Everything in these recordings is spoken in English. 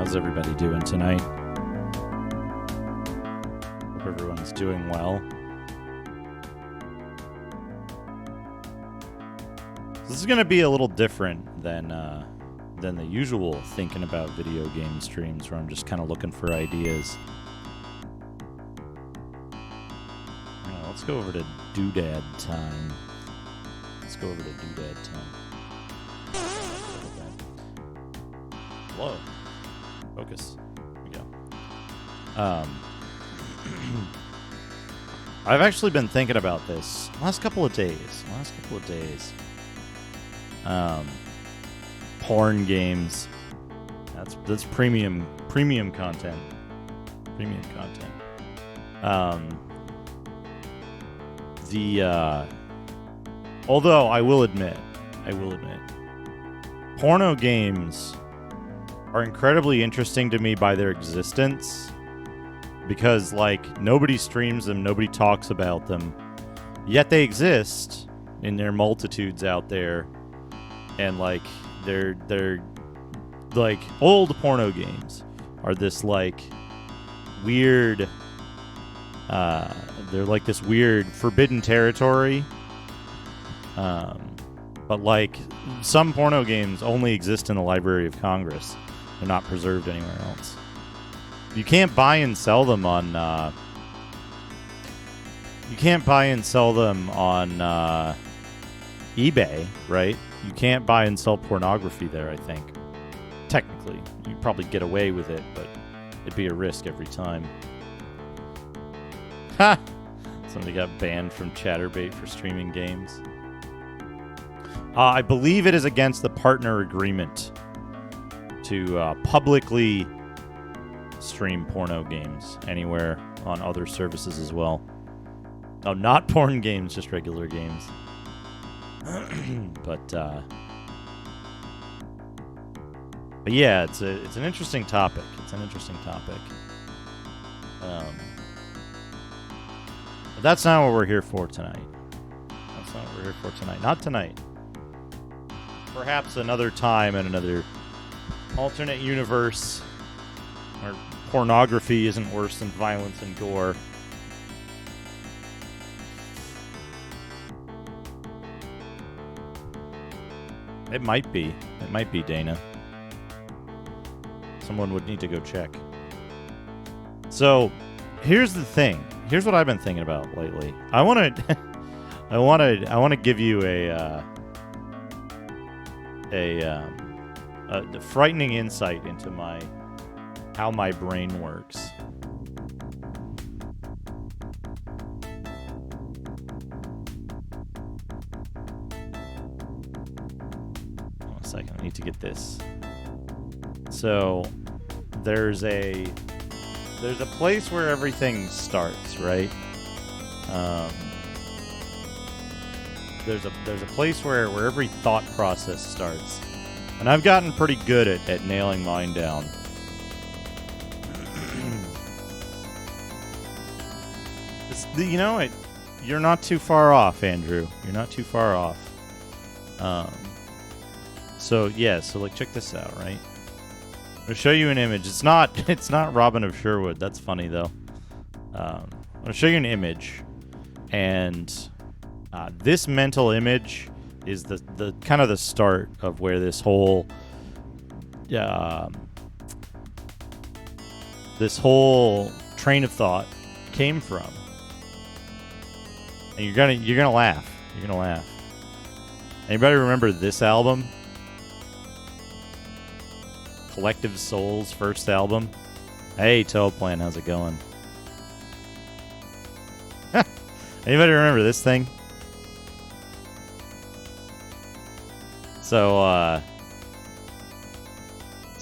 How's everybody doing tonight? Hope everyone's doing well. This is going to be a little different than the usual thinking about video game streams, where I'm just kind of looking for ideas. Let's go over to Doodad time. Whoa. Focus. There we go. I've actually been thinking about this last couple of days. Porn games. That's premium content. Although I will admit, porno games are incredibly interesting to me by their existence, because like nobody streams them, nobody talks about them, yet they exist in their multitudes out there, and like they're like old porno games are this like weird they're like this weird forbidden territory, but like some porno games only exist in the Library of Congress. They're not preserved anywhere else. You can't buy and sell them on eBay, right? You can't buy and sell pornography there, I think. Technically, you'd probably get away with it, but it'd be a risk every time. Ha! Somebody got banned from Chatterbait for streaming games. I believe it is against the partner agreement to publicly stream porno games anywhere on other services as well. Oh, not porn games, just regular games. But yeah, it's an interesting topic. But that's not what we're here for tonight. Not tonight. Perhaps another time in another alternate universe where pornography isn't worse than violence and gore. It might be, Dana. Someone would need to go check. So, here's the thing. Here's what I've been thinking about lately. I want to give you a frightening insight into how my brain works. One second, I need to get this. So, there's a place where everything starts, right? There's a place where every thought process starts. And I've gotten pretty good at nailing mine down. You're not too far off, Andrew. You're not too far off. So like check this out, right? I'm gonna show you an image. It's not Robin of Sherwood. That's funny though. I'm gonna show you an image, and this mental image is the kind of the start of where this whole train of thought came from. And you're gonna laugh. Anybody remember this album? Collective Soul's first album. Hey, Toeplan, how's it going? Anybody remember this thing? So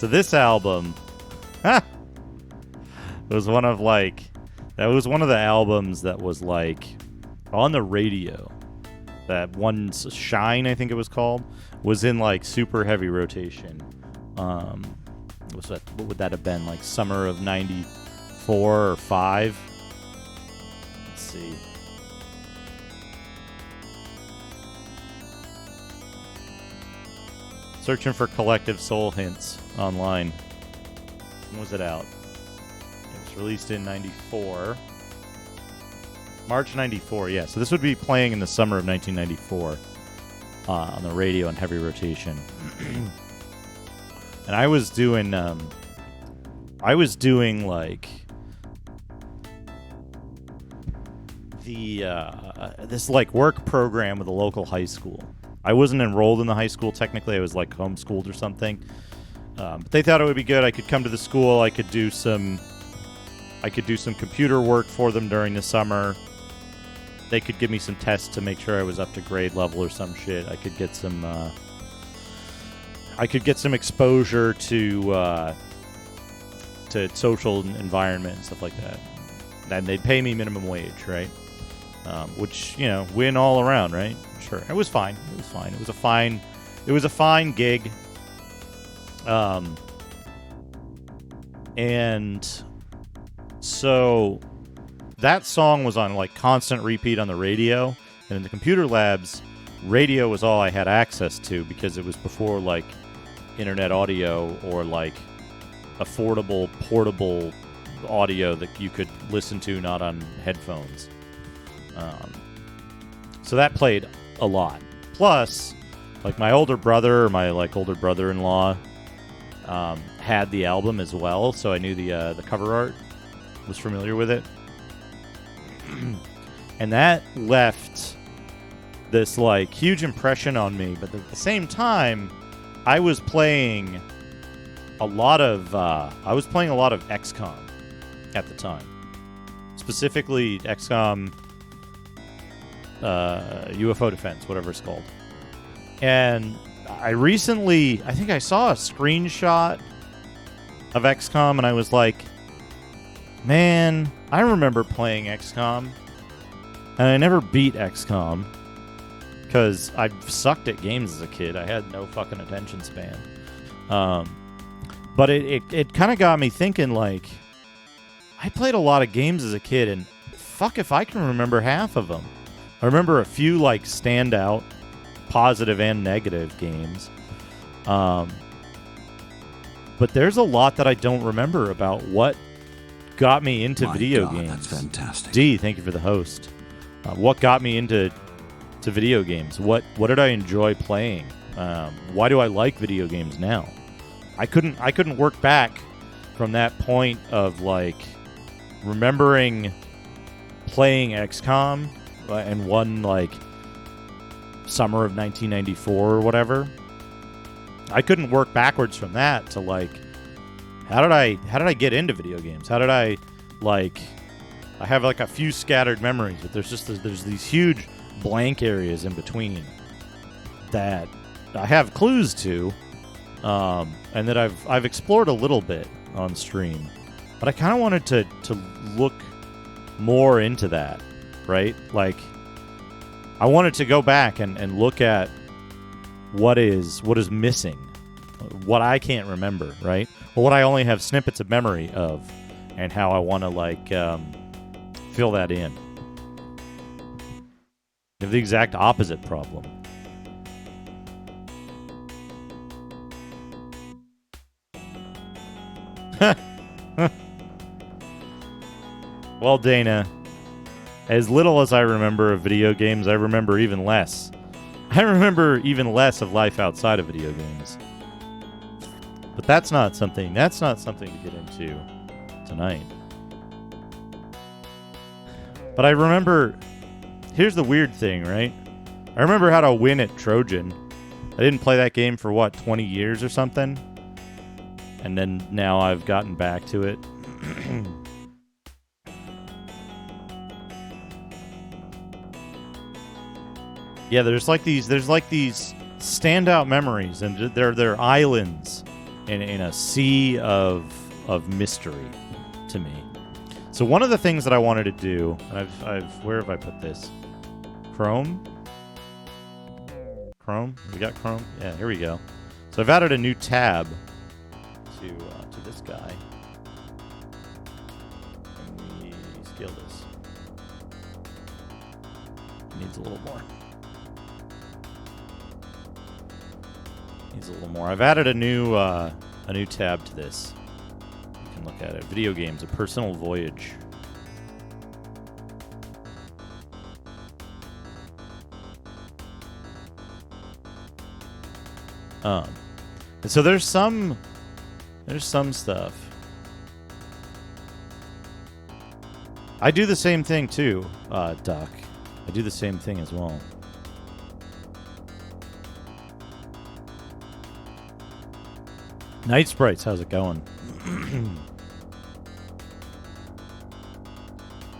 this album was one of the albums that was like on the radio. That one Shine, I think it was called, was in like super heavy rotation. What would that have been? Like summer of 94 or 5? Let's see. Searching for Collective Soul hints online. When was it out? It was released in 94. March 94, yeah. So this would be playing in the summer of 1994 on the radio in heavy rotation. And I was doing like the this like work program with a local high school. I wasn't enrolled in the high school technically. I was like homeschooled or something. But they thought it would be good. I could come to the school. I could do some computer work for them during the summer. They could give me some tests to make sure I was up to grade level or some shit. I could get some exposure to social environment and stuff like that. And they'd pay me minimum wage, right? Which, you know, win all around, right? Sure. It was fine. It was a fine gig. And so that song was on like constant repeat on the radio, and in the computer labs, radio was all I had access to because it was before like internet audio or like affordable portable audio that you could listen to not on headphones. So that played a lot. Plus, like my older brother or my like older brother-in-law had the album as well, so I knew the cover art, was familiar with it. And that left this like huge impression on me, but at the same time I was playing a lot of XCOM at the time. Specifically XCOM UFO Defense, whatever it's called. And I think I saw a screenshot of XCOM, and I was like, man, I remember playing XCOM, and I never beat XCOM because I sucked at games as a kid. I had no fucking attention span. But it kind of got me thinking, like, I played a lot of games as a kid, and fuck if I can remember half of them. I remember a few, like, standout positive and negative games. But there's a lot that I don't remember about what got me into video games. That's fantastic. D, thank you for the host. What got me into video games? What did I enjoy playing? Why do I like video games now? I couldn't work back from that point of like remembering playing XCOM and one like summer of 1994 or whatever. I couldn't work backwards from that to like how did I get into video games? How did I like I have like a few scattered memories, but there's these huge blank areas in between that I have clues to, and that I've explored a little bit on stream, but I kind of wanted to look more into that, right? Like I wanted to go back and look at what is missing, what I can't remember, right? Or what I only have snippets of memory of, and how I want to like fill that in. I have the exact opposite problem. Well, Dana, as little as I remember of video games, I remember even less. I remember even less of life outside of video games. But that's not something to get into tonight. But I remember, here's the weird thing, right? I remember how to win at Trojan. I didn't play that game for 20 years or something? And then now I've gotten back to it. Yeah, there's these standout memories, and they're islands in a sea of mystery to me. So one of the things that I wanted to do, and where have I put this? Chrome? We got Chrome? Yeah, here we go. So I've added a new tab to this guy. Let me scale this. Needs a little more. I've added a new tab to this. can look at it. Video games, a personal voyage. And so there's some stuff. I do the same thing too, Doc. I do the same thing as well. Night Sprites, how's it going?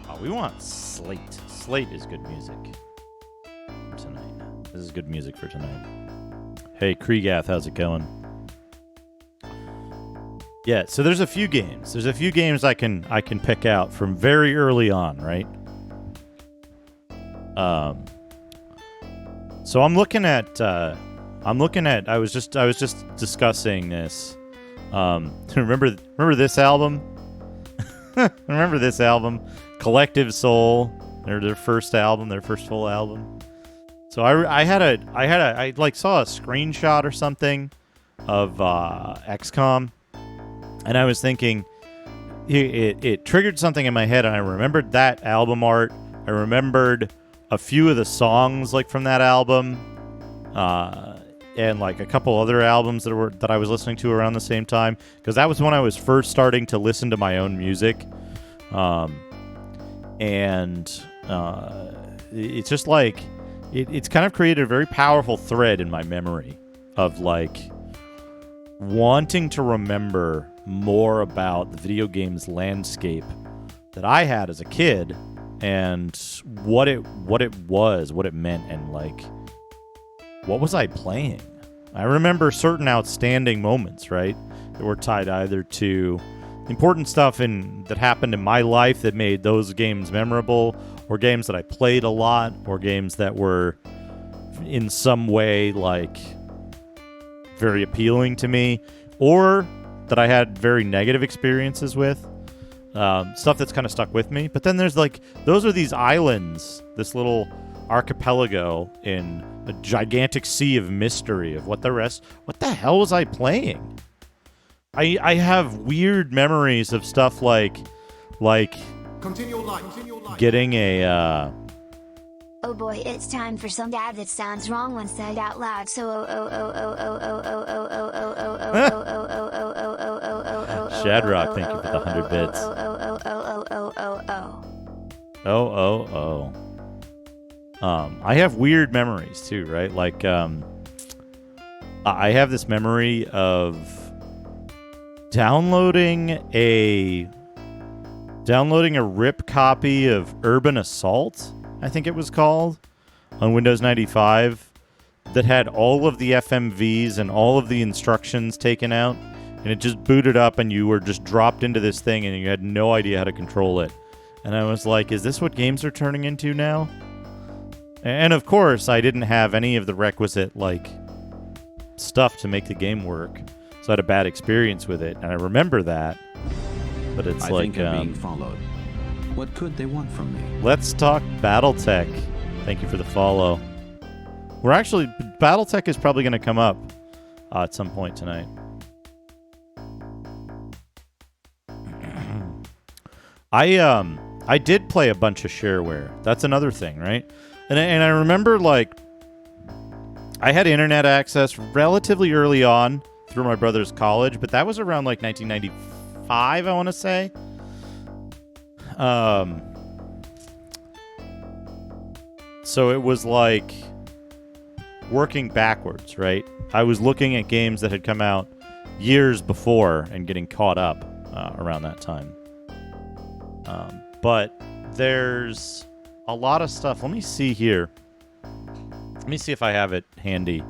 Oh, we want Slate. Slate is good music for tonight. This is good music for tonight. Hey, Kriegath, how's it going? Yeah, so there's a few games. There's a few games I can pick out from very early on, right? So I'm looking at I was just discussing this. Remember this album? Remember this album? Collective Soul, their first album, their first full album. So I saw a screenshot or something of XCOM, and I was thinking it triggered something in my head, and I remembered that album art. I remembered a few of the songs like from that album, and like a couple other albums that I was listening to around the same time, because that was when I was first starting to listen to my own music, and it's just like it's kind of created a very powerful thread in my memory of like wanting to remember more about the video games landscape that I had as a kid, and what it was, what it meant, and like what was I playing. I remember certain outstanding moments, right, that were tied either to important stuff that happened in my life that made those games memorable, or games that I played a lot, or games that were in some way like very appealing to me, or that I had very negative experiences with. Stuff that's kind of stuck with me. But then there's like, those are these islands, this little archipelago in a gigantic sea of mystery of what the hell was I playing? I have weird memories of stuff like getting a oh boy, it's time for some dad that sounds wrong when said out loud. So Shadrock, thank you for the 100 bits. I have weird memories too, right? Like I have this memory of downloading a RIP copy of Urban Assault, I think it was called, on Windows 95, that had all of the FMVs and all of the instructions taken out, and it just booted up and you were just dropped into this thing and you had no idea how to control it. And I was like, is this what games are turning into now? And of course, I didn't have any of the requisite like stuff to make the game work, so I had a bad experience with it, and I remember that. But it's I think I'm being followed. What could they want from me? Let's talk BattleTech. Thank you for the follow. BattleTech is probably going to come up at some point tonight. I did play a bunch of shareware. That's another thing, right? And I remember like I had internet access relatively early on through my brother's college, but that was around like 1995, I want to say. So it was like working backwards, right? I was looking at games that had come out years before and getting caught up around that time. But there's a lot of stuff. Let me see here. Let me see if I have it handy.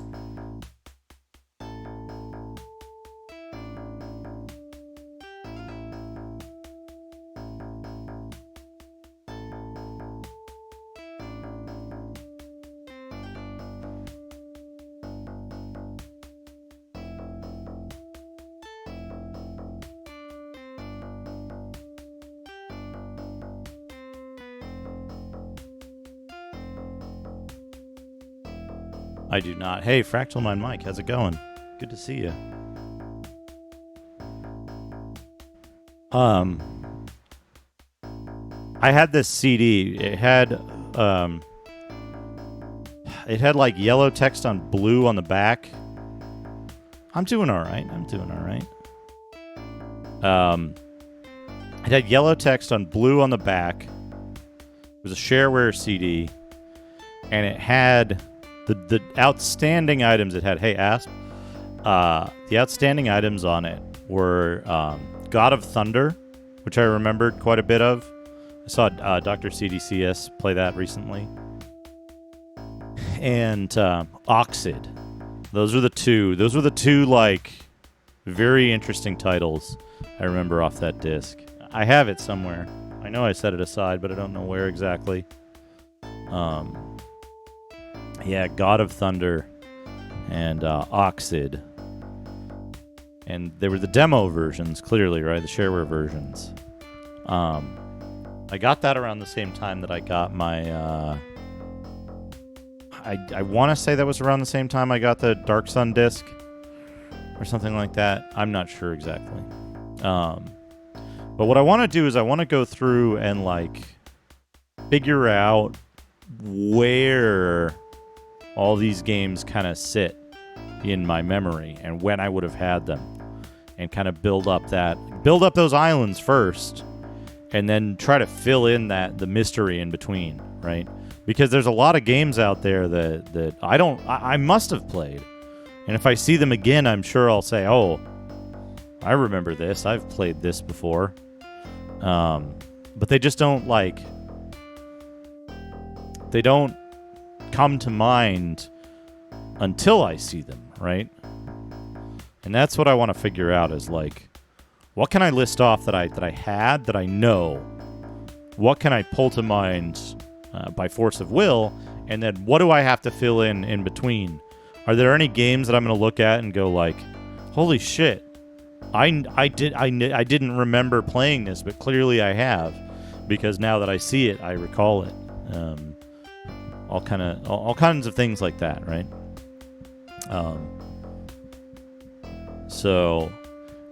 I do not. Hey, Fractal Mind Mike, how's it going? Good to see you. I had this CD. It had like yellow text on blue on the back. I'm doing all right. It had yellow text on blue on the back. It was a shareware CD, and it had the outstanding items. It had, hey Asp, the outstanding items on it were God of Thunder, which I remembered quite a bit of. I saw Dr. CDCS play that recently, and Oxid. Those were the two like very interesting titles I remember off that disc. I have it somewhere. I know I set it aside, but I don't know where exactly. Yeah, God of Thunder and Oxid. And they were the demo versions, clearly, right? The shareware versions. I got that around the same time that I got my... I want to say that was around the same time I got the Dark Sun disc or something like that. I'm not sure exactly. But what I want to do is I want to go through and like figure out where all these games kind of sit in my memory and when I would have had them, and kind of build up those islands first, and then try to fill in the mystery in between, right? Because there's a lot of games out there that I must have played. And if I see them again, I'm sure I'll say, oh, I remember this. I've played this before. But they just don't they don't come to mind until I see them, right? And that's what I want to figure out is like, what can I list off that I know? What can I pull to mind by force of will, and then what do I have to fill in between? Are there any games that I'm going to look at and go like, holy shit, I didn't remember playing this, but clearly I have, because now that I see it, I recall it. All kinds of things like that, right? So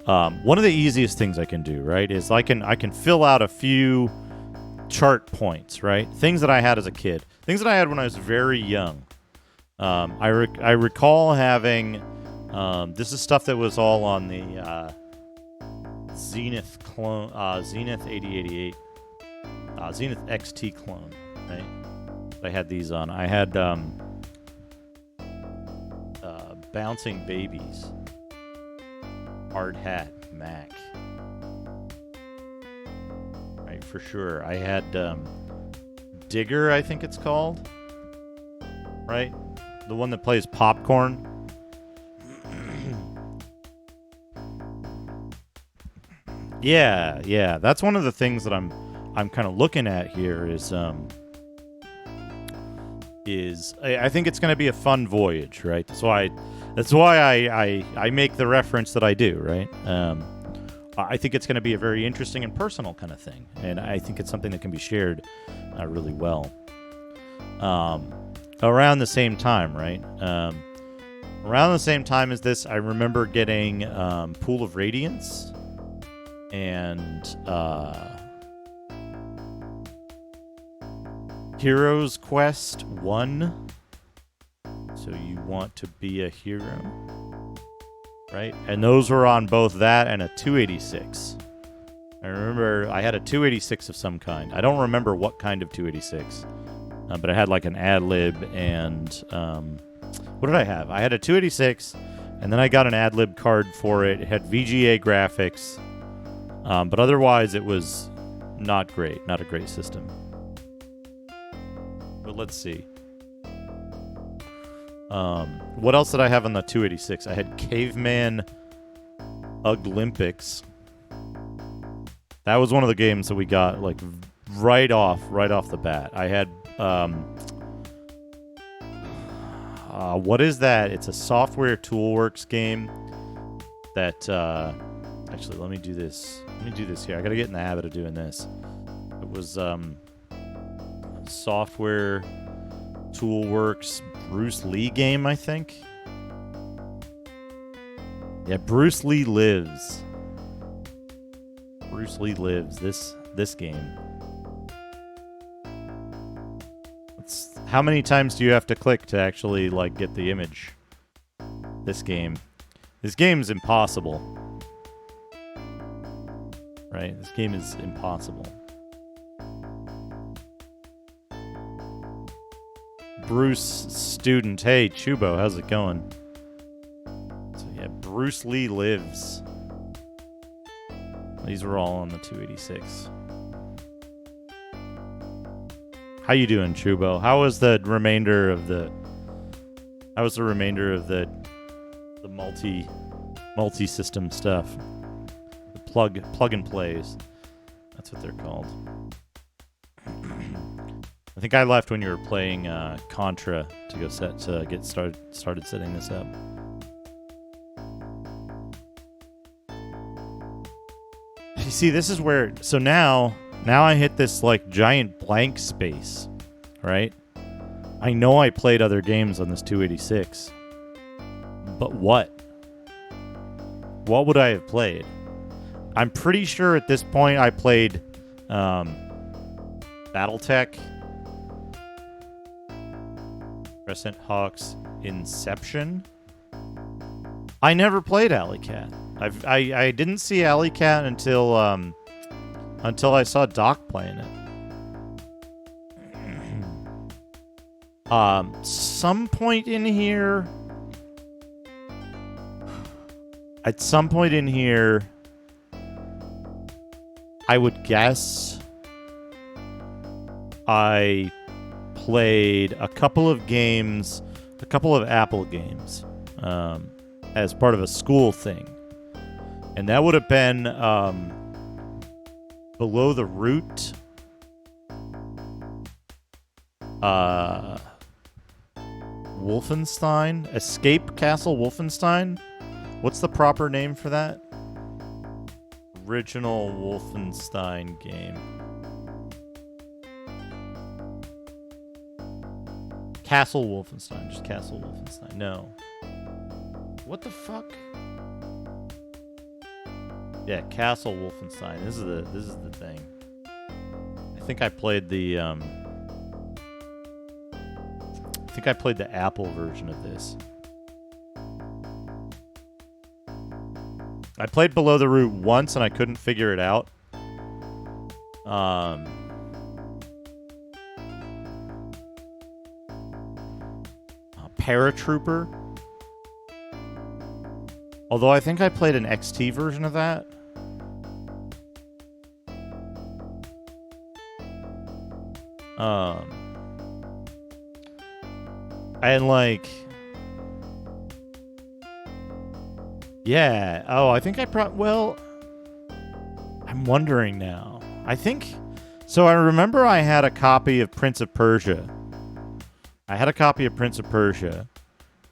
one of the easiest things I can do, right, is I can fill out a few chart points, right? Things that I had as a kid, things that I had when I was very young. I recall having this is stuff that was all on the Zenith clone, Zenith 8088, Zenith XT clone, right? I had these on. I had Bouncing Babies, Hard Hat, Mac. Right, for sure. I had Digger, I think it's called. Right? The one that plays Popcorn. Yeah. That's one of the things that I'm kind of looking at here is I think it's going to be a fun voyage, right? That's why I make the reference that I do, right? I think it's going to be a very interesting and personal kind of thing, and I think it's something that can be shared really well. Around the same time, right? Around the same time as this, I remember getting Pool of Radiance and Heroes Quest 1. So you want to be a hero, right? And those were on both that and a 286. I remember I had a 286 of some kind. I don't remember what kind of 286, but I had like an ad lib and what did I have? I had a 286, and then I got an ad lib card for it. It had VGA graphics, but otherwise it was not great, not a great system. But let's see. What else did I have on the 286? I had Caveman Uglympics. That was one of the games that we got like right off the bat. I had what is that? It's a Software Toolworks game that actually let me do this here. I gotta get in the habit of doing this. It was Software Toolworks Bruce Lee game, I think. Yeah, Bruce Lee Lives. Bruce Lee Lives. This game. How many times do you have to click to actually like get the image? This game. This game is impossible. Right? This game is impossible. Bruce Student. Hey, Chubo, how's it going? So yeah, Bruce Lee Lives. These were all on the 286. How you doing, Chubo? How was the remainder of the multi-system stuff? The plug and plays. That's what they're called. I think I left when you were playing Contra to go get started setting this up. You see, this is where now I hit this like giant blank space, right? I know I played other games on this 286, but what? What would I have played? I'm pretty sure at this point I played BattleTech, Crescent Hawks, Inception. I never played Alley Cat. I didn't see Alley Cat until I saw Doc playing it. Some point in here, at some point in here, I would guess I played a couple of games, a couple of Apple games, as part of a school thing. And that would have been Below the Root, Wolfenstein, Escape Castle Wolfenstein. What's the proper name for that? Original Wolfenstein game. Castle Wolfenstein. Just Castle Wolfenstein. No. What the fuck? Yeah, Castle Wolfenstein. This is the thing. I think I played the Apple version of this. I played Below the Root once and I couldn't figure it out. Paratrooper. Although I think I played an XT version of that. And like, yeah. Oh, I think well, I'm wondering now. I think, so I remember I had a copy of Prince of Persia.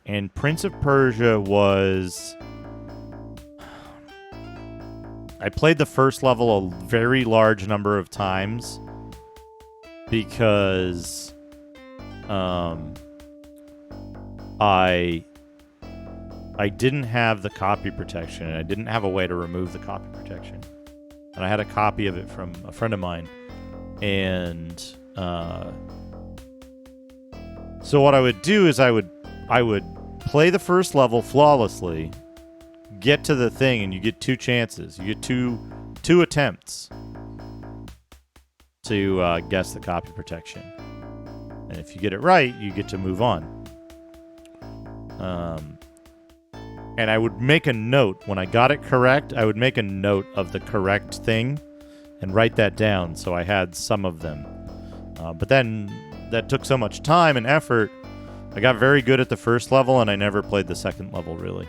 And Prince of Persia was, I played the first level a very large number of times because I didn't have the copy protection, and I didn't have a way to remove the copy protection. And I had a copy of it from a friend of mine. And so what I would do is I would play the first level flawlessly, get to the thing, and you get two chances. You get two attempts to guess the copy protection. And if you get it right, you get to move on. And I would make a note. When I got it correct, I would make a note of the correct thing and write that down so I had some of them. But then that took so much time and effort. I got very good at the first level, and I never played the second level, really.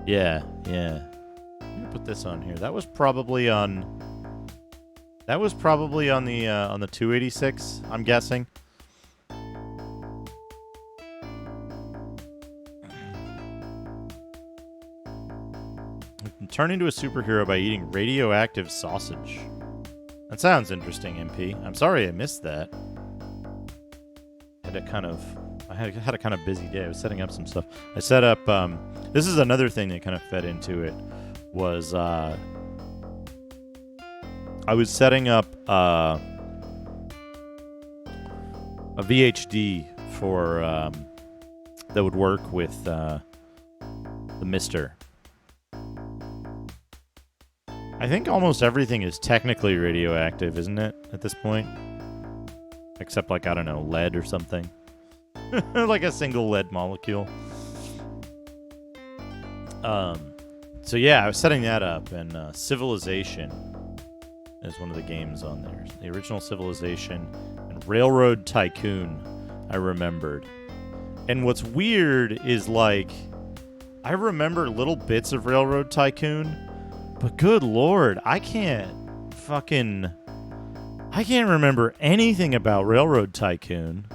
Yeah. Let me put this on here. That was probably on the 286, I'm guessing. Turn into a superhero by eating radioactive sausage. That sounds interesting, MP. I'm sorry I missed that. I had a kind of busy day. I was setting up some stuff. I set up. This is another thing that kind of fed into it. Was I was setting up a VHD for that would work with the Mister. I think almost everything is technically radioactive, isn't it, at this point? Except, like, I don't know, lead or something. Like a single lead molecule. So yeah, I was setting that up, and Civilization is one of the games on there. The original Civilization and Railroad Tycoon, I remembered. And what's weird is, like, I remember little bits of Railroad Tycoon, but good lord, I can't remember anything about Railroad Tycoon.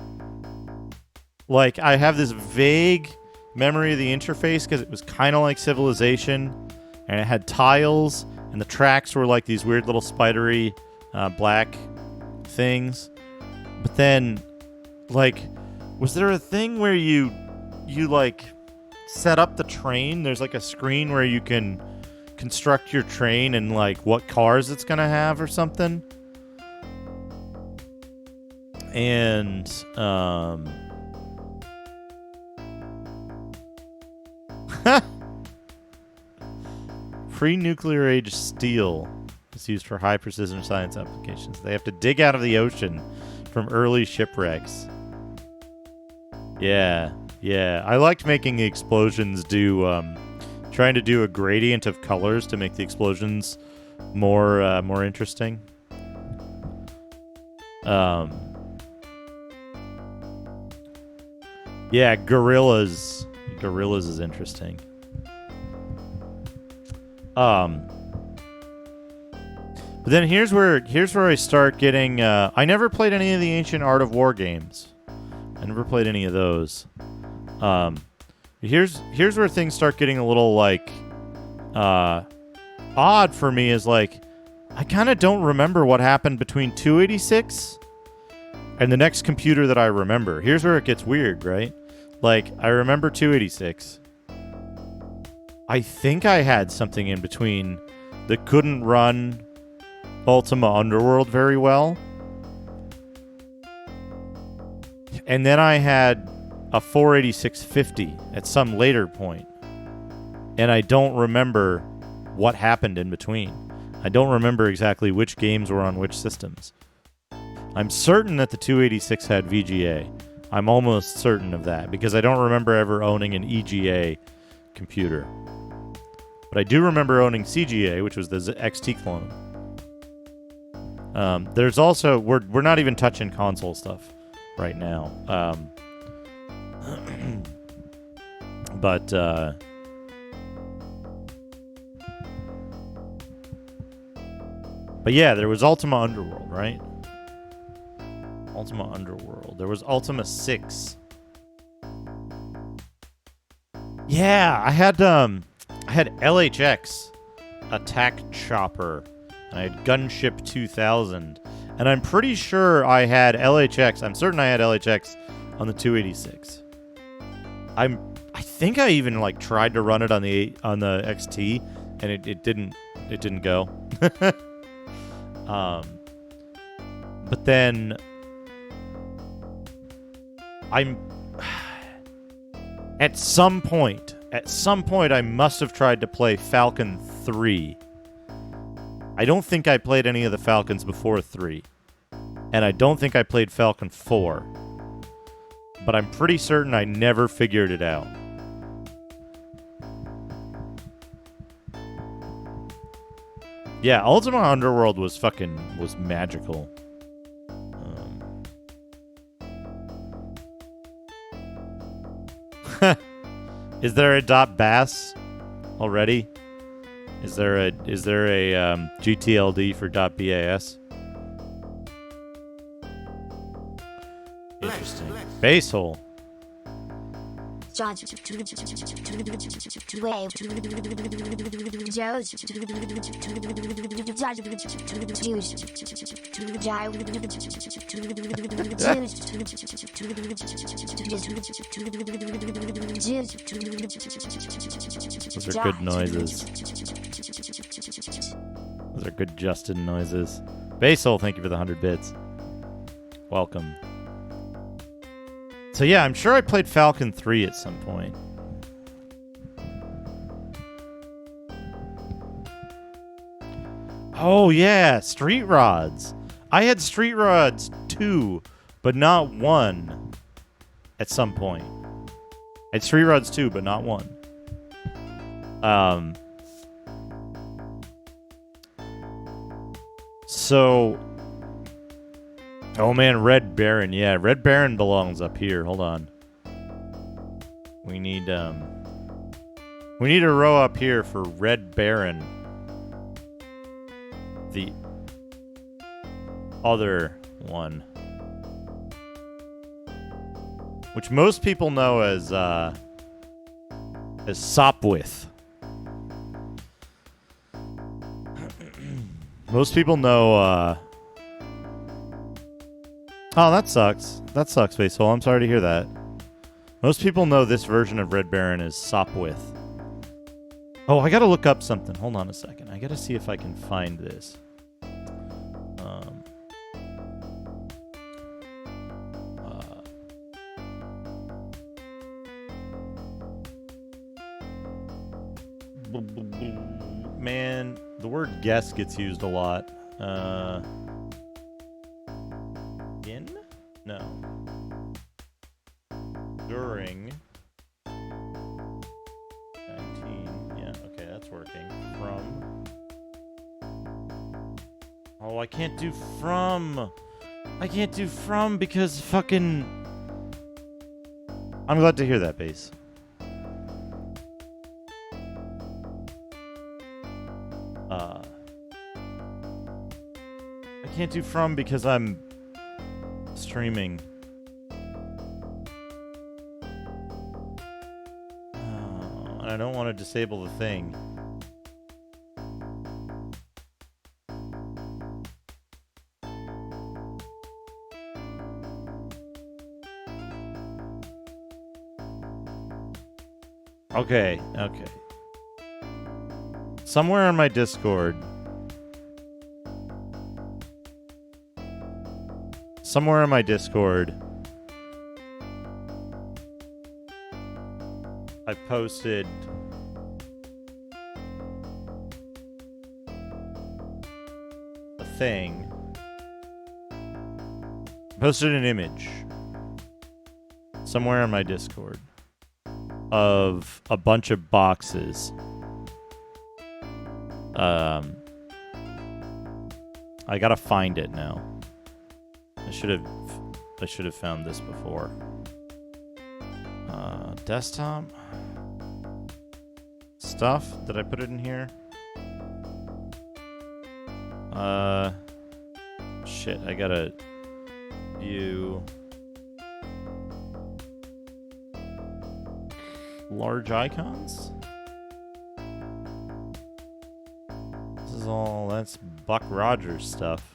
Like, I have this vague memory of the interface because it was kind of like Civilization, and it had tiles, and the tracks were like these weird little spidery black things. But then, like, was there a thing where you like set up the train? There's like a screen where you can construct your train and like what cars it's gonna have or something. And pre-nuclear age steel is used for high precision science applications. They have to dig out of the ocean from early shipwrecks. Yeah. I liked making the explosions trying to do a gradient of colors to make the explosions more interesting. Yeah, gorillas is interesting. But then here's where I start getting. I never played any of the Ancient Art of War games. I never played any of those. Here's where things start getting a little like odd for me. Is like I kind of don't remember what happened between 286 and the next computer that I remember. Here's where it gets weird, right? Like I remember 286. I think I had something in between that couldn't run Ultima Underworld very well. And then I had a 48650 at some later point. And I don't remember what happened in between. I don't remember exactly which games were on which systems. I'm certain that the 286 had VGA. I'm almost certain of that because I don't remember ever owning an EGA computer. But I do remember owning CGA, which was the XT clone. There's also we're not even touching console stuff right now. But yeah, there was Ultima Underworld, right? Ultima Underworld. There was Ultima 6. Yeah, I had LHX Attack Chopper. And I had Gunship 2000. And I'm pretty sure I had LHX. I'm certain I had LHX on the 286. I think I even like tried to run it on the XT, and it didn't go. But then at some point I must have tried to play Falcon 3. I don't think I played any of the Falcons before 3. And I don't think I played Falcon 4. But I'm pretty certain I never figured it out. Yeah, Ultima Underworld was magical. Is there a .bas already? Is there a GTLD for .bas? Interesting. Basehole. Those are good noises. Those are good Justin noises. Basil, thank you for the 100 bits. Welcome. So yeah, I'm sure I played Falcon 3 at some point. Oh yeah, Street Rods. I had Street Rods 2, but not 1 at some point. I had Street Rods 2, but not 1. So... Oh man, Red Baron. Yeah, Red Baron belongs up here. Hold on. We need a row up here for Red Baron. The other one. Which most people know as Sopwith. Most people know, Oh, that sucks. That sucks, Basil. I'm sorry to hear that. Most people know this version of Red Baron as Sopwith. Oh, I gotta look up something. Hold on a second. I gotta see if I can find this. Man, the word guess gets used a lot. In? No. During 19. Yeah, okay, that's working. From. Oh, I can't do from. I can't do from because fucking. I'm glad to hear that, Base. I can't do from because I'm streaming. Oh, I don't want to disable the thing. Okay, okay. Somewhere on my Discord. Somewhere in my Discord, I posted a thing. Posted an image somewhere in my Discord of a bunch of boxes. I gotta find it now. I should have found this before. Desktop stuff. Did I put it in here? Shit. I gotta view large icons. This is all. That's Buck Rogers stuff.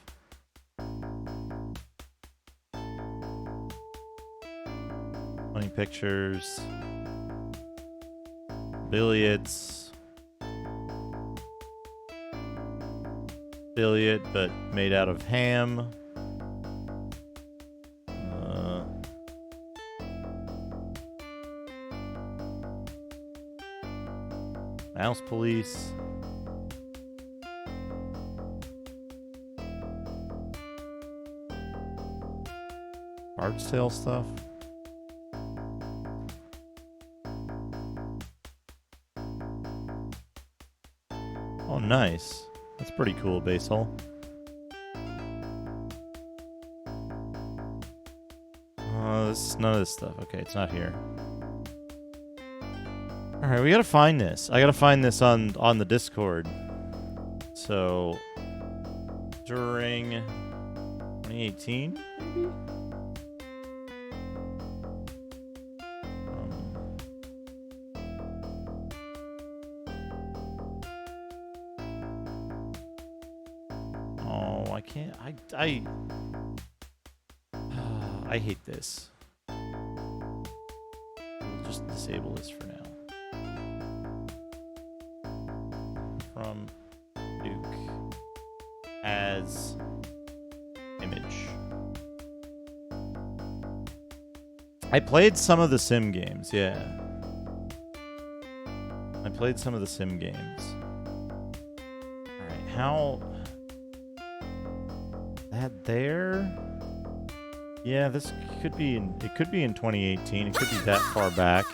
Pictures, billiards, billiard, but made out of ham. Mouse police. Bard's Tale stuff. Oh, nice. That's pretty cool, Basil. This is none of this stuff. Okay, it's not here. Alright, we gotta find this. I gotta find this on the Discord. So, during 2018, maybe? can't. I hate this. We'll just disable this for now. From Duke as image. I played some of the sim games, yeah. I played some of the sim games. Alright, how... That there? Yeah, this could be in... It could be in 2018. It could be that far back.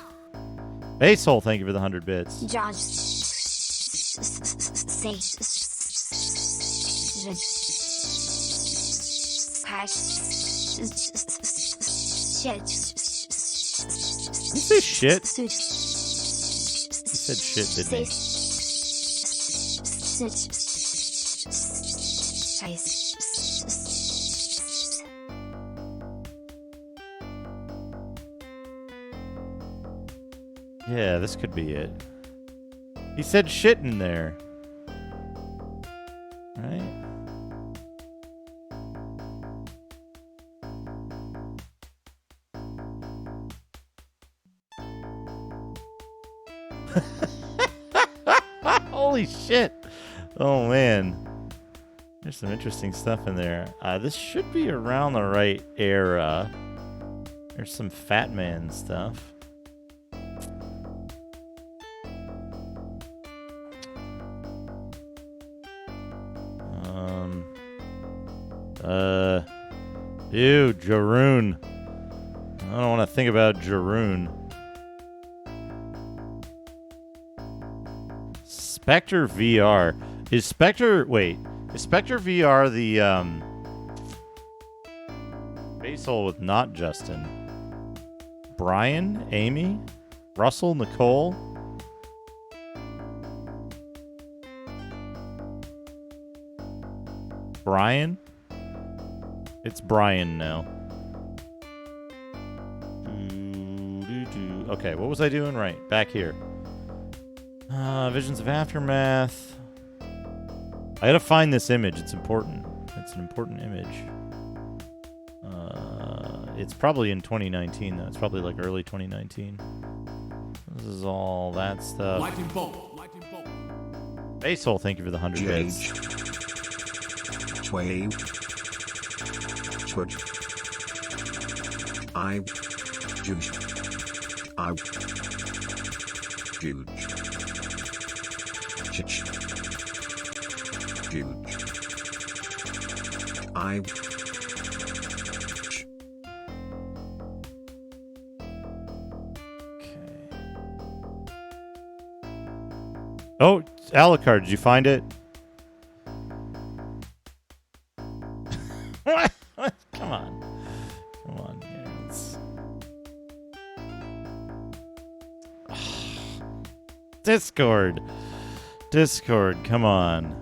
Basehole, thank you for the 100 bits. Josh. You say shit? You said shit, didn't you? Yeah, this could be it. He said shit in there. Right? Holy shit. Oh, man. There's some interesting stuff in there. This should be around the right era. There's some Fat Man stuff. Ew, Jaroon. I don't want to think about Jaroon. Spectre VR. Is Spectre... Wait. Is Spectre VR the, Basel with not Justin? Brian? Amy? Russell? Nicole? Brian? It's Brian now. Okay, what was I doing right? Back here. Visions of Aftermath. I gotta find this image. It's important. It's an important image. It's probably in 2019, though. It's probably like early 2019. This is all that stuff. Lightning bolt. Lightning bolt. Basehole, thank you for the 100 bits. Wave. Switch. I. Juice. I. Huge. Chich. Huge. I. Okay. Oh, Alucard, did you find it? What? Come on. Come on. Yeah, Discord. Discord, come on.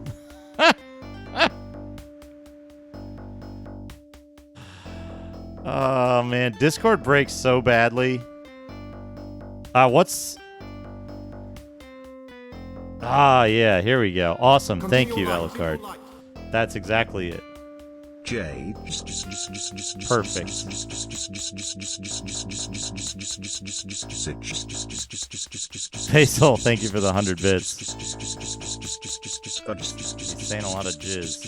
Oh, man. Discord breaks so badly. What's... yeah. Here we go. Awesome. Thank you, Alucard. That's exactly it. J. Perfect. Basil, thank you for the 100 bits. He's saying a lot of jizz.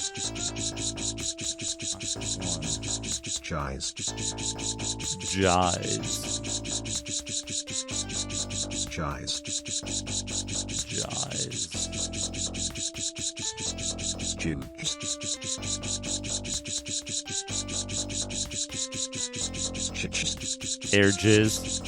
Air jizz.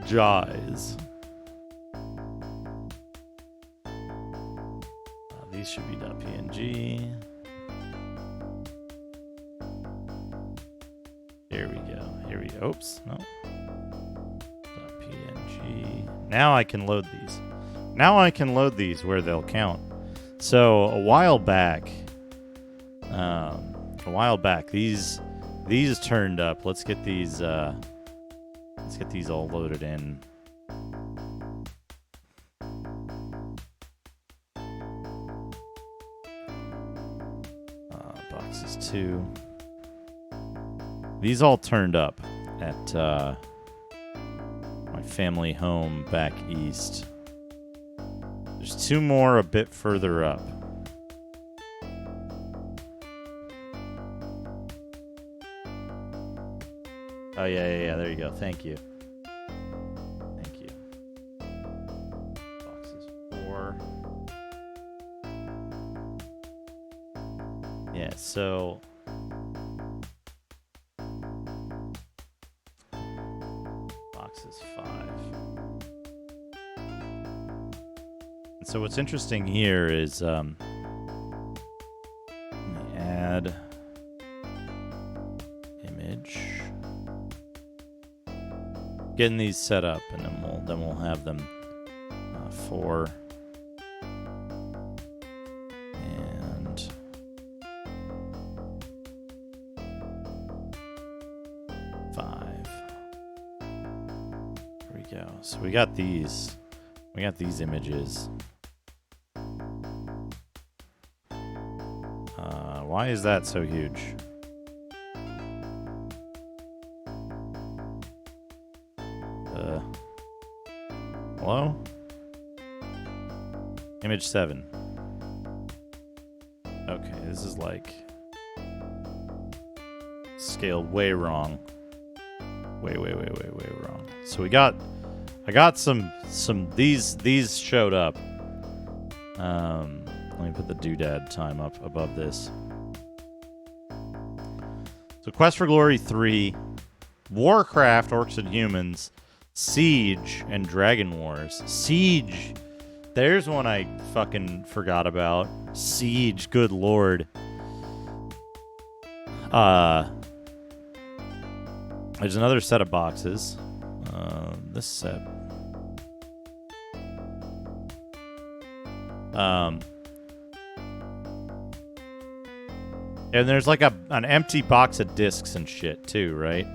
Jaws. These should be .png. Here we go. Here we go. Oops. No. .png. Now I can load these. Now I can load these where they'll count. So a while back, A while back. These turned up. Let's get these all loaded in. Boxes 2. These all turned up at my family home back east. There's 2 more a bit further up. Oh, yeah, there you go. Thank you. Thank you. Boxes 4. Yeah, so... Boxes 5. And so what's interesting here is, let me add image. Getting these set up, and then we'll have them 4 and 5. Here we go. So we got these images. Why is that so huge? Hello? Image 7. Okay, this is like scaled way wrong. Way wrong. So I got some these showed up. Let me put the doodad time up above this. So Quest for Glory 3, Warcraft, Orcs and Humans, Siege, and Dragon Wars. Siege. There's one I fucking forgot about. Siege, good lord. There's another set of boxes. This set. And there's like an empty box of discs and shit too, right?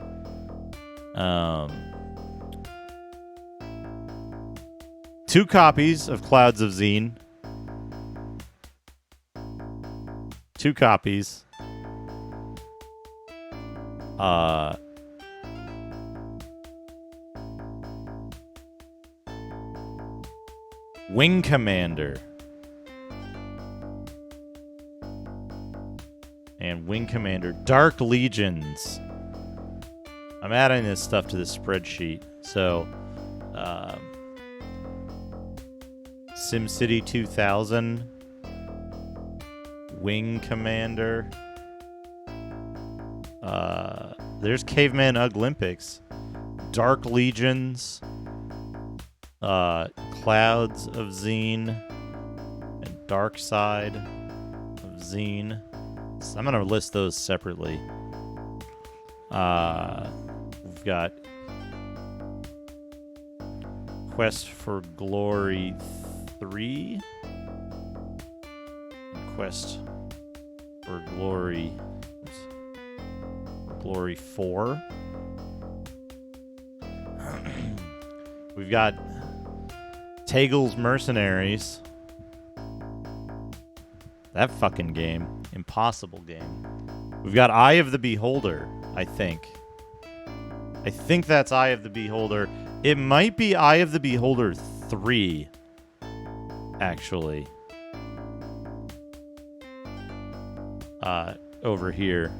2 copies of Clouds of Zine. 2 copies. Wing Commander. And Wing Commander. Dark Legions. I'm adding this stuff to the spreadsheet. So, SimCity 2000. Wing Commander. There's Caveman Olympics. Dark Legions. Clouds of Zine. And Dark Side of Zine. So I'm going to list those separately. We've got Quest for Glory 3. Quest for Glory 4. We've got Tagel's Mercenaries. That fucking game. Impossible game. We've got Eye of the Beholder, I think. I think that's Eye of the Beholder. It might be Eye of the Beholder 3, actually. Over here.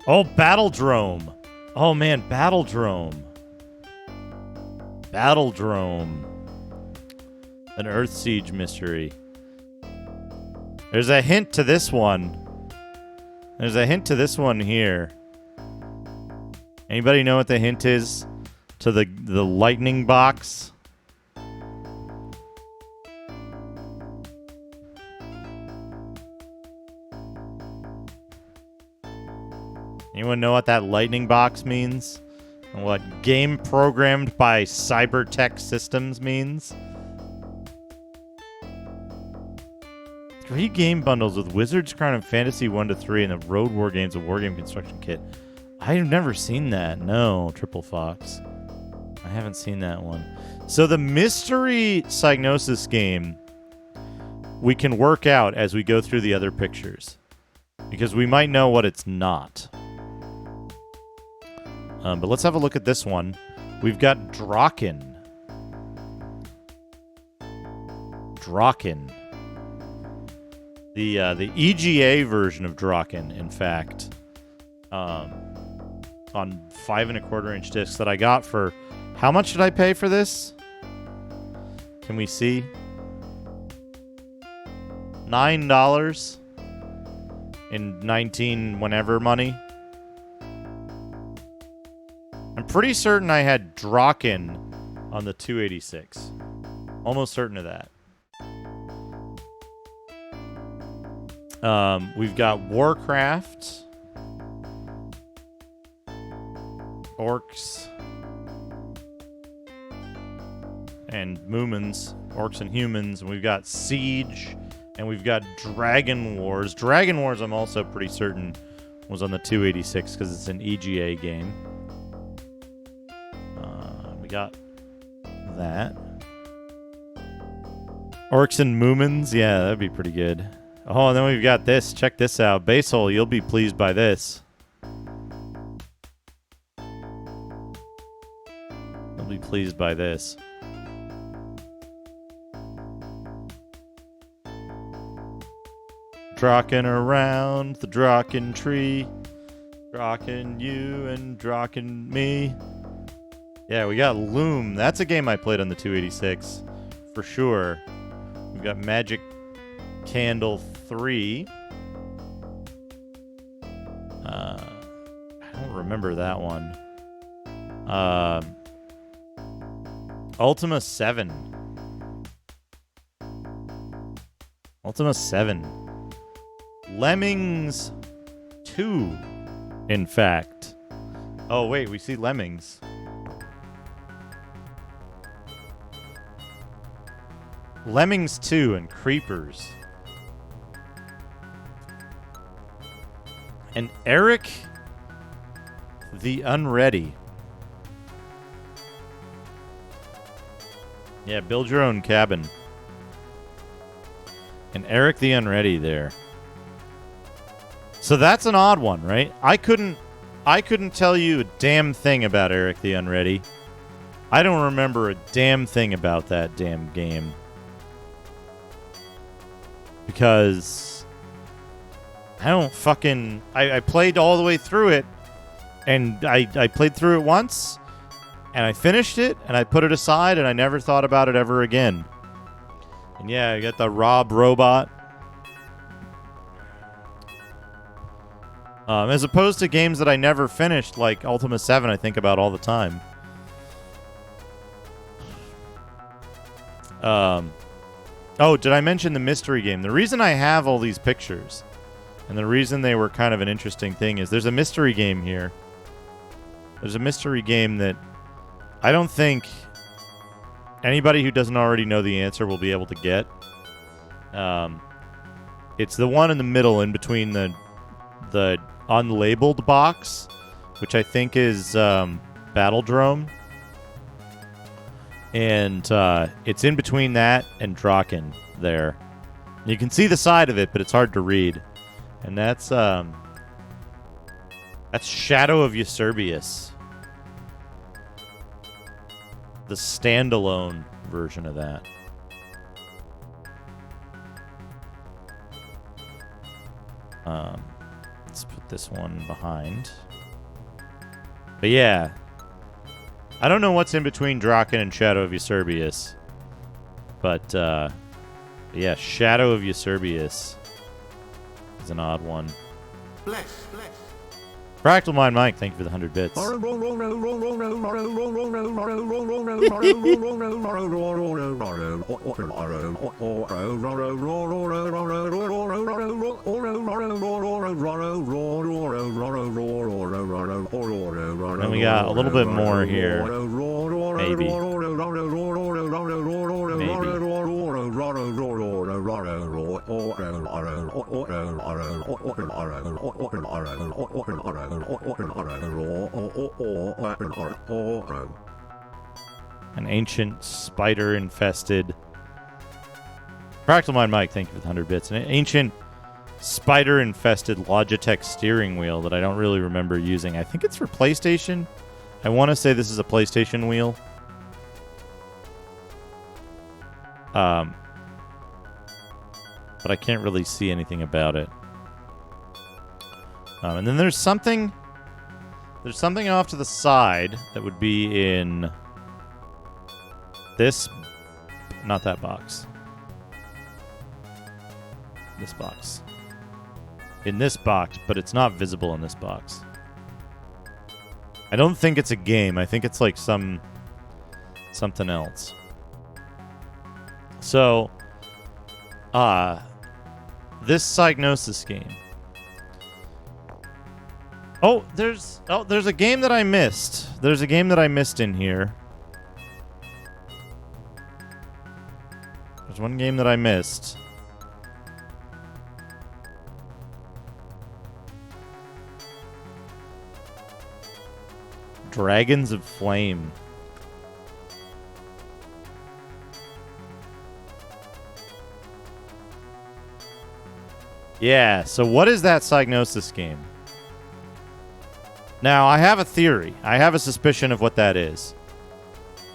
Oh, Battledrome. Oh, man, Battledrome. Battledrome. An Earthsiege mystery. There's a hint to this one. There's a hint to this one here. Anybody know what the hint is to the lightning box? Anyone know what that lightning box means? And what game programmed by Cybertech Systems means? 3 game bundles with Wizard's Crown and Fantasy 1 to 3 and the Road War Games, a Wargame construction kit. I've never seen that. No, Triple Fox. I haven't seen that one. So the mystery Psygnosis game we can work out as we go through the other pictures, because we might know what it's not. But let's have a look at this one. We've got Draken. The EGA version of Draken, in fact, on 5 1/4 inch discs that I got for, how much did I pay for this? Can we see? $9 in 19 whenever money. I'm pretty certain I had Draken on the 286. Almost certain of that. We've got Warcraft, Orcs, and Moomins, Orcs and Humans, and we've got Siege, and we've got Dragon Wars. Dragon Wars, I'm also pretty certain, was on the 286 because it's an EGA game. We got that. Orcs and Moomins, yeah, that'd be pretty good. Oh, and then we've got this. Check this out. Basehole, you'll be pleased by this. You'll be pleased by this. Draken around the Draken tree. Draken you and Draken me. Yeah, we got Loom. That's a game I played on the 286. For sure. We've got Magic Candle 3. I don't remember that one. Ultima 7. Ultima 7. Lemmings 2, in fact. Oh, wait, we see Lemmings. Lemmings 2 and Creepers. And Eric the Unready. Yeah, build your own cabin. And Eric the Unready there. So that's an odd one, right? I couldn't tell you a damn thing about Eric the Unready. I don't remember a damn thing about that damn game. Because I don't fucking... I played all the way through it, and I played through it once, and I finished it, and I put it aside, and I never thought about it ever again. And yeah, I got the Rob Robot. As opposed to games that I never finished, like Ultima 7, I think about all the time. Oh, did I mention the mystery game? The reason I have all these pictures, and the reason they were kind of an interesting thing, is there's a mystery game here. There's a mystery game that I don't think anybody who doesn't already know the answer will be able to get. It's the one in the middle, in between the unlabeled box, which I think is Battledrome. And it's in between that and Draken there. You can see the side of it, but it's hard to read. And that's Shadow of Eusebius. The standalone version of that. Let's put this one behind. But yeah, I don't know what's in between Draken and Shadow of Eusebius. But yeah, Shadow of Eusebius is an odd one. Bless. Practical Mind Mike, thank you for the 100 bits. And we got a little bit more here. Maybe. An ancient spider-infested... Practical Mind Mike, thank you for the 100 bits. An ancient spider-infested Logitech steering wheel that I don't really remember using. I think it's for PlayStation. I want to say this is a PlayStation wheel. But I can't really see anything about it. And then there's something off to the side that would be in this, not that box. This box. In this box, but it's not visible in this box. I don't think it's a game. I think it's like something else. So, this Psygnosis game. Oh, there's a game that I missed. There's a game that I missed in here. There's one game that I missed. Dragons of Flame. Yeah, so what is that Psygnosis game? Now, I have a theory. I have a suspicion of what that is.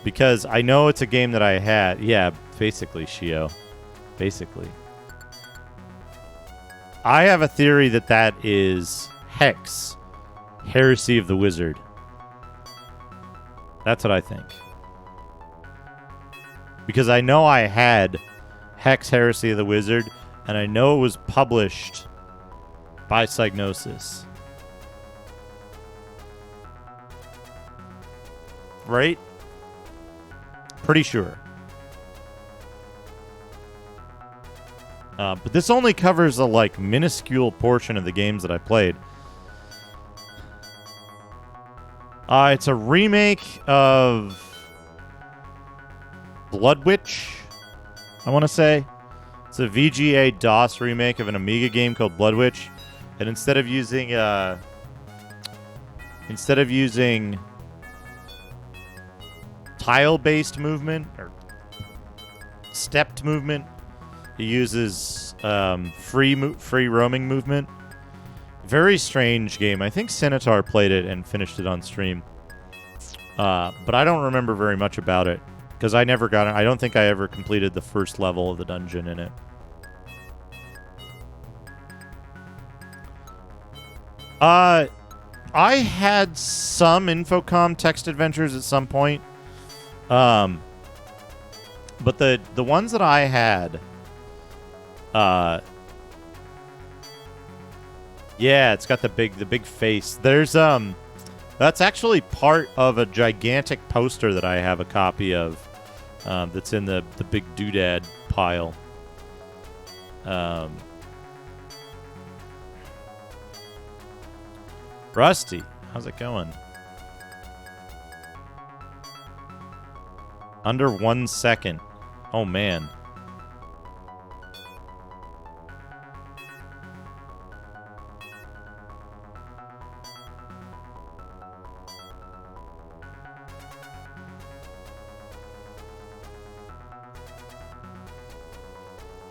Because I know it's a game that I had. Yeah, basically, Shio. Basically. I have a theory that that is Hex. Heresy of the Wizard. That's what I think. Because I know I had Hex Heresy of the Wizard, and I know it was published by Psygnosis. Right? Pretty sure. But this only covers a, like, minuscule portion of the games that I played. It's a remake of Blood Witch, I want to say. It's a VGA DOS remake of an Amiga game called Blood Witch. And instead of using tile-based movement or stepped movement, it uses free roaming movement. Very strange game. I think Centaur played it and finished it on stream. But I don't remember very much about it. Because I never got it. I don't think I ever completed the first level of the dungeon in it. I had some Infocom text adventures at some point. But the ones that I had... yeah, it's got the big face. There's that's actually part of a gigantic poster that I have a copy of. That's in the big doodad pile. Rusty, how's it going? Under 1 second. Oh man.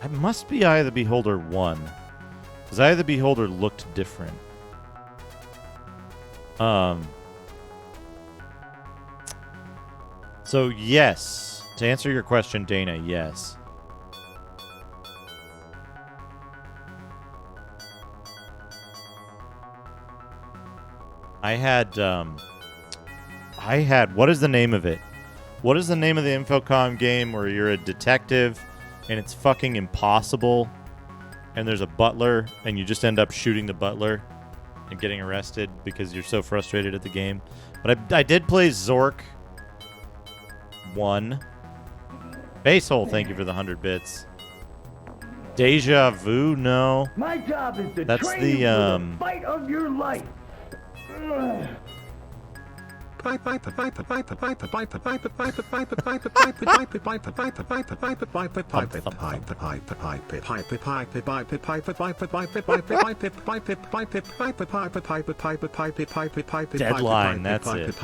It must be Eye of the Beholder 1. Because Eye of the Beholder looked different. So, yes. To answer your question, Dana, yes. I had, what is the name of it? What is the name of the Infocom game where you're a detective and it's fucking impossible and there's a butler and you just end up shooting the butler and getting arrested because you're so frustrated at the game? But I did play Zork 1. Basehole, thank you for the 100 bits. Deja Vu, no. My job is to That's train the you for the fight of your life. Deadline, that's it.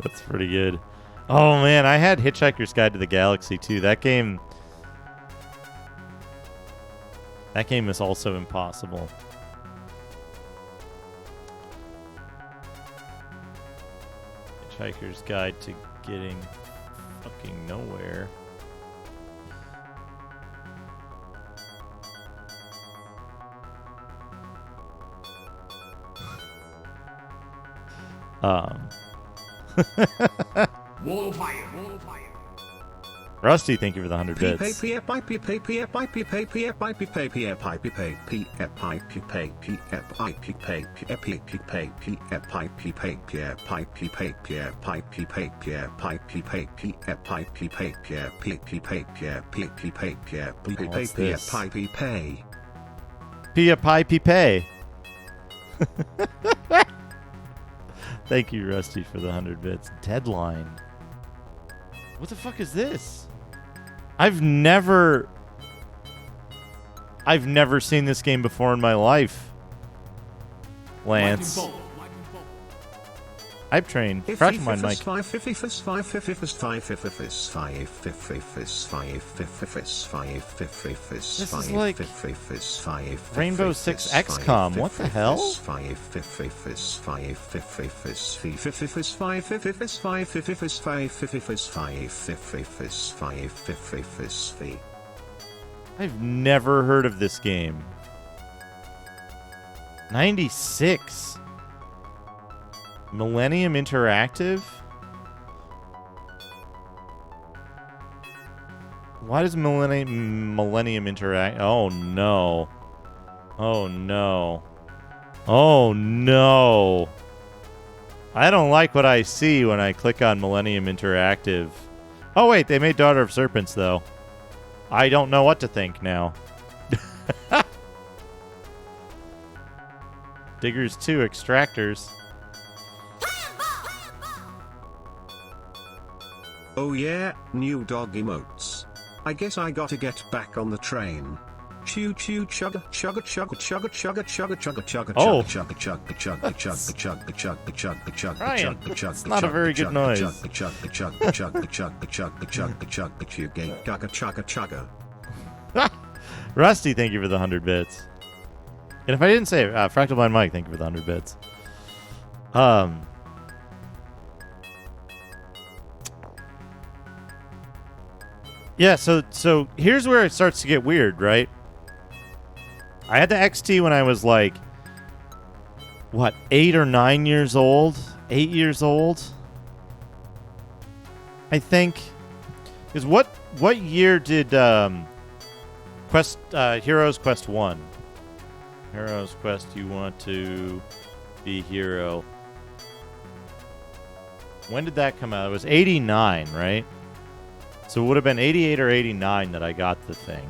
That's pretty good. Oh man, I had Hitchhiker's Guide to the Galaxy too. That game is also impossible. Hitchhiker's Guide to Getting Fucking Nowhere. Rusty, thank you for the 100 bits. Pia Pie Pay. Thank you, Rusty, for the 100 bits. Deadline. What the fuck is this? I've never seen this game before in my life. Lance. I've trained. Fractal Mind Mike. This is like Rainbow Six XCOM. What the hell? I've never heard of this game. 96. Millennium Interactive? Why does Millennium Interact? Oh no. Oh no. Oh no. I don't like what I see when I click on Millennium Interactive. Oh wait, they made Daughter of Serpents though. I don't know what to think now. Diggers 2 Extractors. Oh yeah, new dog emotes. I guess I gotta get back on the train. Choo choo chugga chugga chugga chugga chugga chugga chugga chugga chugga chugga chugga chugga chugga chugga chugga chugga chugga chugga chugga. Not a very good noise. Chugga chugga chugga chugga chugga chugga chugga chugga chugga chugga chugga chugga. Rusty, thank you for the 100 bits. And if I didn't say it, Fractal Blind Mike, thank you for the 100 bits. Yeah, so here's where it starts to get weird, right? I had the XT when I was like, what, 8 or 9 years old? 8 years old? I think. Because what year did Heroes Quest 1? Heroes Quest, you want to be hero. When did that come out? It was 89, right? So it would have been 88 or 89 that I got the thing.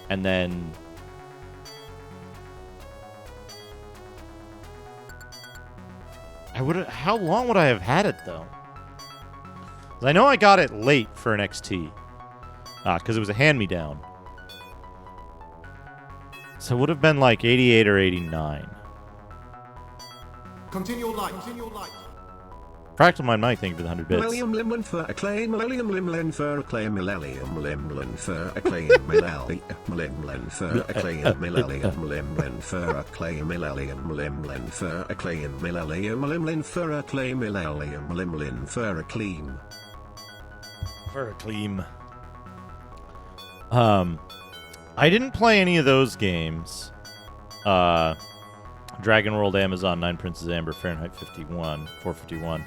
And then... How long would I have had it, though? 'Cause I know I got it late for an XT. Because it was a hand-me-down. So it would have been like 88 or 89. Continue light, continue light. Fractal Mind Mike, thank you for the 100 bits. Millennium Limlin for acclaim, Millennium Limlin for acclaim, Millennium Limlin for acclaim, Millennium for acclaim, Millennium Limlin for acclaim, Millennium Limlin for acclaim, Millennium Limlin for acclaim, Millennium Limlin for acclaim. For acclaim. I didn't play any of those games. Dragon World, Amazon, 9 Princes Amber, Fahrenheit 451.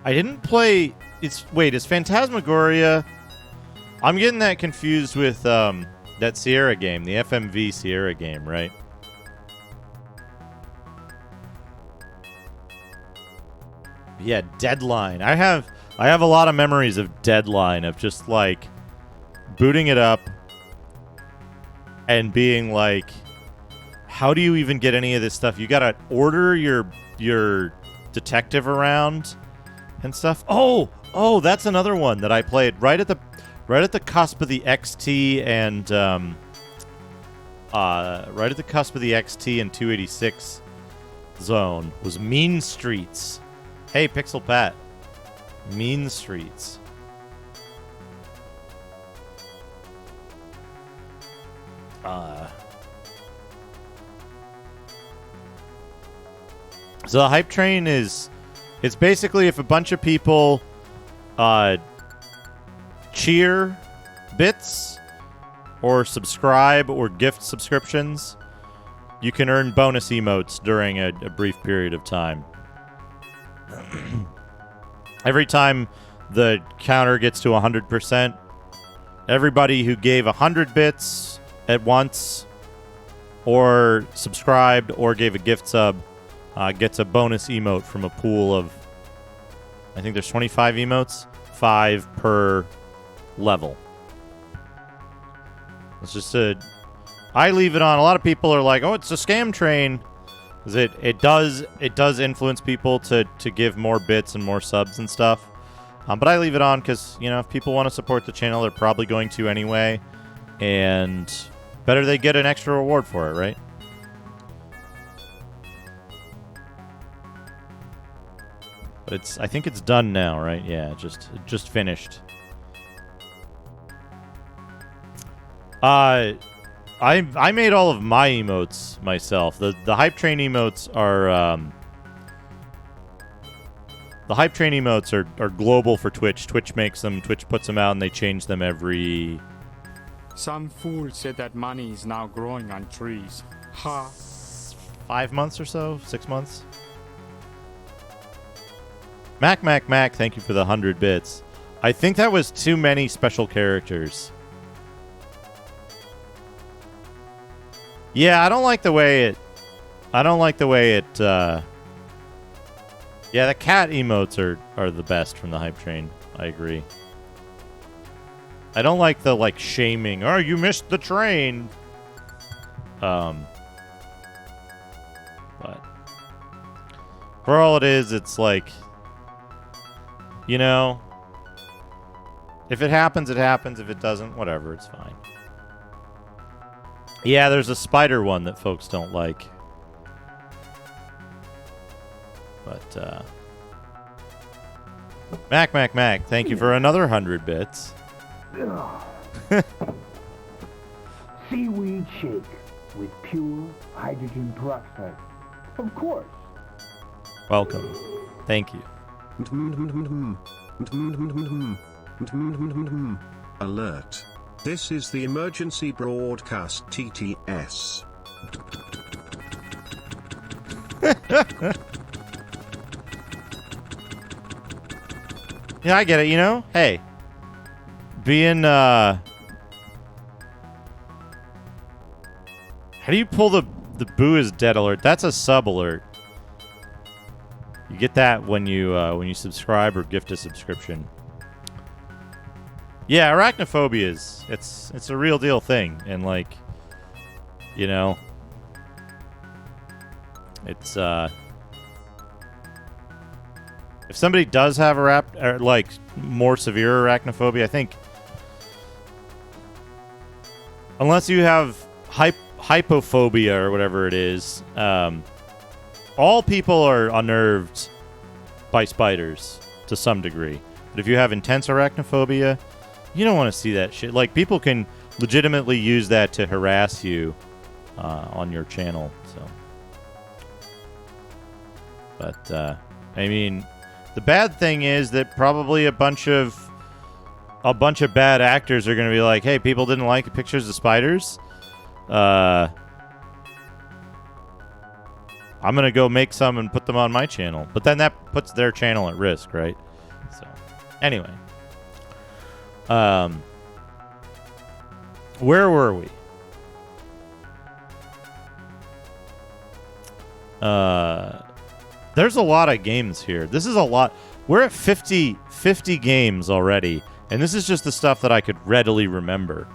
I didn't play... Is Phantasmagoria... I'm getting that confused with that Sierra game, the FMV Sierra game, right? Yeah, Deadline. I have a lot of memories of Deadline, of just like booting it up and being like, how do you even get any of this stuff? You gotta order your detective around and stuff. Oh, that's another one that I played right at the cusp of the XT and right at the cusp of the XT and 286 zone was Mean Streets. Hey, Pixel Pat. Mean Streets. So the hype train it's basically if a bunch of people cheer bits or subscribe or gift subscriptions, you can earn bonus emotes during a brief period of time. Every time the counter gets to 100%, everybody who gave 100 bits at once or subscribed or gave a gift sub gets a bonus emote from a pool of, I think there's 25 emotes, 5 per level. It's just I leave it on. A lot of people are like, oh, it's a scam train. It does influence people to give more bits and more subs and stuff. But I leave it on because, if people want to support the channel, they're probably going to anyway. And better they get an extra reward for it, right? But I think it's done now, right? Yeah, it just finished. I made all of my emotes myself. The hype train emotes are global for Twitch. Twitch makes them, Twitch puts them out, and they change them every... Some fool said that money is now growing on trees. Ha. 5 months or so? 6 months? Mac, thank you for the 100 bits. I think that was too many special characters. Yeah, I don't like the way it... Yeah, the cat emotes are the best from the hype train. I agree. I don't like the, shaming. Oh, you missed the train! But... For all it is, it's like... If it happens, it happens. If it doesn't, whatever, it's fine. Yeah, there's a spider one that folks don't like. But, Mac, thank you for another 100 bits. Seaweed shake with pure hydrogen peroxide. Of course. Welcome. Thank you. Alert. This is the emergency broadcast TTS. Yeah, I get it, Hey. Being, How do you pull the boo is dead alert? That's a sub alert. You get that when you subscribe or gift a subscription. Yeah, arachnophobia it's a real deal thing, and it's if somebody does have more severe arachnophobia, I think unless you have hypophobia or whatever it is, all people are unnerved by spiders to some degree. But if you have intense arachnophobia, you don't want to see that shit. People can legitimately use that to harass you on your channel. So, but the bad thing is that probably a bunch of bad actors are going to be like, "Hey, people didn't like pictures of spiders. I'm going to go make some and put them on my channel. But then that puts their channel at risk, right? So, anyway. Where were we? There's a lot of games here. This is a lot. We're at 50 games already. And this is just the stuff that I could readily remember.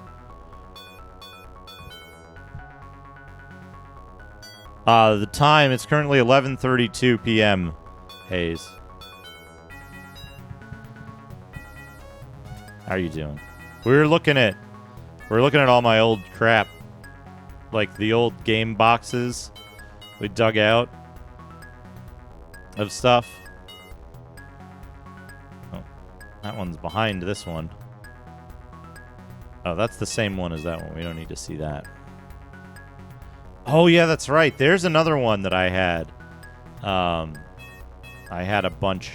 The time, it's currently 11:32 p.m. Hayes. How are you doing? We're looking at all my old crap. Like the old game boxes we dug out of stuff. Oh, that one's behind this one. Oh, that's the same one as that one. We don't need to see that. Oh, yeah, that's right. There's another one that I had. I had a bunch.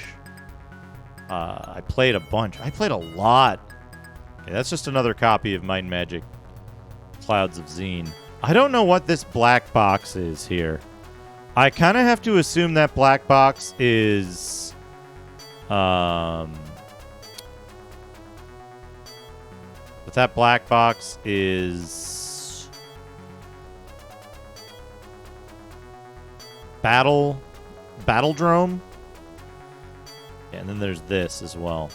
I played a bunch. I played a lot. Okay, that's just another copy of Might and Magic Clouds of Zine. I don't know what this black box is here. I kind of have to assume that black box is... But that black box is... Battledrome. Yeah, and then there's this as well.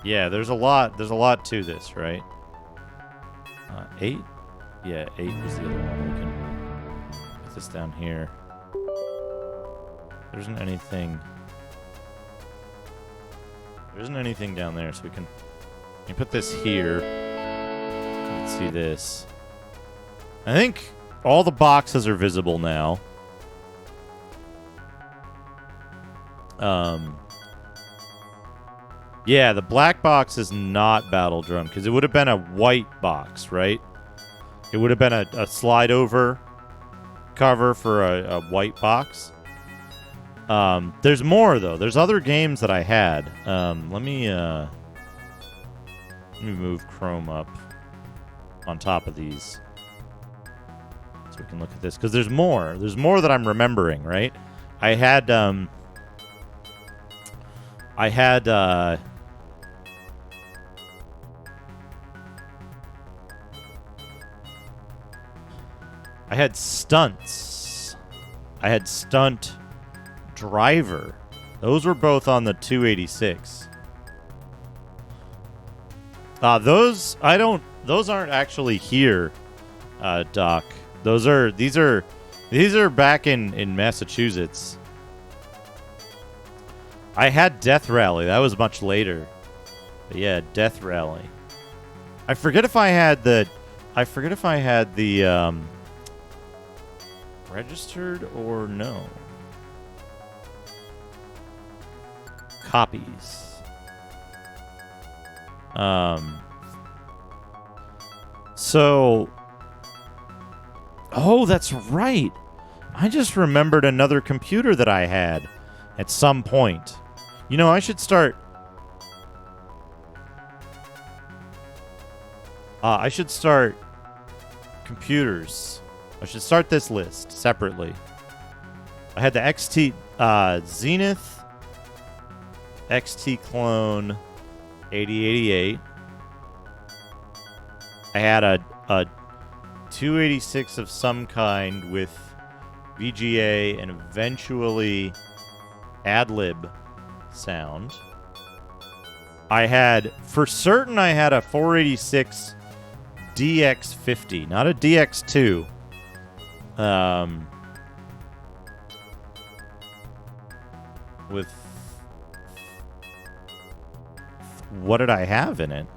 Yeah, there's a lot to this, right? 8? Yeah, 8 was the other one. We can put this down here. There isn't anything. There isn't anything down there, so we can put this here. You can see this. I think all the boxes are visible now. Yeah, the black box is not Battledrum, because it would have been a white box, right? It would have been a slide-over cover for a white box. There's more, though. There's other games that I had. Let me move Chrome up on top of these so we can look at this, because there's more. There's more that I'm remembering, right? I had Stunts. I had Stunt Driver. Those were both on the 286. Those aren't actually here, Doc. These are back in Massachusetts. I had Death Rally. That was much later. But yeah, Death Rally. I forget if I had the registered or no. Copies. So... Oh, that's right. I just remembered another computer that I had at some point. You know, I should start... computers. I should start this list separately. I had the XT Zenith, XT Clone 8088. I had a 286 of some kind with VGA and eventually ad-lib sound. I had, for certain, I had a 486 DX50, not a DX2. With what did I have in it?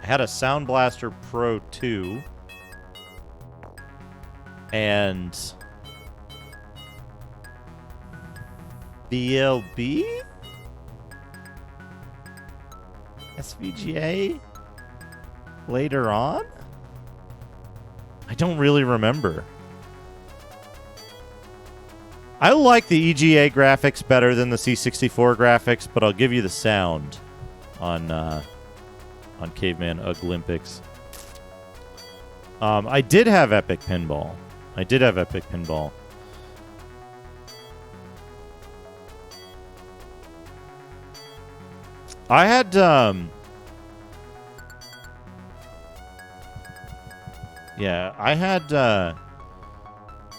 I had a Sound Blaster Pro 2 and BLB? SVGA? Later on? I don't really remember. I like the EGA graphics better than the C64 graphics, but I'll give you the sound. on Caveman Olympics. I did have Epic Pinball. I had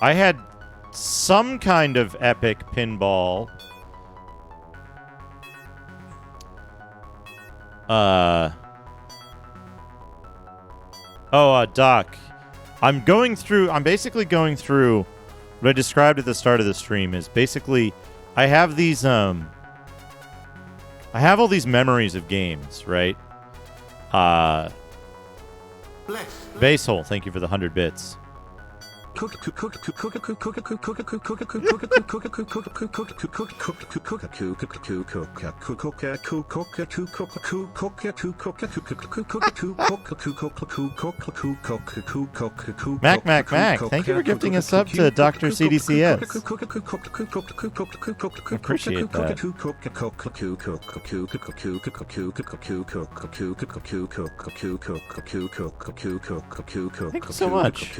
I had some kind of Epic Pinball. Doc. I'm basically going through what I described at the start of the stream is basically I have these I have all these memories of games, right? Basehole, thank you for the 100 bits. Mac, thank you for gifting us up to Dr. CDCS. Appreciate that. Thank you so much.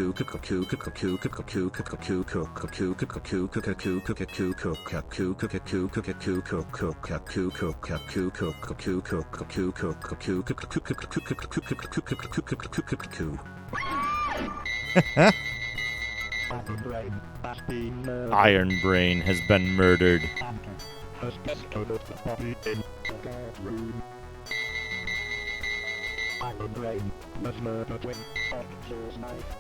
Iron Brain has been murdered. Iron Brain was murdered with Fox's knife.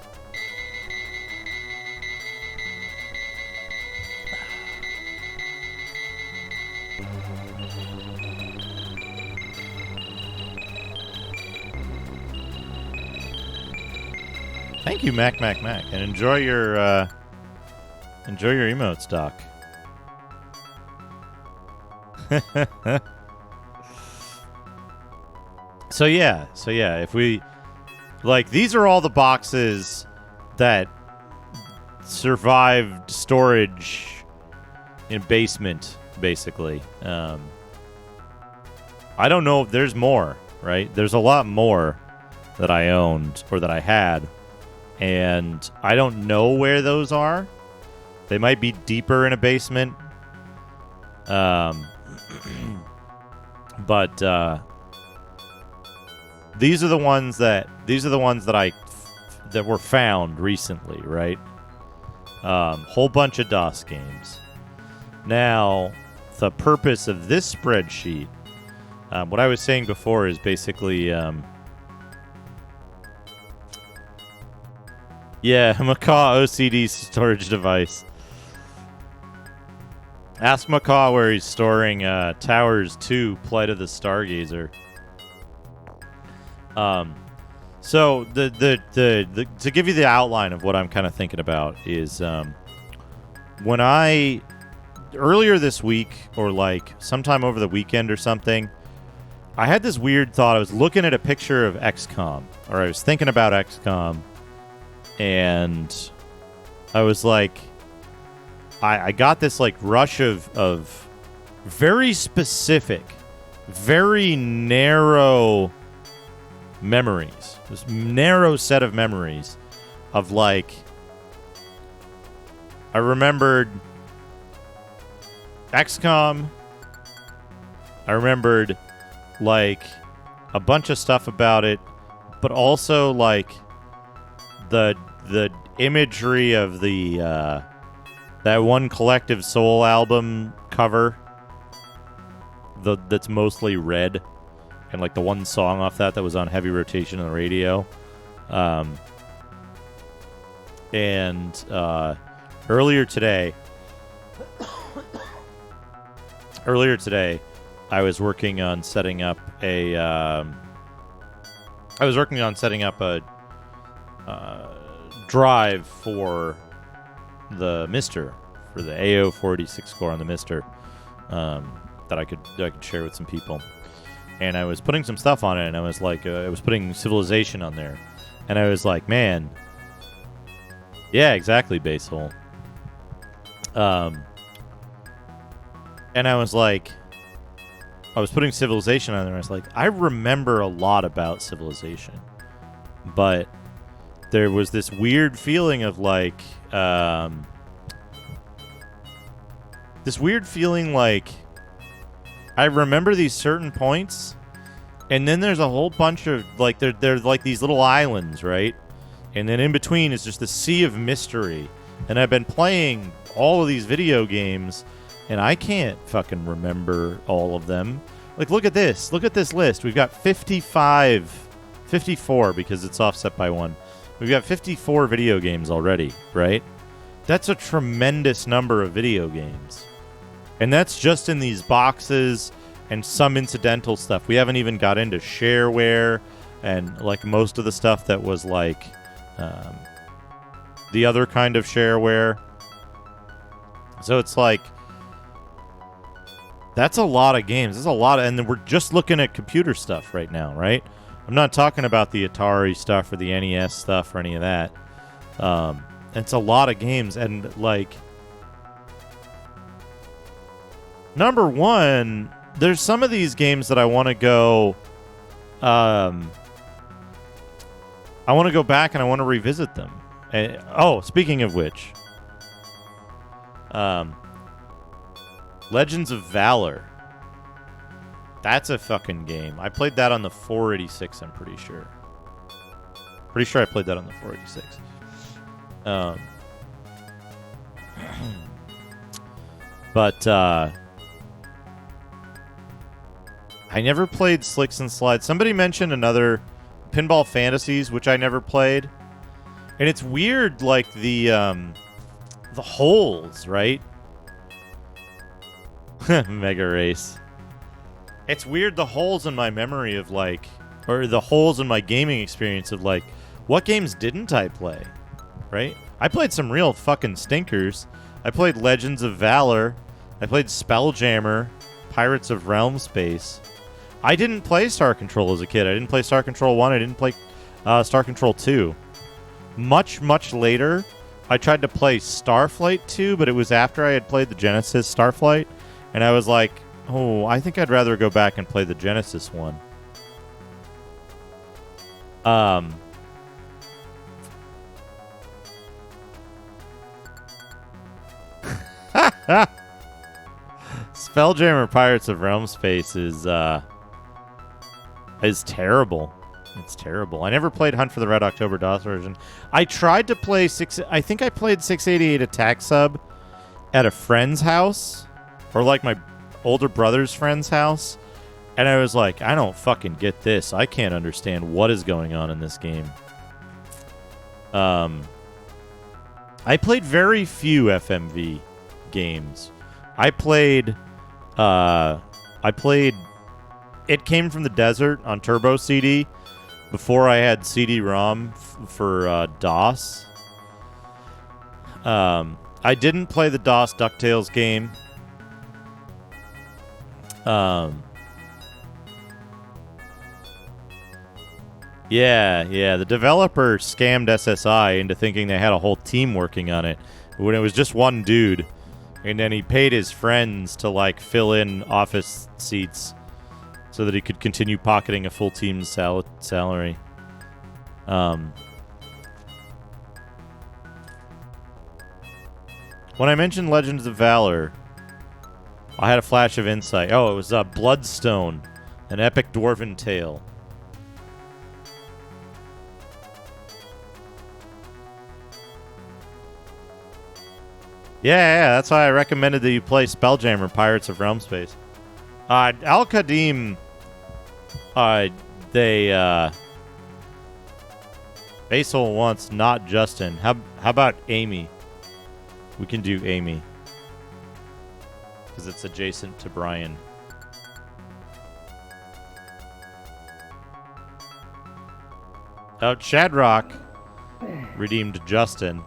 Thank you, Mac, and enjoy your emotes, Doc. So yeah, if we these are all the boxes that survived storage in basement, basically. I don't know if there's more, right? There's a lot more that I owned or that I had, and I don't know where those are. They might be deeper in a basement. But these are the ones that that were found recently, right? Whole bunch of DOS games. Now, the purpose of this spreadsheet, what I was saying before is basically, Macaw OCD storage device. Ask Macaw where he's storing Towers 2, Plight of the Stargazer. So the to give you the outline of what I'm kind of thinking about is when I earlier this week or sometime over the weekend or something, I had this weird thought. I was looking at a picture of XCOM, or I was thinking about XCOM, and I was like, I got this rush of very specific, very narrow memories. This narrow set of memories of I remembered XCOM. I remembered a bunch of stuff about it, but also the imagery of the that one Collective Soul album cover that's mostly red, and the one song off that was on heavy rotation on the radio. And earlier today I was working on setting up a drive for the Mister, for the AO 486 core on the Mister, that I could share with some people. And I was putting some stuff on it, and I was I was putting Civilization on there, and I was like, man, yeah, exactly, Basehole. And I was like, I was putting Civilization on there. And I was like, I remember a lot about Civilization, but there was this weird feeling of like, I remember these certain points, and then there's a whole bunch of like there's like these little islands, right? And then in between is just the sea of mystery. And I've been playing all of these video games, and I can't fucking remember all of them. Like, look at this. Look at this list. We've got 54 because it's offset by 1. We've got 54 video games already, right? That's a tremendous number of video games. And that's just in these boxes and some incidental stuff. We haven't even got into shareware and, like, most of the stuff that was, like, the other kind of shareware. So it's like, that's a lot of games. That's a lot of, and then we're just looking at computer stuff right now, right? I'm not talking about the Atari stuff or the NES stuff or any of that. It's a lot of games, and like, number one, there's some of these games that I want to go. I want to go back and I want to revisit them. Speaking of which, Legends of Valor. That's a fucking game. I played that on the 486, I'm pretty sure. Pretty sure I played that on the 486. But I never played Slicks and Slides. Somebody mentioned another Pinball Fantasies, which I never played. And it's weird, like the holes, right? Mega Race. It's weird, the holes in my memory of like, or the holes in my gaming experience of like, what games didn't I play, right? I played some real fucking stinkers. I played Legends of Valor. I played Spelljammer, Pirates of Realm Space. I didn't play Star Control as a kid. I didn't play Star Control 1. I didn't play Star Control 2. Much, much later, I tried to play Starflight 2, but it was after I had played the Genesis Starflight. And I was like, oh, I think I'd rather go back and play the Genesis one. Spelljammer Pirates of Realm Space is terrible. It's terrible. I never played Hunt for the Red October DOS version. I tried to play I think I played 688 Attack Sub at a friend's house, or like my older brother's friend's house, and I was like, I don't fucking get this. I can't understand what is going on in this game. I played very few FMV games. I played It Came from the Desert on Turbo CD before I had CD-ROM for DOS. I didn't play the DOS DuckTales game. Yeah, the developer scammed SSI into thinking they had a whole team working on it when it was just one dude, and then he paid his friends to like fill in office seats so that he could continue pocketing a full team's salary. When I mentioned Legends of Valor, I had a flash of insight. Oh, it was Bloodstone, an epic dwarven tale. Yeah, that's why I recommended that you play Spelljammer Pirates of Realm Space. Al-Qadim, Basil wants not Justin. How about Amy? We can do Amy, because it's adjacent to Brian. Oh, Shadrock redeemed Justin.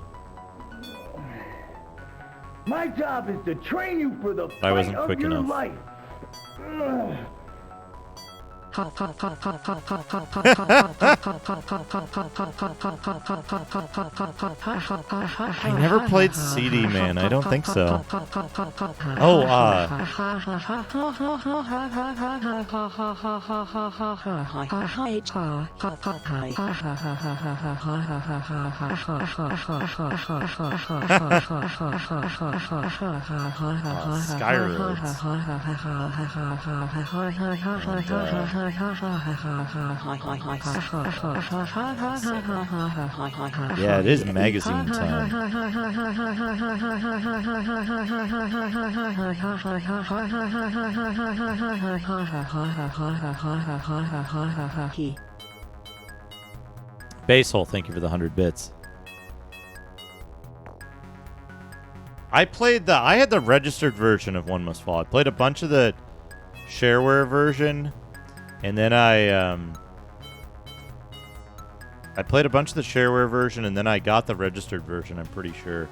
My job is to train you for the I wasn't fight quick of your enough. life. I never played CD Man. I don't think so. Oh, yeah, it is magazine time. Basehole, thank you for the 100 bits. I had the registered version of One Must Fall. I played a bunch of the shareware version, and then I played a bunch of the shareware version, and then I got the registered version, I'm pretty sure.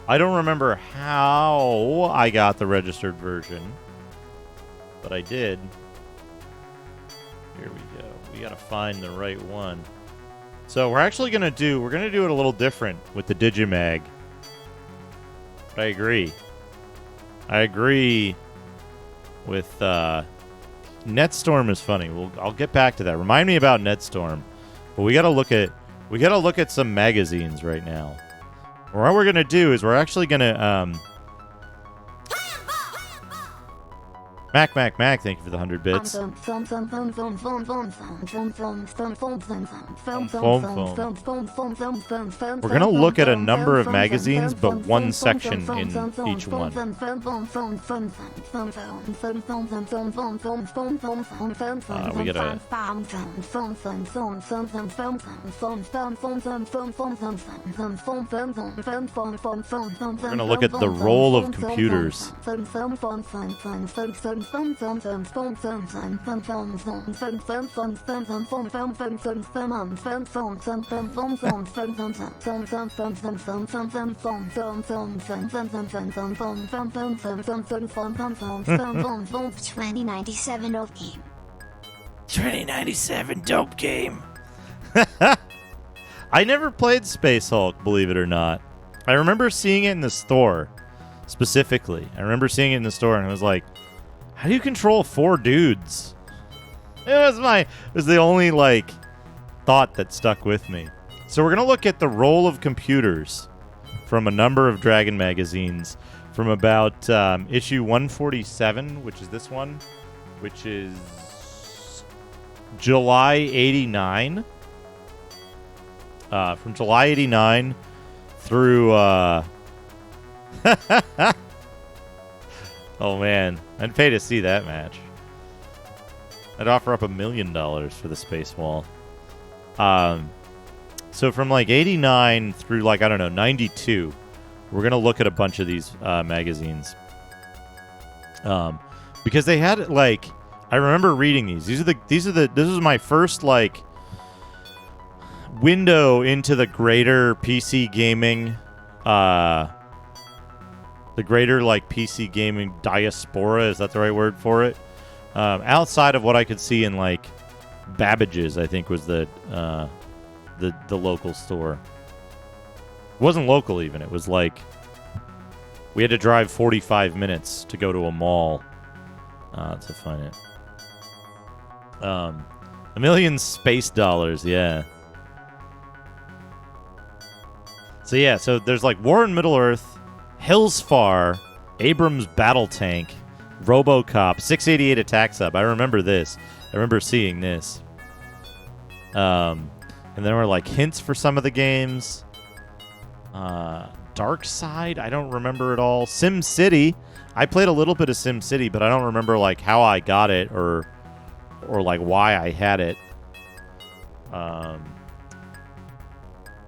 I don't remember how I got the registered version, but I did. Here we go. We gotta find the right one. So we're actually gonna do it a little different with the Digimag. But I agree with Netstorm is funny. I'll get back to that. Remind me about Netstorm. But we gotta look at some magazines right now. What we're gonna do is we're actually gonna Mac, thank you for the 100 bits. We're going to look at a number of magazines, but one section in each one. We get a... We're going to look at the role of computers. We're gonna $20.97 dope game. I never played Space Hulk, believe it or not. I remember seeing it in the store, specifically. I remember seeing it in the store, and I was like, how do you control 4 dudes? It was the only, thought that stuck with me. So we're going to look at the role of computers from a number of Dragon magazines from about issue 147, which is this one, which is July 89. From July 89 through... Oh, man. I'd pay to see that match. I'd offer up $1 million for the Space Wall. So from 89 through 92, we're going to look at a bunch of these magazines. Because they had I remember reading these. This is my first window into the greater PC gaming the greater PC gaming diaspora, is that the right word for it? Outside of what I could see in Babbage's, I think was the local store. It wasn't local even. It was we had to drive 45 minutes to go to a mall to find it. $1 million space dollars, yeah. So there's War in Middle-earth, Hills Far, Abrams Battle Tank, RoboCop, 688 Attack Sub. I remember this. I remember seeing this. And there were hints for some of the games. Dark Side, I don't remember at all. Sim City, I played a little bit of Sim City, but I don't remember how I got it or why I had it.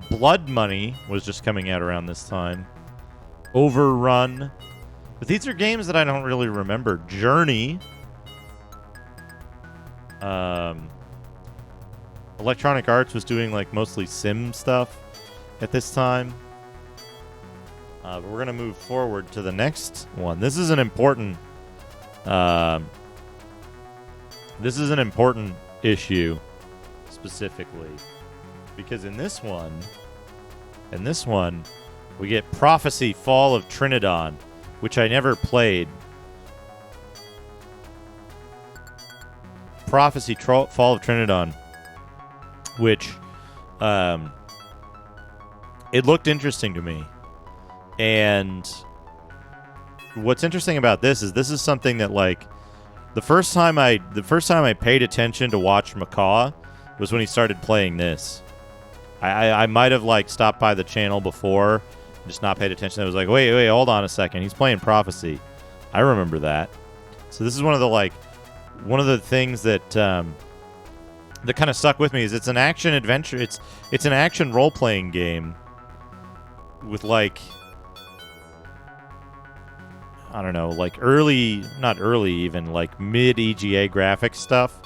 Blood Money was just coming out around this time. Overrun. But these are games that I don't really remember. Journey. Electronic Arts was doing mostly sim stuff at this time. But we're going to move forward to the next one. This is an important This is an important issue, specifically, because in this one, we get Prophecy Fall of Trinidad, which I never played. Prophecy Fall of Trinidad, which it looked interesting to me. And what's interesting about this is something that, like, the first time I paid attention to Watch Macaw was when he started playing this. I might have, like, stopped by the channel before, just not paid attention. I was like, wait, hold on a second. He's playing Prophecy. I remember that. So this is one of the things that that kind of stuck with me is it's an action adventure. It's an action role playing game with, like, I don't know, like not early even, like mid EGA graphic stuff.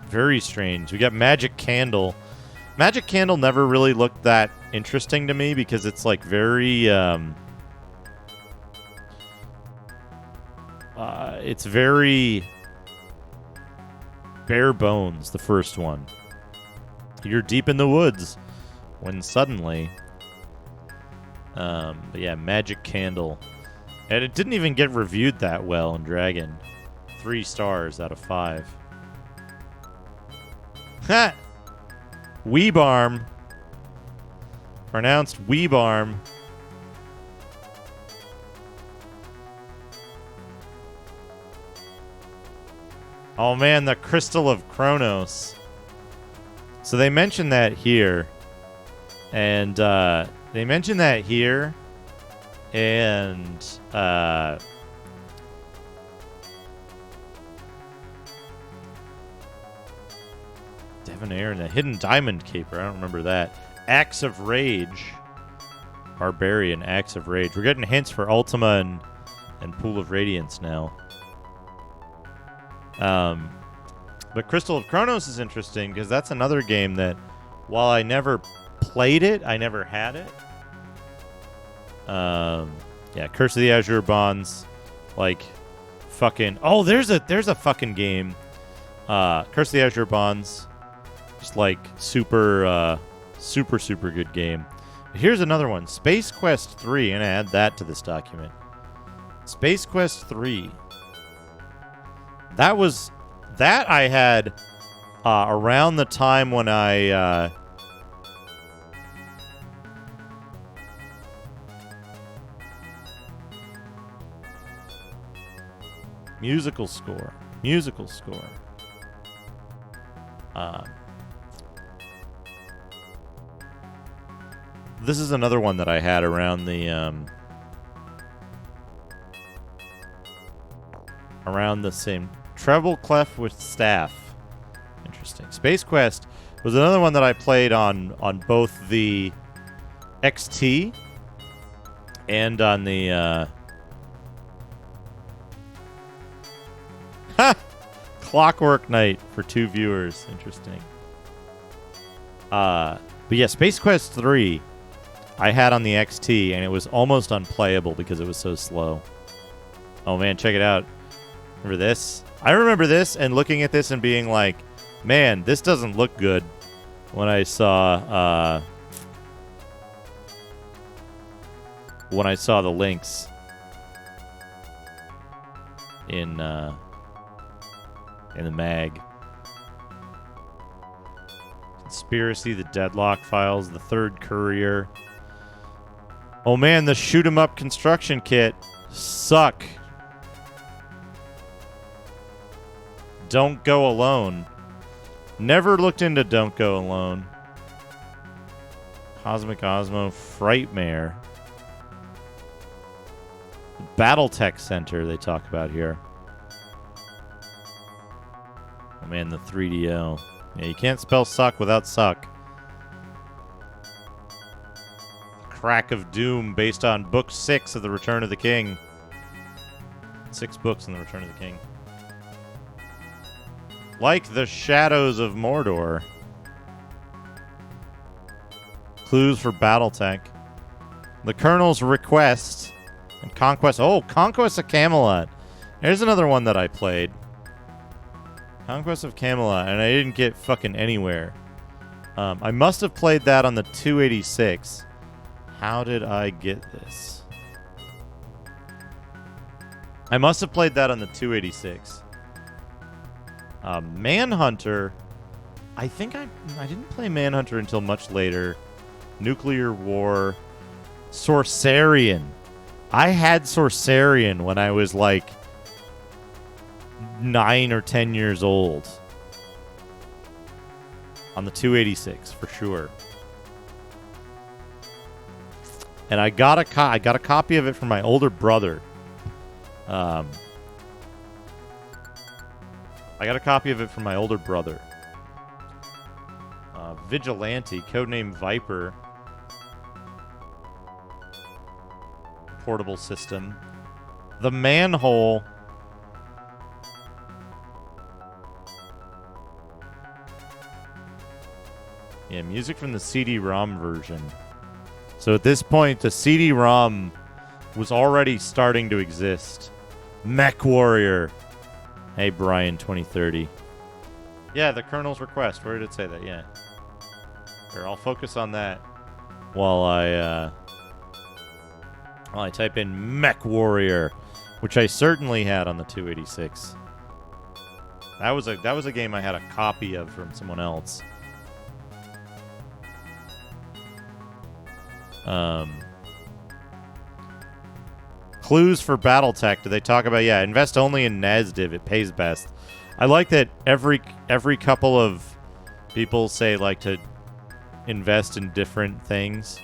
Very strange. We got Magic Candle. Magic Candle never really looked that interesting to me because it's, like, very it's very bare bones, the first one. You're deep in the woods when suddenly but yeah, Magic Candle. And it didn't even get reviewed that well in Dragon. 3 stars out of 5. Ha! Weebarm. Pronounced Weebarm. Oh man, the Crystal of Kronos. So they mentioned that here. And they mentioned that here. And Devonair and the Hidden Diamond Caper. I don't remember that. Axe of Rage. Barbarian Axe of Rage. We're getting hints for Ultima and Pool of Radiance now. But Crystal of Kronos is interesting because that's another game that, while I never played it, I never had it. Yeah, Curse of the Azure Bonds, like, fucking. Oh, there's a fucking game. Curse of the Azure Bonds, just like super good game. Here's another one, Space Quest 3. I'm gonna add that to this document. Space Quest 3. That I had around the time when I musical score. This is another one that I had around the same. Treble Clef with Staff. Interesting. Space Quest was another one that I played on both the XT and on the Clockwork Knight for 2 viewers. Interesting. But yeah, Space Quest 3 I had on the XT, and it was almost unplayable because it was so slow. Oh man, check it out. Remember this? I remember this and looking at this and being like, man, this doesn't look good when I saw the links in the mag. Conspiracy, the Deadlock Files, the Third Courier. Oh man, the shoot 'em up construction kit suck. Don't Go Alone. Never looked into Don't Go Alone. Cosmic Osmo, Frightmare. Battletech Center they talk about here. Oh man, the 3DO. Yeah, you can't spell suck without suck. Crack of Doom, based on Book 6 of The Return of the King. 6 books in The Return of the King. Like the Shadows of Mordor. Clues for Battletech. The Colonel's Request. And Conquest. Oh, Conquest of Camelot. There's another one that I played. Conquest of Camelot, and I didn't get fucking anywhere. I must have played that on the 286. How did I get this? I must have played that on the 286. Manhunter. I think I didn't play Manhunter until much later. Nuclear War. Sorcerian. I had Sorcerian when I was like 9 or 10 years old. On the 286 for sure. And I got a copy of it from my older brother. I got a copy of it from my older brother. Vigilante, codename Viper. Portable system. The Manhole. Yeah, music from the CD-ROM version. So at this point, the CD-ROM was already starting to exist. Mech Warrior. Hey, Brian 2030. Yeah, the Colonel's request. Where did it say that? Yeah. Here, I'll focus on that while I type in Mech Warrior, which I certainly had on the 286. That was a game I had a copy of from someone else. Clues for BattleTech. Do they talk about? Yeah, invest only in NASDIV. It pays best. I like that every couple of people say like to invest in different things.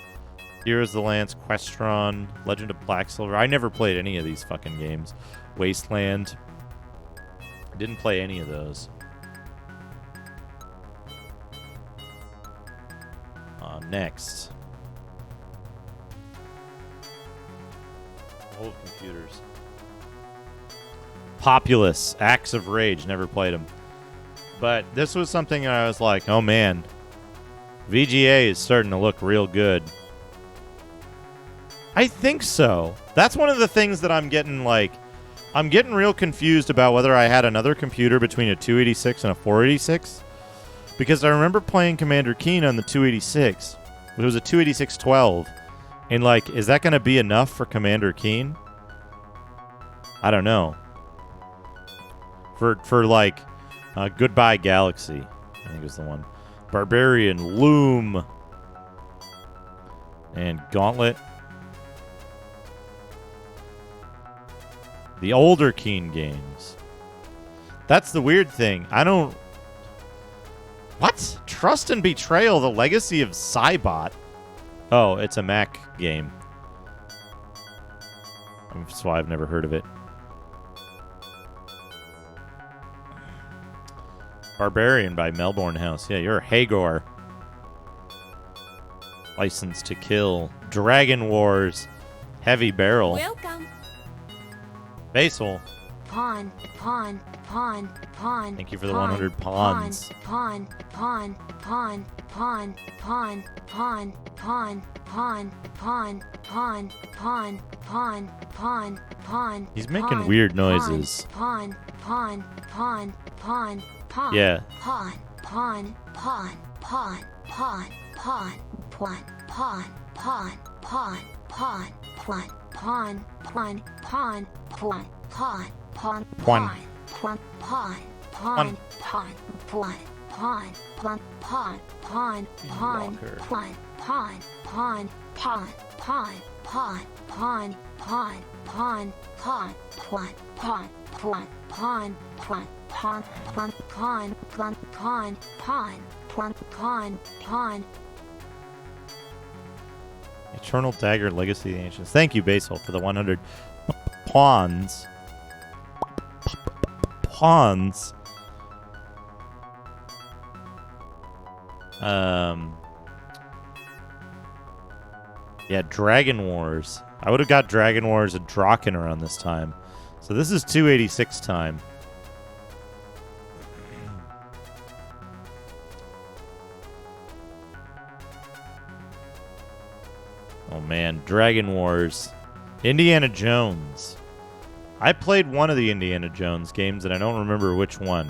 Heroes of the Lance, Questron, Legend of Black Silver. I never played any of these fucking games. Wasteland. I didn't play any of those. Next. Old computers. Populous. Acts of Rage. Never played them. But this was something that I was like, oh man. VGA is starting to look real good. I think so. That's one of the things that I'm getting like... I'm getting real confused about whether I had another computer between a 286 and a 486. Because I remember playing Commander Keen on the 286. But it was a 286-12. And like, is that going to be enough for Commander Keen? I don't know. For like, Goodbye Galaxy, I think is the one. Barbarian, Loom, and Gauntlet. The older Keen games. That's the weird thing. I don't... What? Trust and Betrayal, the Legacy of Cybot. Oh, it's a Mac game. That's why I've never heard of it. Barbarian by Melbourne House. Yeah, you're a Hagar. License to Kill. Dragon Wars. Heavy Barrel. Welcome. Basil. Pawn. Thank you for the 100 pawns. Pawn. He's making weird noises. Yeah. Eternal Dagger, Legacy of the Ancients. Thank you, Basil, for the 100 pawns. Pawns. Yeah, Dragon Wars. I would have got Dragon Wars and Draken around this time. So this is 286 time. Oh man, Dragon Wars. Indiana Jones. I played one of the Indiana Jones games and I don't remember which one.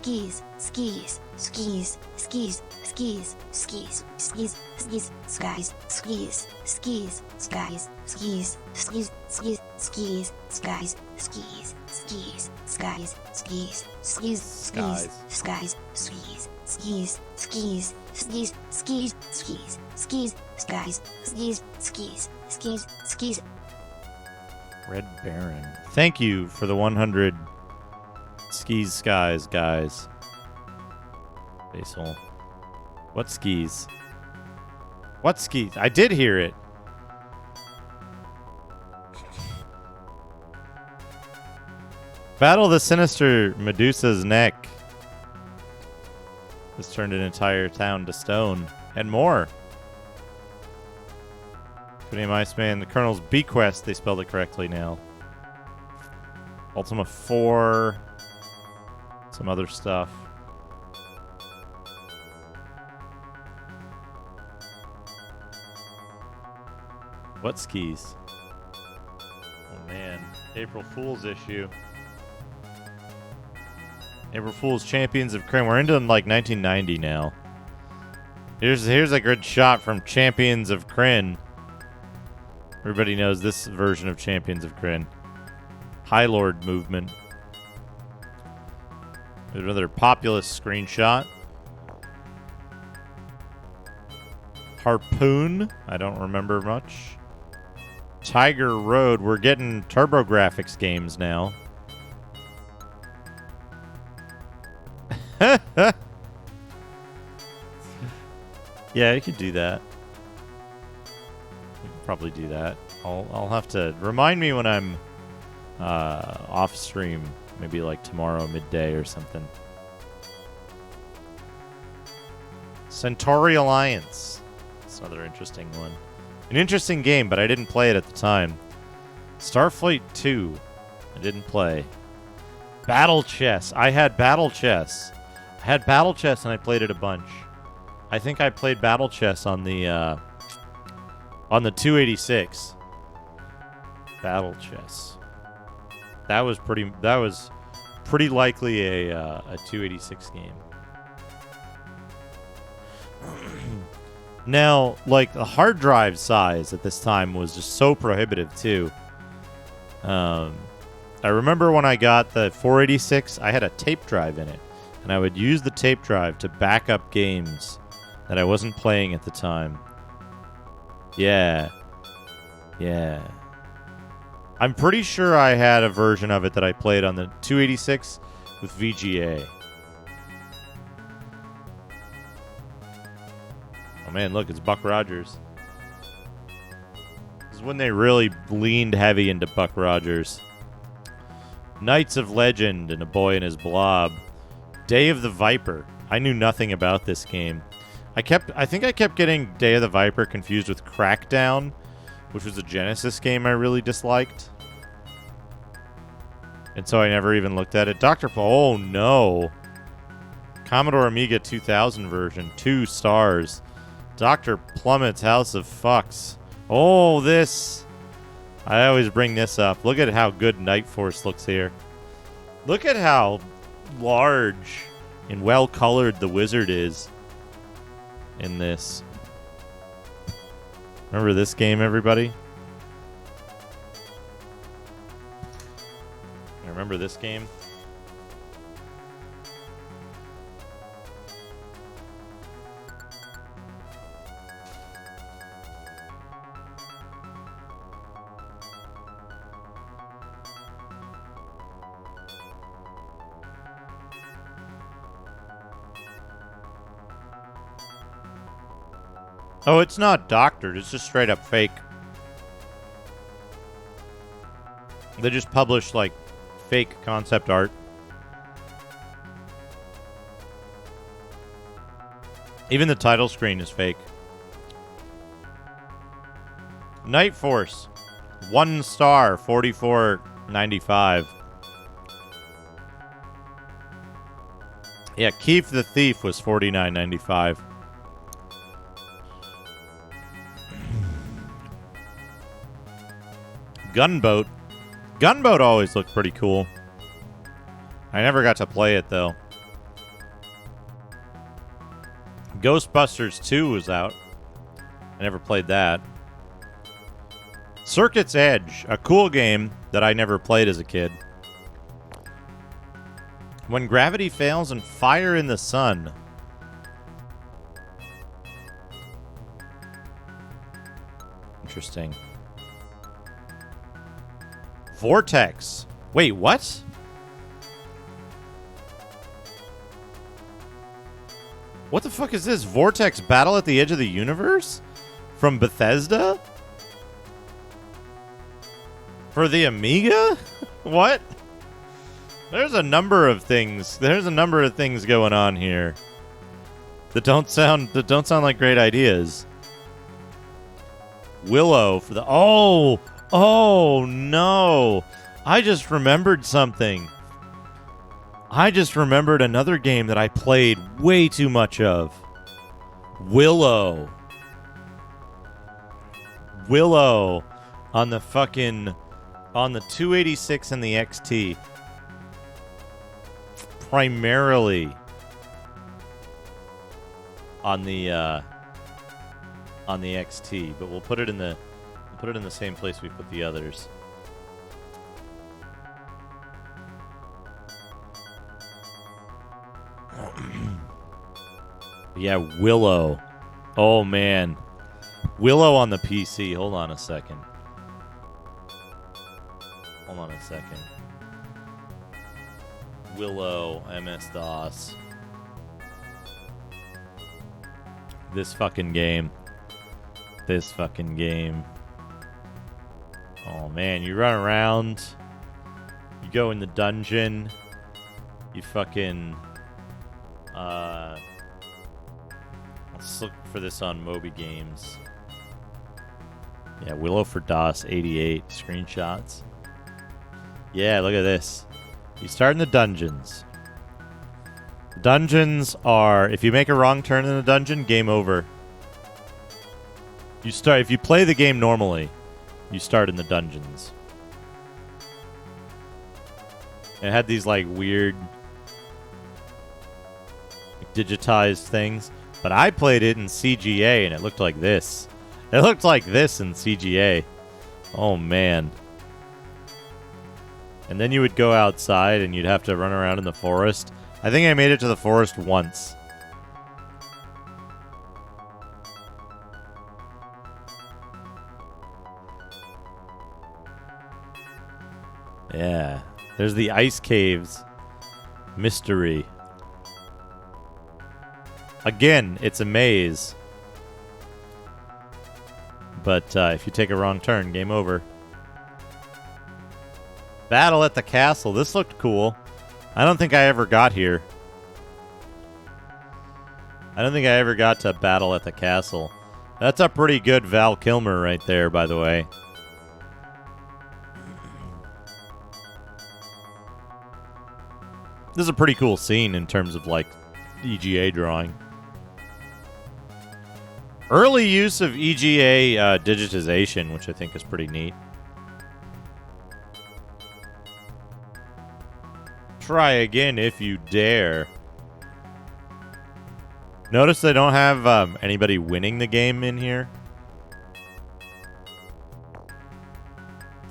skis, skis, skis, skis, skis, skis, skis, skis, skies, skis, skis, skies, skis, skis, skis, skis, skies, skis, skis, skies, skis, skis, skis, skies, skis, skis, skis, skis, skis, skis, skis, skies, skis, skis, skis, skis. Red Baron. Thank you for the 100 skis, skies, guys. Basil. What skis? What skis? I did hear it. Battle the sinister Medusa's neck has turned an entire town to stone. And more. Name Iceman, the Colonel's Bequest, they spelled it correctly now. Ultima 4. Some other stuff. What skis? Oh man. April Fool's issue. April Fool's Champions of Kryn. We're into like 1990 now. Here's a good shot from Champions of Kryn. Everybody knows this version of Champions of Kryn. High Lord movement. There's another populist screenshot. Harpoon. I don't remember much. Tiger Road. We're getting TurboGrafx games now. Yeah, you could do that. We could probably do that. I'll have to remind me when I'm off stream, maybe like tomorrow midday or something. Centauri Alliance. That's another interesting one. An interesting game, but I didn't play it at the time. Starfleet 2. I didn't play. Battle Chess. I had Battle Chess. I had Battle Chess and I played it a bunch. I think I played Battle Chess on the 286. Battle Chess. That was pretty likely a 286 game. Now, like, the hard drive size at this time was just so prohibitive too. I remember when I got the 486, I had a tape drive in it, and I would use the tape drive to back up games that I wasn't playing at the time. Yeah. I'm pretty sure I had a version of it that I played on the 286 with VGA. Oh man, look, it's Buck Rogers. This is when they really leaned heavy into Buck Rogers. Knights of Legend and A Boy and His Blob. Day of the Viper. I knew nothing about this game. I think I kept getting Day of the Viper confused with Crackdown, which was a Genesis game I really disliked. And so I never even looked at it. Dr. Paul, oh no. Commodore Amiga 2000 version, 2 stars. Dr. Plummett's House of Fucks. Oh, this. I always bring this up. Look at how good Night Force looks here. Look at how large and well-colored the wizard is in this. Remember this game, everybody? Remember this game? Oh, it's not doctored. It's just straight up fake. They just publish, like, fake concept art. Even the title screen is fake. Night Force. 1 star, $44.95. Yeah, Keith the Thief was $49.95. Gunboat. Gunboat always looked pretty cool. I never got to play it, though. Ghostbusters 2 was out. I never played that. Circuit's Edge, a cool game that I never played as a kid. When gravity fails and fire in the sun. Interesting. Vortex. Wait, what? What the fuck is this? Vortex Battle at the Edge of the Universe? From Bethesda? For the Amiga? What? There's a number of things. There's a number of things going on here that don't sound like great ideas. Willow for the Oh no. I just remembered something. I just remembered another game that I played way too much of. Willow on the 286 and the XT. Primarily on the XT, but we'll put it in the same place we put the others. Yeah, Willow. Oh man. Willow on the PC. Hold on a second. Willow, MS-DOS. This fucking game. Oh man, you run around. You go in the dungeon. You fucking... let's look for this on Moby Games. Yeah, Willow for DOS 88 screenshots. Yeah, look at this. You start in the dungeons. The dungeons are, if you make a wrong turn in the dungeon, game over. If you play the game normally, you start in the dungeons. It had these like weird digitized things, but I played it in CGA and it looked like this. It looked like this in CGA. Oh man. And then you would go outside and you'd have to run around in the forest. I think I made it to the forest once. Yeah. There's the ice caves. Mystery. Again, it's a maze. But if you take a wrong turn, game over. Battle at the castle. This looked cool. I don't think I ever got here. I don't think I ever got to Battle at the Castle. That's a pretty good Val Kilmer right there, by the way. This is a pretty cool scene in terms of, like, EGA drawing. Early use of EGA digitization, which I think is pretty neat. Try again if you dare. Notice they don't have anybody winning the game in here.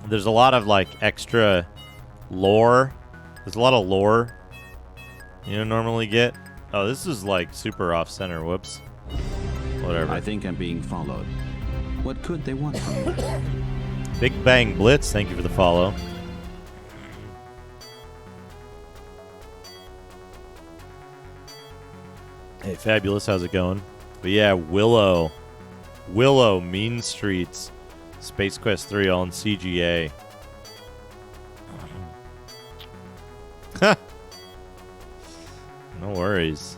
There's a lot of like extra lore. There's a lot of lore you don't normally get. Oh, this is like super off center. Whoops. Whatever. I think I'm being followed. What could they want from me? Big Bang Blitz, thank you for the follow. Hey, Fabulous, how's it going? But yeah, Willow, Mean Streets, Space Quest 3 all in CGA. No worries.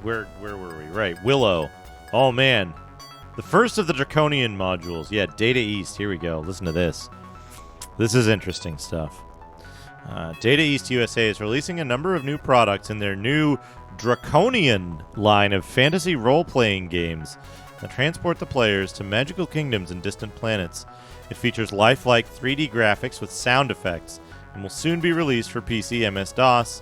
Where were we? Right, Willow. Oh man, the first of the Draconian modules. Yeah, Data East. Here we go. Listen to this. This is interesting stuff. Data East USA is releasing a number of new products in their new Draconian line of fantasy role-playing games that transport the players to magical kingdoms and distant planets. It features lifelike 3D graphics with sound effects and will soon be released for PC, MS-DOS,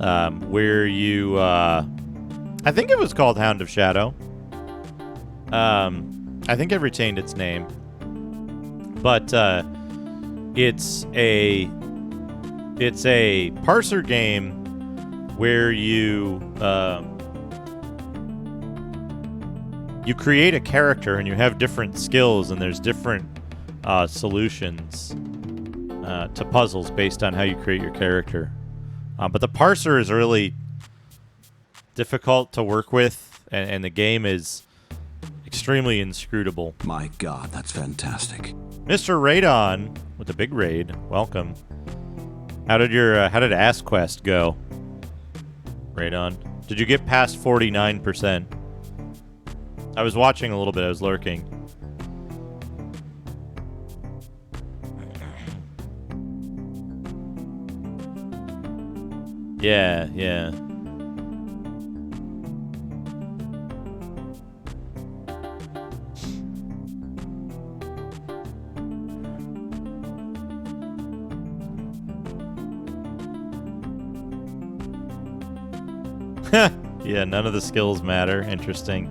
where you, I think it was called Hound of Shadow. I think it retained its name, but it's a parser game where you create a character and you have different skills and there's different solutions to puzzles based on how you create your character. But the parser is really difficult to work with, and the game is extremely inscrutable. My God, that's fantastic. Mr. Radon with the big raid, welcome. How did Ask Quest go? Radon, did you get past 49%? I was watching a little bit. I was lurking. Yeah. Yeah, none of the skills matter. Interesting.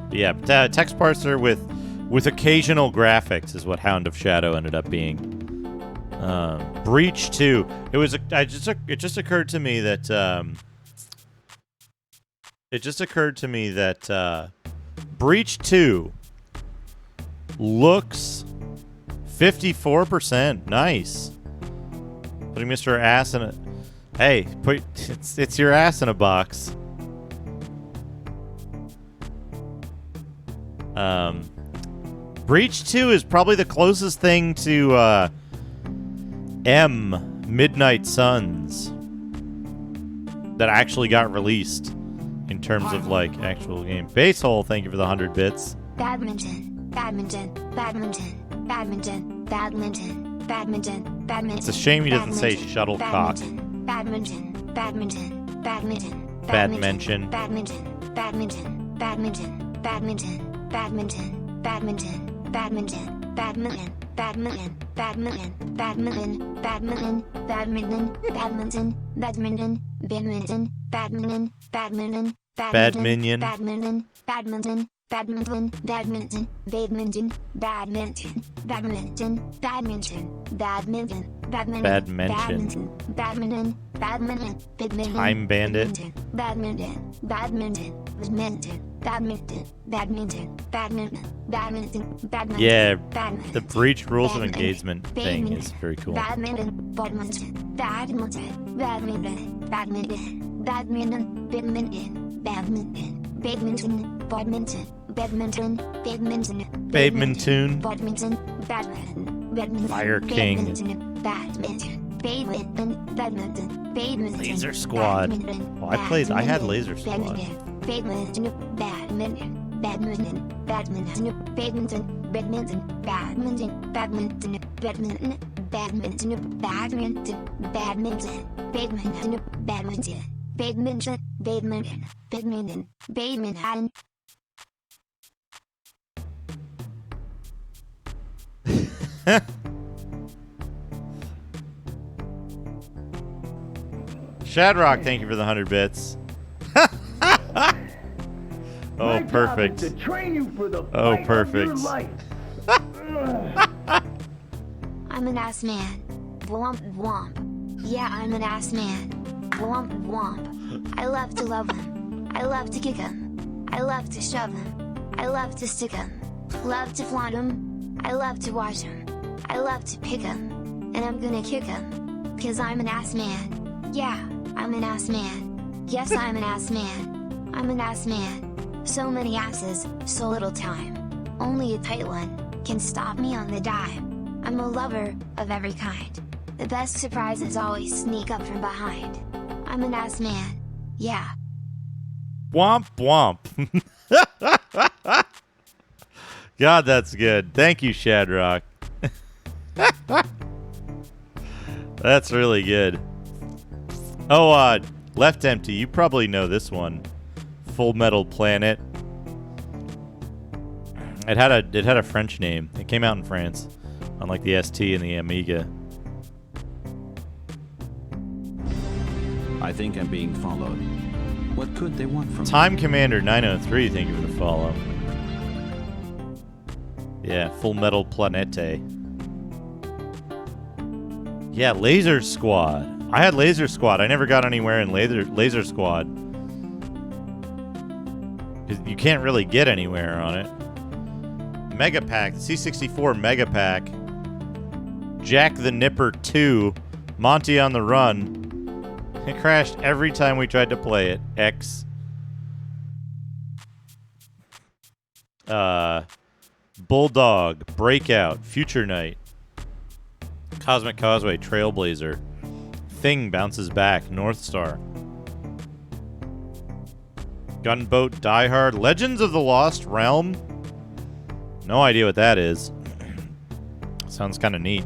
But yeah, text parser with occasional graphics is what Hound of Shadow ended up being. Breach 2. It just occurred to me that Breach 2 looks 54%. Nice. Putting Mr. Ass in a... Hey, it's your ass in a box. Breach 2 is probably the closest thing to Midnight Suns that actually got released in terms of like actual game. Basehole, thank you for the 100 bits. Badminton. It's a shame he doesn't say shuttlecock. Badminton. Time Bandit. Yeah, the Breach rules of engagement thing is very cool. Fire King. Laser Squad. Oh, I had Laser Squad. Shadrock, thank you for the 100 bits. Oh, perfect. To train you for the Oh, fight perfect. Of your life. I'm an ass man. Womp womp. Yeah, I'm an ass man. Womp womp. I love to love him. I love to kick him. I love to shove him. I love to stick him. Love to flaunt him. I love to watch him. I love to pick him. And I'm gonna kick him. 'Cause I'm an ass man. Yeah, I'm an ass man. Yes, I'm an ass man. I'm an ass man. So many asses, so little time. Only a tight one can stop me on the dime. I'm a lover of every kind. The best surprises always sneak up from behind. I'm an ass man. Yeah. Womp womp. God, that's good. Thank you, Shadrock. That's really good. Oh, Left Empty, you probably know this one. Full Metal Planet. It had a French name. It came out in France, unlike the ST and the Amiga. I think I'm being followed. What could they want from me? Time Commander 903, thank you for the follow. Yeah, Full Metal Planete. Yeah, Laser Squad. I had Laser Squad. I never got anywhere in Laser Squad. 'Cause you can't really get anywhere on it. Mega Pack, the C64 Mega Pack. Jack the Nipper 2. Monty on the Run. It crashed every time we tried to play it. X. Bulldog, Breakout, Future Night. Cosmic Causeway, Trailblazer. Thing bounces back, North Star. Gunboat, Die Hard, Legends of the Lost Realm. No idea what that is. Sounds kind of neat.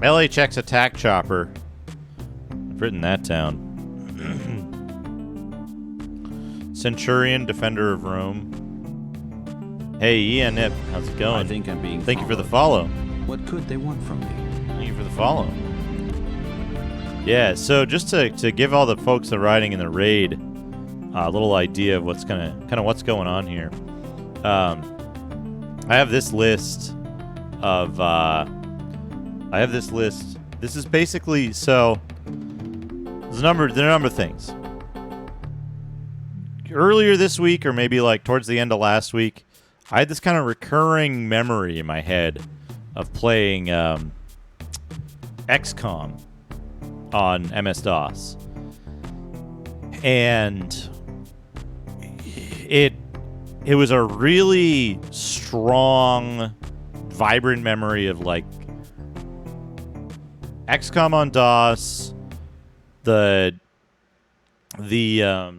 LHX Attack Chopper. I've written that down. Centurion, Defender of Rome. Hey, Ian Nip, how's it going? I think I'm being Thank you for the followed. follow. What could they want from me? Thank you for the follow. Yeah, so just to give all the folks that are riding in the raid a little idea of what's what's going on here. I have this list of This is basically there are a number of things. Earlier this week, or maybe like towards the end of last week, I had this kind of recurring memory in my head of playing XCOM on MS-DOS. And it was a really strong, vibrant memory of like XCOM on DOS, we gotta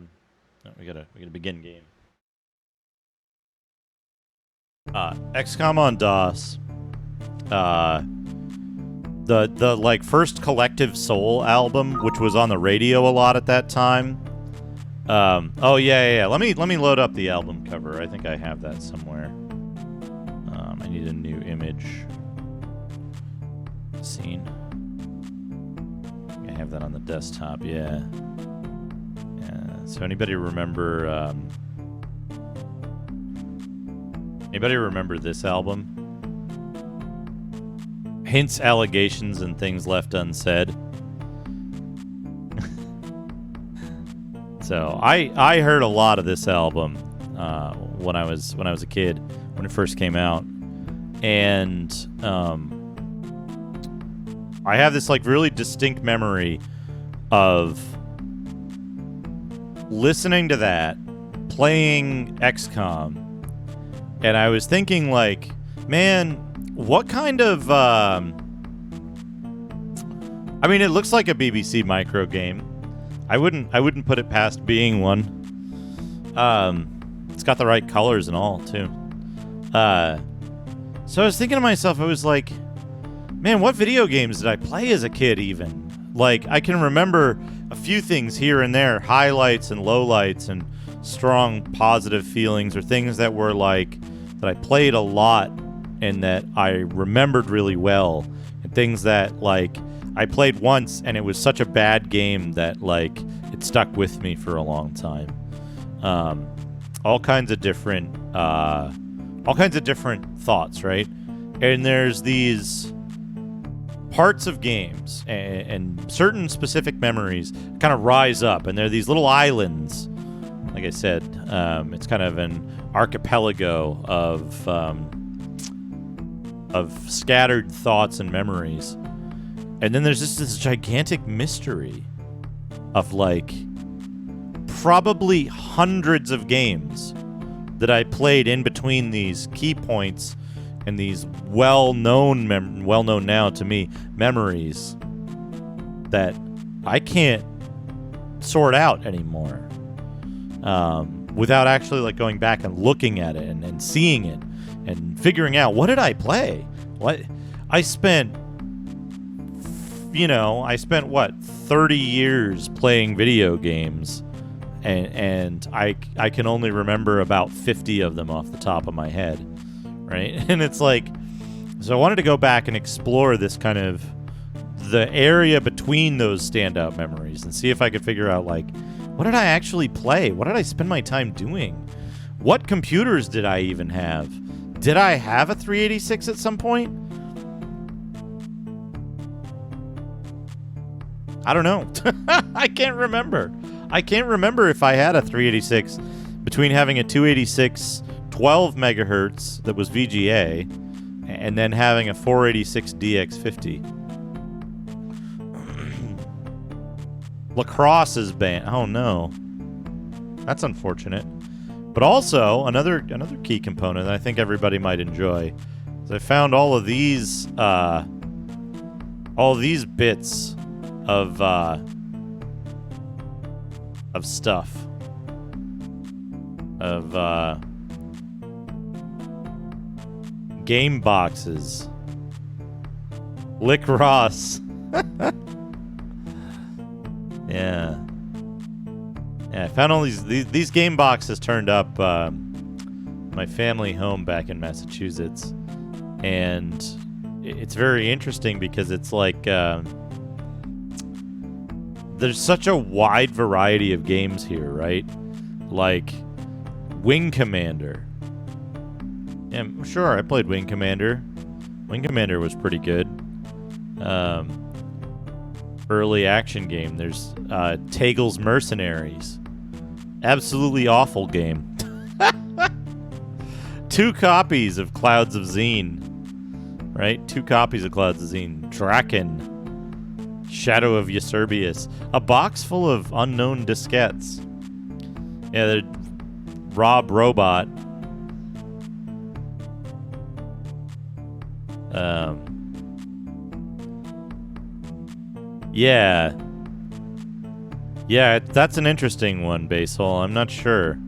begin game. XCOM on DOS, the like first Collective Soul album, which was on the radio a lot at that time. Oh yeah. Let me load up the album cover. I think I have that somewhere. I need a new image scene. I have that on the desktop. Yeah. So anybody remember? Anybody remember this album? Hints, allegations, and things left unsaid. So I heard a lot of this album when I was a kid, when it first came out, and I have this like really distinct memory of listening to that, playing XCOM, and I was thinking like, man, what kind of I mean, it looks like a BBC micro game. I wouldn't put it past being one. It's got the right colors and all too. So I was thinking to myself, I was like, man, what video games did I play as a kid even? Like, I can remember a few things here and there, highlights and lowlights and strong positive feelings, or things that were like, that I played a lot and that I remembered really well, and things that like I played once and it was such a bad game that like it stuck with me for a long time. All kinds of different thoughts, right? And there's these parts of games and certain specific memories kind of rise up, and they're these little islands. Like I said, it's kind of an archipelago of scattered thoughts and memories. And then there's just this gigantic mystery of like probably hundreds of games that I played in between these key points and these well-known now to me memories that I can't sort out anymore without actually like going back and looking at it and seeing it and figuring out, what did I play? What I spent 30 years playing video games, and I can only remember about 50 of them off the top of my head, right? And it's like, so I wanted to go back and explore this kind of the area between those standout memories and see if I could figure out, like, what did I actually play? What did I spend my time doing? What computers did I even have? Did I have a 386 at some point? I don't know. I can't remember. I can't remember if I had a 386 between having a 286 12 megahertz that was VGA and then having a 486 DX50. Lacrosse is banned. Oh no. That's unfortunate. But also, another key component that I think everybody might enjoy is I found all these bits of stuff. Of game boxes. Lacrosse. Yeah. Yeah, I found all these game boxes turned up my family home back in Massachusetts. And it's very interesting because it's like there's such a wide variety of games here, right? Like Wing Commander. Yeah, sure, I played Wing Commander. Wing Commander was pretty good. Early action game. There's Tagel's Mercenaries. Absolutely awful game. 2 copies of Clouds of Xene. Right? 2 copies of Clouds of Xene. Draken. Shadow of Eusebius. A box full of unknown diskettes. Yeah, the Rob Robot. Yeah. Yeah, that's an interesting one, Basil. I'm not sure.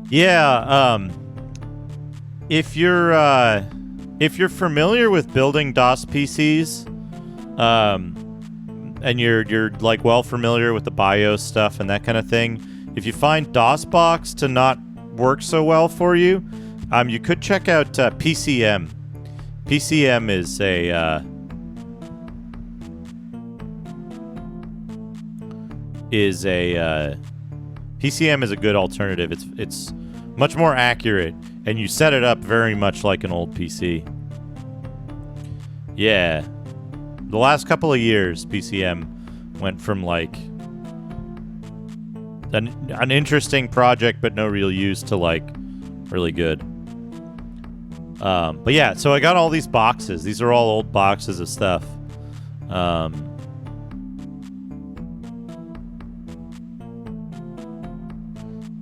Yeah, if you're familiar with building DOS PCs, and you're like well familiar with the BIOS stuff and that kind of thing, if you find DOSBox to not work so well for you, you could check out PCM. PCM is PCM is a good alternative. It's much more accurate, and you set it up very much like an old PC. Yeah. The last couple of years, PCM went from like an interesting project but no real use to like really good. But yeah, so I got all these boxes. These are all old boxes of stuff.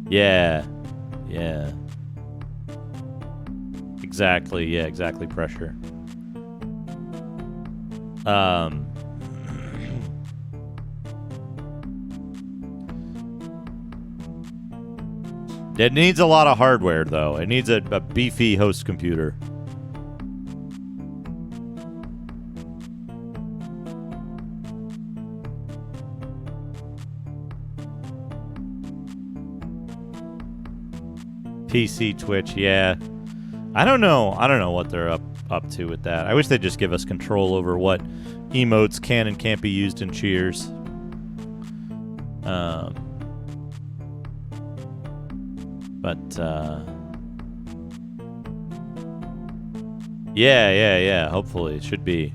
Yeah. Exactly. Yeah, exactly. Pressure. It needs a lot of hardware, though. It needs a beefy host computer. PC Twitch, yeah. I don't know what they're up to with that. I wish they'd just give us control over what emotes can and can't be used in Cheers. Yeah. Hopefully, it should be.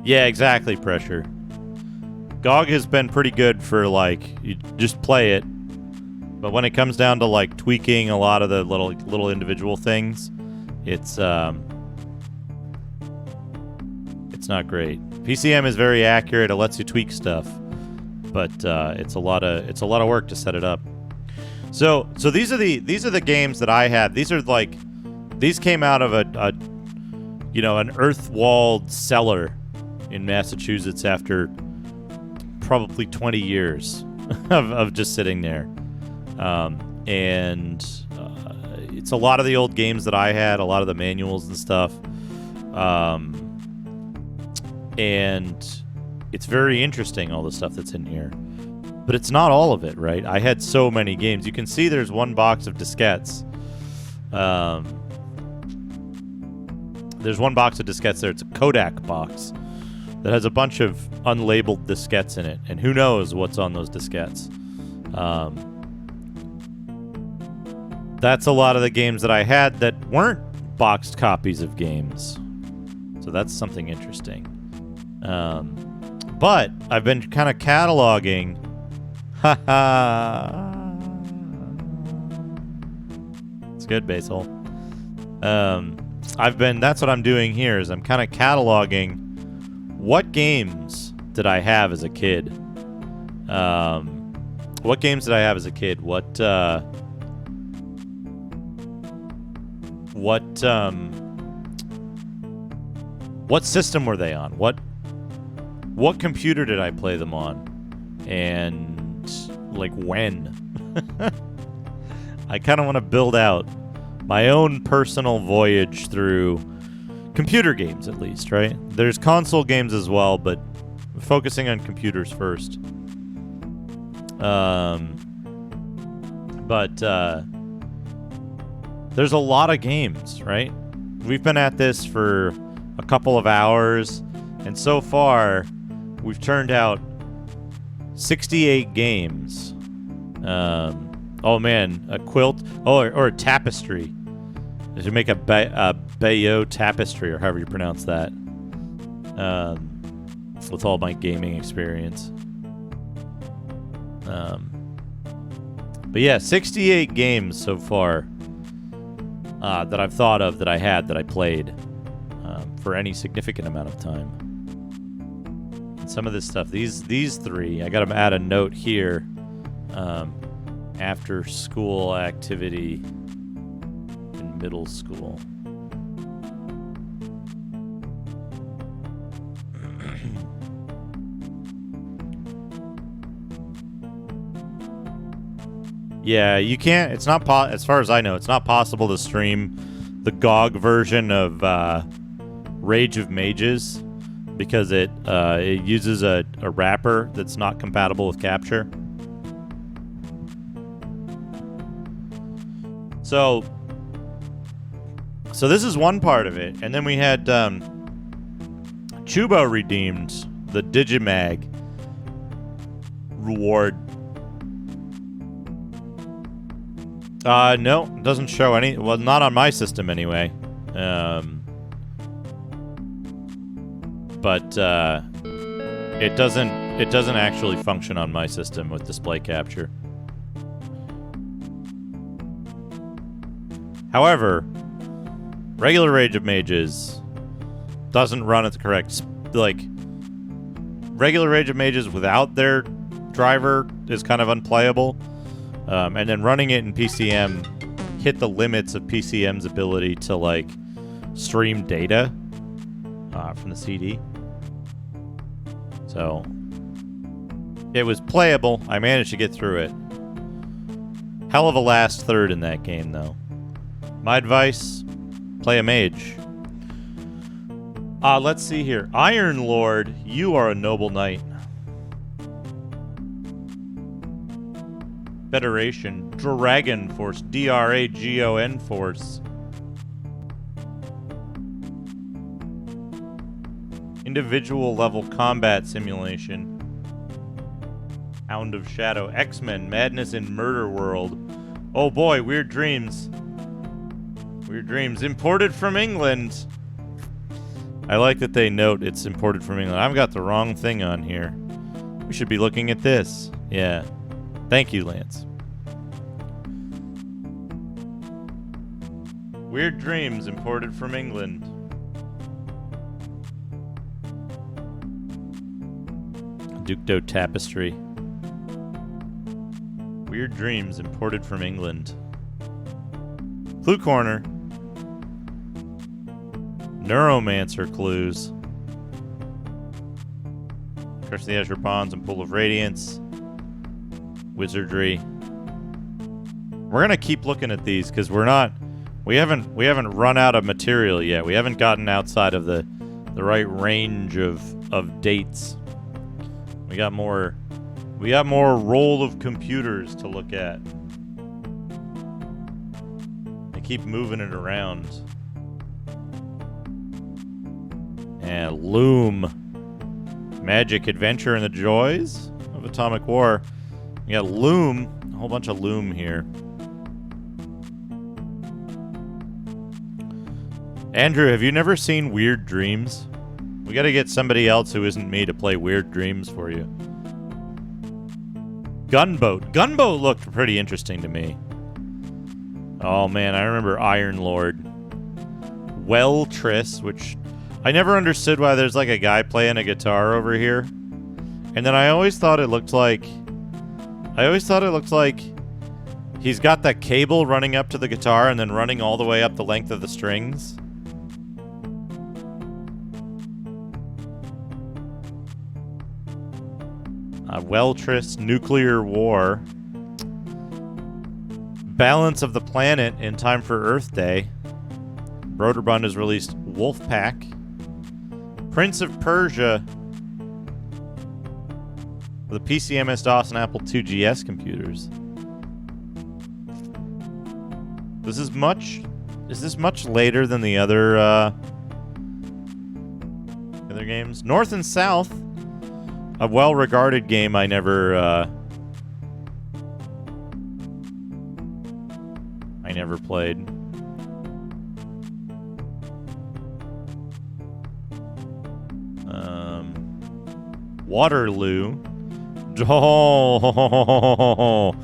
Yeah, exactly. Pressure. GOG has been pretty good for like you just play it, but when it comes down to like tweaking a lot of the little individual things, it's not great. PCM is very accurate. It lets you tweak stuff, but it's a lot of work to set it up. So these are the games that I had. These came out of an earth-walled cellar in Massachusetts after probably 20 years of just sitting there. And it's a lot of the old games that I had, a lot of the manuals and stuff. And it's very interesting, all the stuff that's in here. But it's not all of it, right? I had so many games. You can see there's one box of diskettes. There's one box of diskettes there. It's a Kodak box that has a bunch of unlabeled diskettes in it. And who knows what's on those diskettes. That's a lot of the games that I had that weren't boxed copies of games. So that's something interesting. But I've been kind of cataloging. It's good, Basil. That's what I'm doing here, is I'm kind of cataloging what games did I have as a kid. What games did I have as a kid? What system were they on? What computer did I play them on? And like when? I kind of want to build out my own personal voyage through computer games, at least, right? There's console games as well, but focusing on computers first. There's a lot of games, right? We've been at this for a couple of hours, and so far, we've turned out 68 games. Oh man, a quilt, or a tapestry. I should make a Bayeux tapestry, or however you pronounce that. With all my gaming experience. But yeah, 68 games so far that I've thought of, that I had, that I played for any significant amount of time. And some of this stuff, these three, I got to add a note here. After school activity in middle school. Yeah, you can't. It's not as far as I know, it's not possible to stream the GOG version of Rage of Mages because it uses a wrapper that's not compatible with capture. So this is one part of it, and then we had Chubo redeemed the Digimag reward. No, it doesn't show any. Well, not on my system anyway. But it doesn't actually function on my system with display capture. However, regular Rage of Mages doesn't run at the correct regular Rage of Mages without their driver is kind of unplayable. And then running it in PCM hit the limits of PCM's ability to stream data from the CD. So it was playable. I managed to get through it. Hell of a last third in that game, though. My advice, play a mage. Let's see here. Iron Lord, you are a noble knight. Federation, Dragon Force, Dragon Force. Individual level combat simulation. Hound of Shadow, X-Men, Madness in Murder World. Oh boy, Weird Dreams. Weird Dreams, imported from England. I like that they note it's imported from England. I've got the wrong thing on here. We should be looking at this. Yeah. Thank you, Lance. Weird Dreams, imported from England. Ducto Tapestry. Weird Dreams, imported from England. Clue Corner. Neuromancer clues. Curse of the Azure Bonds and Pool of Radiance. Wizardry. We're gonna keep looking at these because we haven't run out of material yet. We haven't gotten outside of the right range of dates. We got more roll of computers to look at. They keep moving it around. And Loom. Magic, Adventure, and the Joys of Atomic War. We got Loom. A whole bunch of Loom here. Andrew, have you never seen Weird Dreams? We gotta get somebody else who isn't me to play Weird Dreams for you. Gunboat. Gunboat looked pretty interesting to me. Oh man, I remember Iron Lord. Well Triss, which I never understood why there's like a guy playing a guitar over here. And then I always thought it looked like he's got that cable running up to the guitar and then running all the way up the length of the strings. Weltris, Nuclear War. Balance of the Planet in time for Earth Day. Broderbund has released Wolfpack. Prince of Persia. For the PC, MS-DOS, and Apple II GS computers. Is this much later than the other games? North and South. A well-regarded game I never played. Waterloo. Oh,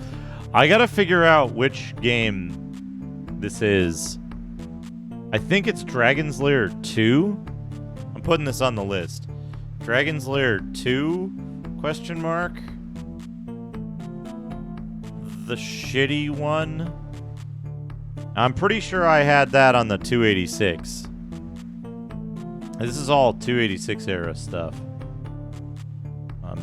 I gotta figure out which game this is. I think it's Dragon's Lair 2. I'm putting this on the list. Dragon's Lair 2? Question mark? The shitty one? I'm pretty sure I had that on the 286. This is all 286 era stuff.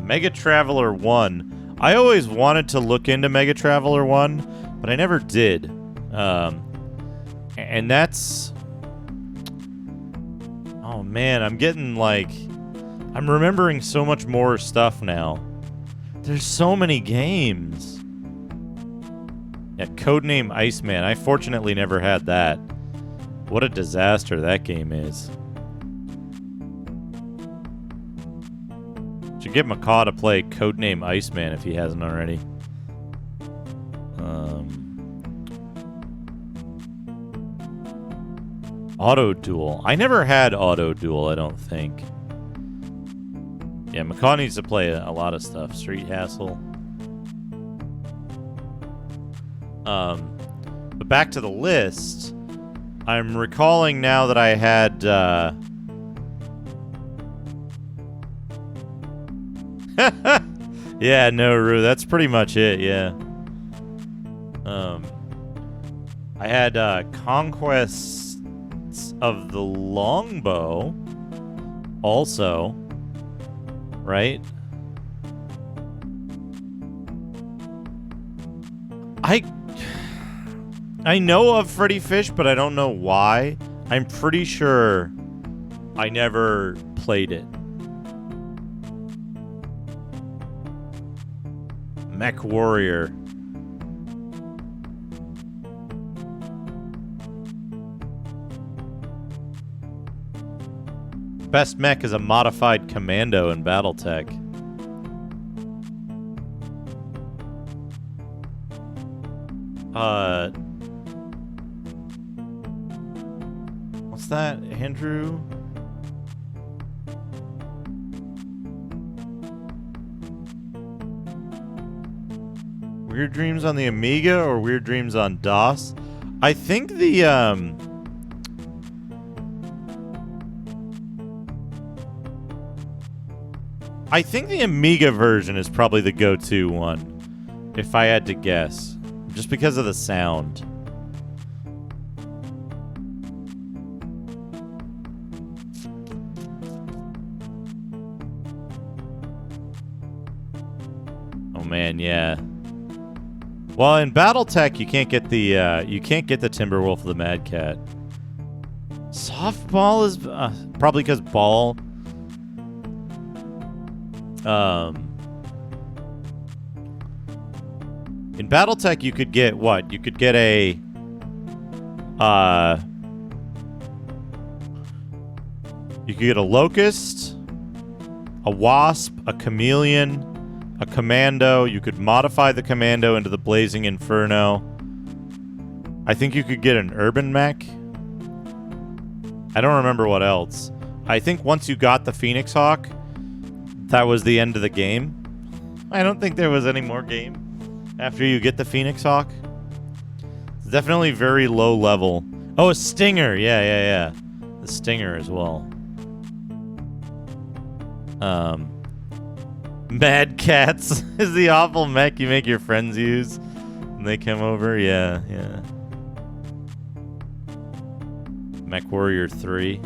Mega Traveler 1. I always wanted to look into Mega Traveler 1, but I never did. And that's... Oh man, I'm getting like... I'm remembering so much more stuff now. There's so many games. Yeah, Codename Iceman. I fortunately never had that. What a disaster that game is. Should get Macaw to play Codename Iceman if he hasn't already. Auto Duel. I never had Auto Duel, I don't think. Yeah, Macaw needs to play a lot of stuff. Street Hassle. But back to the list. I'm recalling now that I had... yeah, no, Rue. That's pretty much it, yeah. I had Conquests of the Longbow also, right? I know of Freddy Fish, but I don't know why. I'm pretty sure I never played it. Mech Warrior. Best mech is a modified commando in Battletech. What's that, Andrew? Weird Dreams on the Amiga or Weird Dreams on DOS? I think the Amiga version is probably the go-to one, if I had to guess, just because of the sound. Oh man, yeah. Well, in BattleTech, you can't get the Timberwolf of the Mad Cat. Softball is probably because ball. In BattleTech, you could get what? You could get a you could get a Locust, a Wasp, a Chameleon, a Commando. You could modify the Commando into the Blazing Inferno. I think you could get an Urban Mech. I don't remember what else. I think once you got the Phoenix Hawk, that was the end of the game. I don't think there was any more game after you get the Phoenix Hawk. It's definitely very low level. Oh, a Stinger. Yeah. The Stinger as well. Mad Cats is the awful mech you make your friends use when they come over. Yeah. Mech Warrior 3.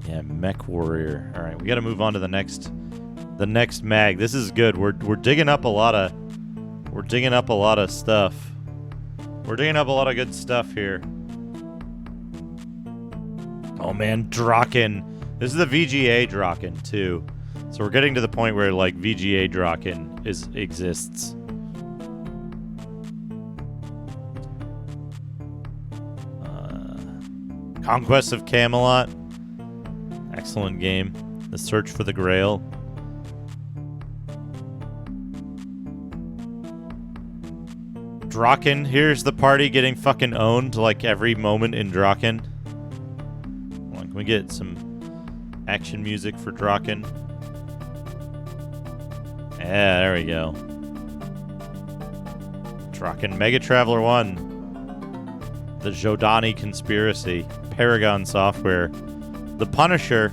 Yeah, Mech Warrior. All right, we got to move on to the next mag. This is good. We're digging up a lot of stuff. We're digging up a lot of good stuff here. Oh man, Draken. This is the VGA Draken too. So we're getting to the point where like VGA Draken exists. Conquest of Camelot. Excellent game. The Search for the Grail. Draken. Here's the party getting fucking owned like every moment in Draken. Hold on, can we get some action music for Draken? Yeah, there we go. Draken. Mega Traveler 1. The Jodani Conspiracy. Paragon Software. The Punisher.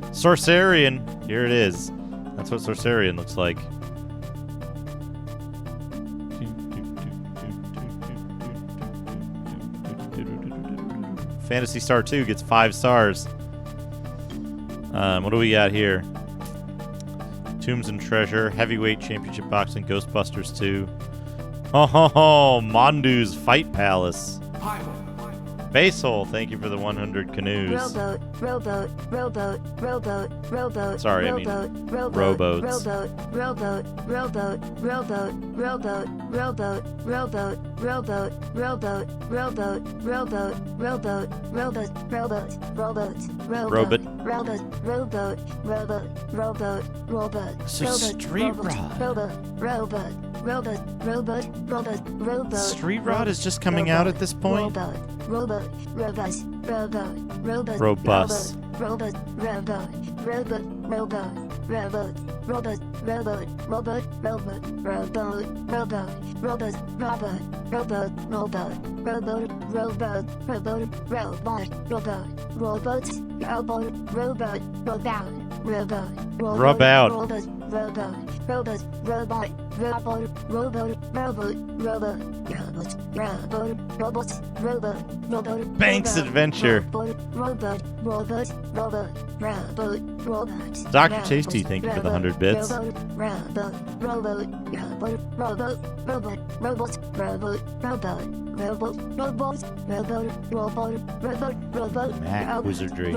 Sorcerian. Here it is. That's what Sorcerian looks like. Phantasy Star 2 gets 5 stars. What do we got here? Tombs and Treasure. Heavyweight Championship Boxing. Ghostbusters 2. Oh, Mondu's Fight Palace. Basehole, thank you for the 100 canoes. Rowboat. Sorry, I mean rowboats. So Street Rod. Street Rod is just coming out at this point? Robust. Rub out. Banks Adventure. Dr. Tasty, thank you for the 100 bits. Mac Wizardry.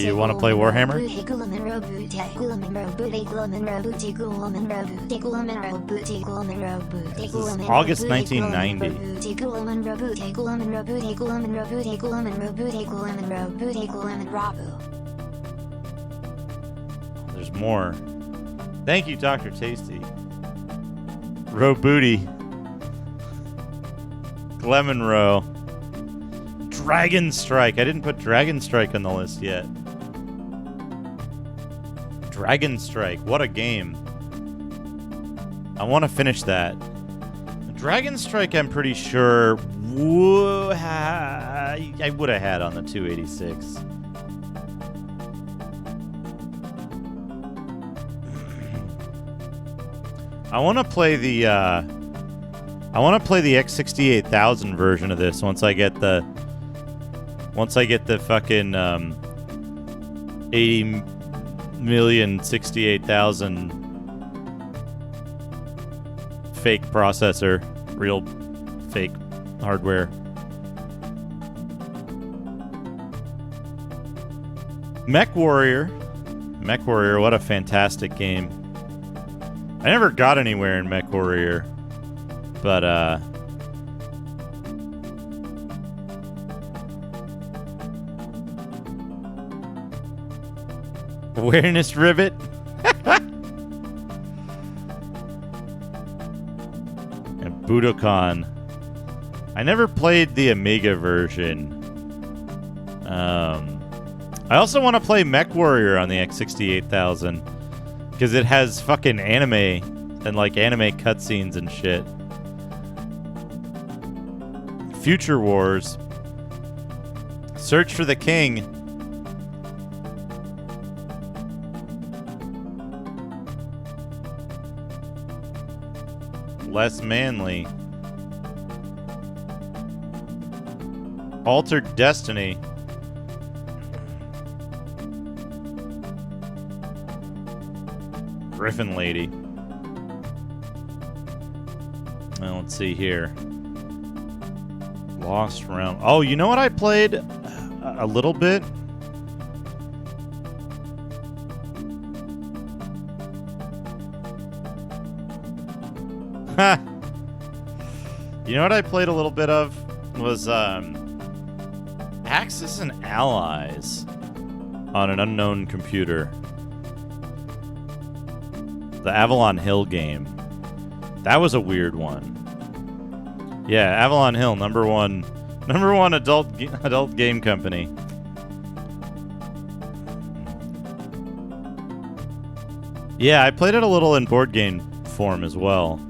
You want to play Warhammer? This is August 1990. There's more. Thank you, Dr. Tasty. Row Booty. Lemon Row. Dragon Strike. I didn't put Dragon Strike on the list yet. Dragon Strike. What a game. I want to finish that. Dragon Strike, I'm pretty sure I would have had on the 286. I want to play the X68000 version of this once I get the fucking 80,068,000 fake processor, real fake hardware. Mech Warrior, what a fantastic game. I never got anywhere in Mech Warrior, but Awareness Rivet. And Budokan. I never played the Amiga version. I also want to play Mech Warrior on the X68000 because it has fucking anime and like anime cutscenes and shit. Future Wars. Search for the King. Less Manly. Altered Destiny. Griffin Lady. Well, let's see here. Lost Realm. Oh, you know what I played a little bit? Ha! You know what I played a little bit of? Was Axis and Allies on an unknown computer. The Avalon Hill game. That was a weird one. Yeah, Avalon Hill, number one adult game company. Yeah, I played it a little in board game form as well.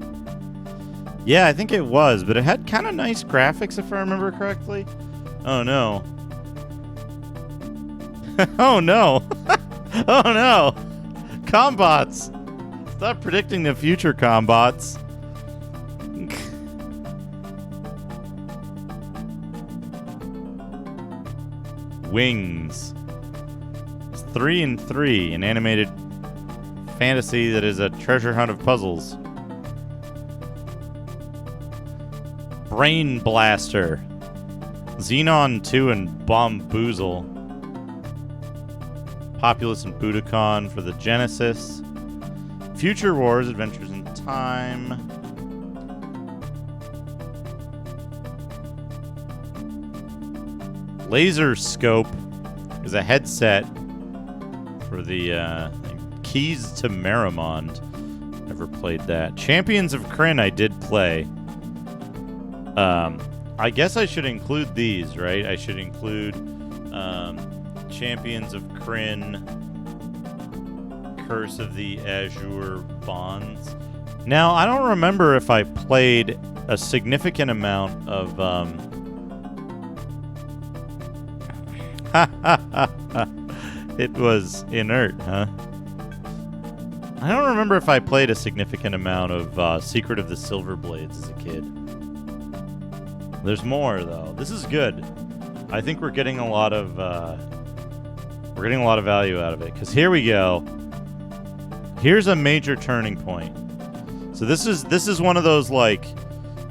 Yeah, I think it was, but it had kind of nice graphics if I remember correctly. Oh no. Oh no. Oh no. Combots. Stop predicting the future, Combots. Wings. It's 3 and 3, an animated fantasy that is a treasure hunt of puzzles. Brain Blaster. Xenon 2 and Bomboozle. Populous and Budokan for the Genesis. Future Wars, Adventures in Time. Laser Scope is a headset for the Keys to Merrimond. Never played that. Champions of Kryn I did play. I guess I should include these, right? I should include Champions of Kryn, Curse of the Azure Bonds. Now, I don't remember if I played a significant amount of... It was inert, huh? I don't remember if I played a significant amount of Secret of the Silver Blades as a kid. There's more, though. This is good. I think we're getting a lot of value out of it. Because here we go. Here's a major turning point. So this is one of those like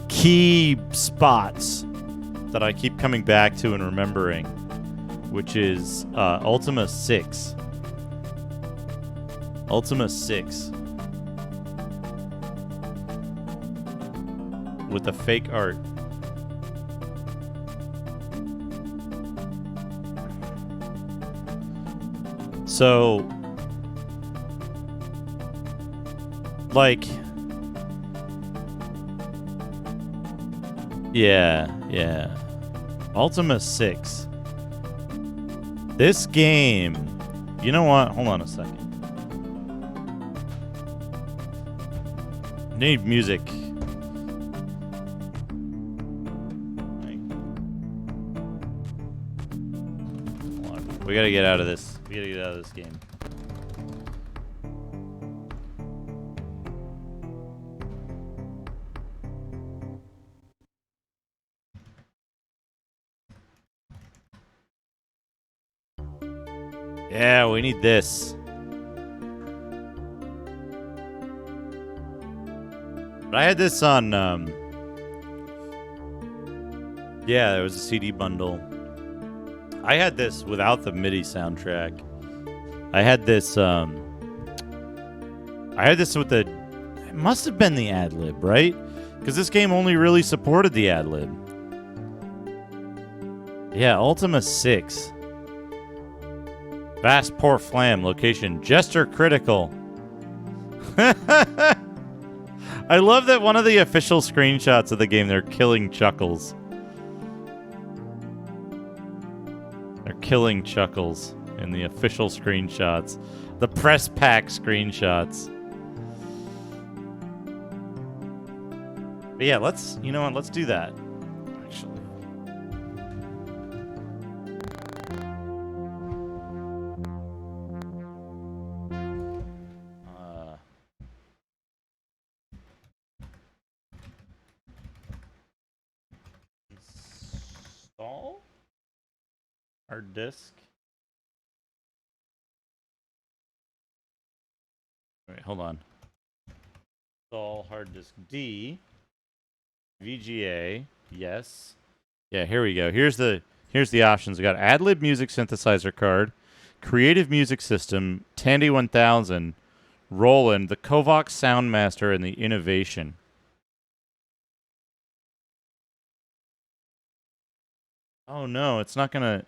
key spots that I keep coming back to and remembering, which is Ultima 6. Ultima 6 with the fake art. So, like, yeah. Ultima 6. This game, you know what? Hold on a second. I need music. Hold on. We gotta get out of this. We gotta get out of this game. Yeah, we need this. But I had this on, yeah, there was a CD bundle. I had this without the MIDI soundtrack. I had this with the, it must have been the ad-lib, right? Because this game only really supported the ad-lib. Yeah, Ultima 6. Vast Port Flam, location Jester Critical. I love that one of the official screenshots of the game, they're killing Chuckles. They're killing Chuckles in the official screenshots. The press pack screenshots. But yeah, let's, you know what, let's do that. Actually. Install hard disk. Wait, hold on. Install hard disk D. VGA. Yes. Yeah, here we go. Here's the options. We got AdLib music synthesizer card, Creative Music System, Tandy 1000, Roland, the Kovacs Soundmaster, and the Innovation. Oh no, it's not gonna.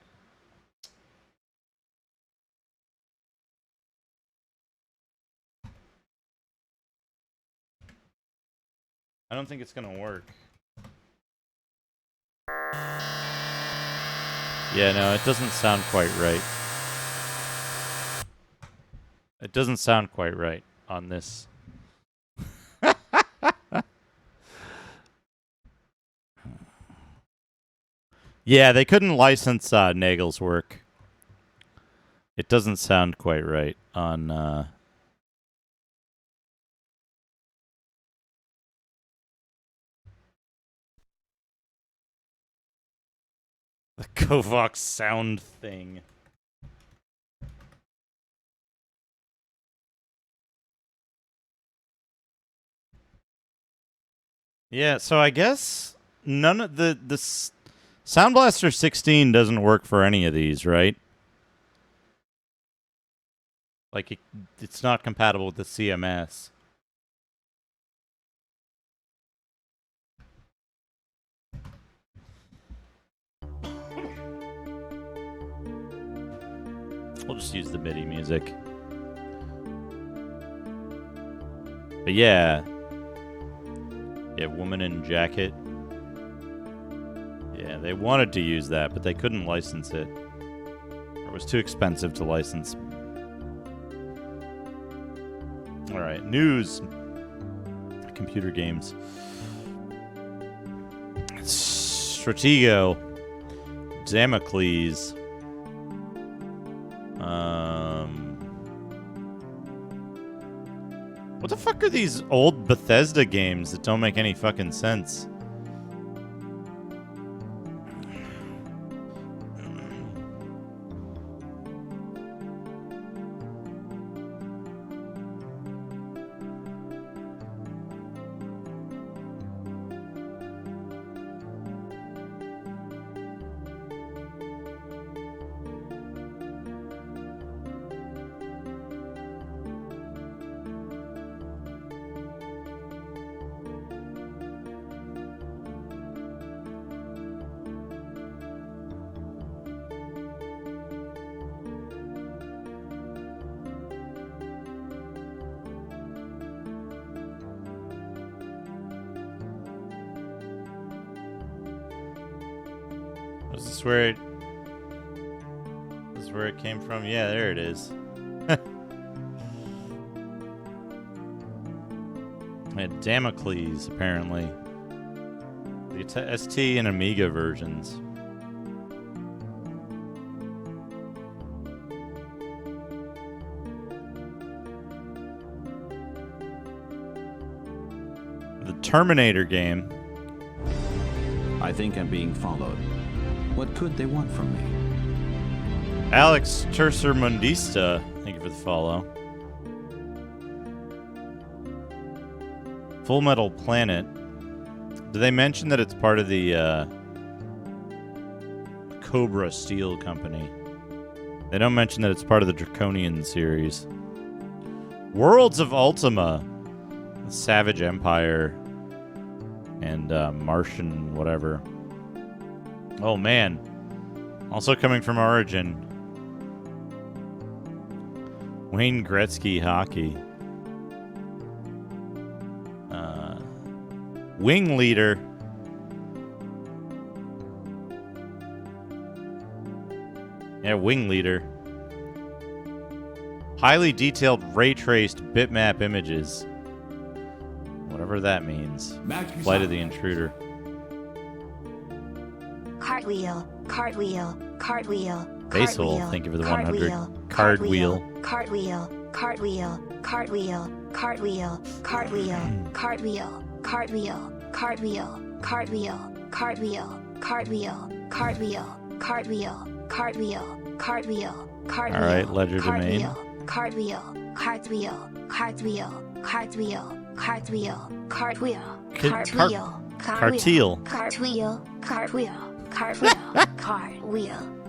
I don't think it's gonna work. Yeah, no, it doesn't sound quite right. It doesn't sound quite right on this. Yeah, they couldn't license Nagel's work. It doesn't sound quite right on... the Kovacs sound thing. Yeah, so I guess none of the Sound Blaster 16 doesn't work for any of these, right? Like it's not compatible with the CMS. We'll just use the MIDI music. But yeah. Yeah, Woman in Jacket. Yeah, they wanted to use that, but they couldn't license it. It was too expensive to license. Alright, news. Computer games. Stratego. Damocles. What the fuck are these old Bethesda games that don't make any fucking sense? Is this where it came from? Yeah, there it is. And Damocles, apparently. The ST and Amiga versions. The Terminator game. I think I'm being followed. What could they want from me? Alex Tercer-Mundista, thank you for the follow. Full Metal Planet. Do they mention that it's part of the Cobra Steel Company? They don't mention that it's part of the Draconian series. Worlds of Ultima, Savage Empire, and Martian whatever. Oh man. Also coming from Origin. Wayne Gretzky hockey. Wing Leader. Yeah, Wing Leader. Highly detailed ray-traced bitmap images. Whatever that means. Flight of the Intruder. Cartwheel, cartwheel, cartwheel. Basil, thank you for the 100. Cartwheel. Cartwheel, cartwheel, cartwheel, cartwheel, cartwheel, cartwheel, cartwheel, cartwheel, cartwheel, cartwheel, cartwheel, cartwheel, cartwheel, cartwheel, cartwheel, cartwheel. All right, Ledger Domain. Cartwheel, cartwheel, cartwheel, cartwheel, cartwheel, cartwheel, cartwheel, Cartwheel. cartwheel, cartwheel, cartwheel,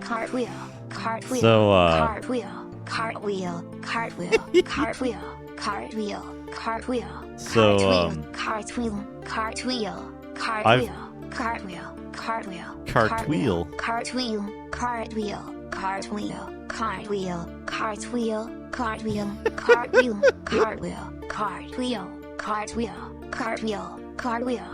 cartwheel, cartwheel, cartwheel, So, cartwheel, cartwheel, cartwheel, cartwheel, cartwheel, cartwheel, So, cartwheel, cartwheel, I've- cartwheel, cartwheel, Cartwheel. cartwheel, cartwheel, cartwheel, cartwheel, cartwheel, cartwheel, cartwheel, cartwheel, cartwheel, cartwheel, cartwheel, cartwheel, cartwheel,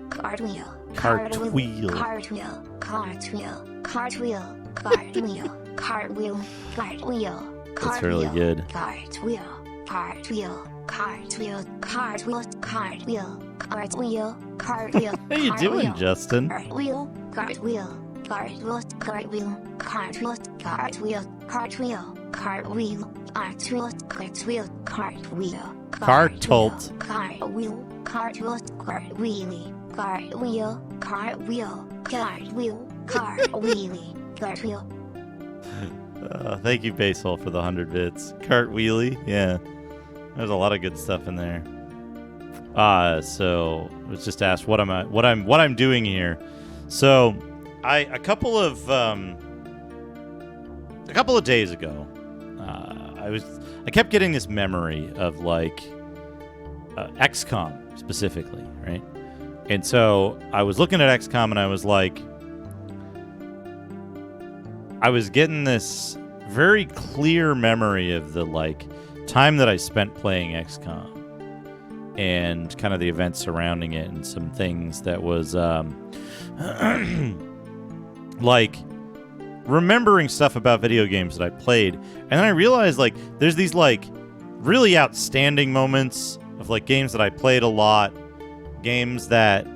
cartwheel, Cartwheel. cartwheel, cartwheel, cartwheel, cartwheel, cartwheel, cartwheel. That's really good. Cartwheel, cartwheel, cartwheel, cartwheel, cartwheel, cartwheel, cartwheel. How you doing, Justin? Cartwheel, cartwheel, cartwheel, cartwheel, cartwheel, cartwheel, cartwheel, cartwheel, cartwheel, cartwheel, cartwheel, Cartolt. cartwheel, cartwheel, cartwheelie, cartwheel, cartwheel, cartwheel, cartwheelie, cartwheel. Thank you, Basil, for the 100 bits. Cartwheelie, yeah. There's a lot of good stuff in there. So I was just asked what I'm doing here. So a couple of days ago, I kept getting this memory of like XCOM specifically, right? And so I was looking at XCOM and I was like, I was getting this very clear memory of the like time that I spent playing XCOM and kind of the events surrounding it and some things that was like remembering stuff about video games that I played. And then I realized like there's these like really outstanding moments of like games that I played a lot, games that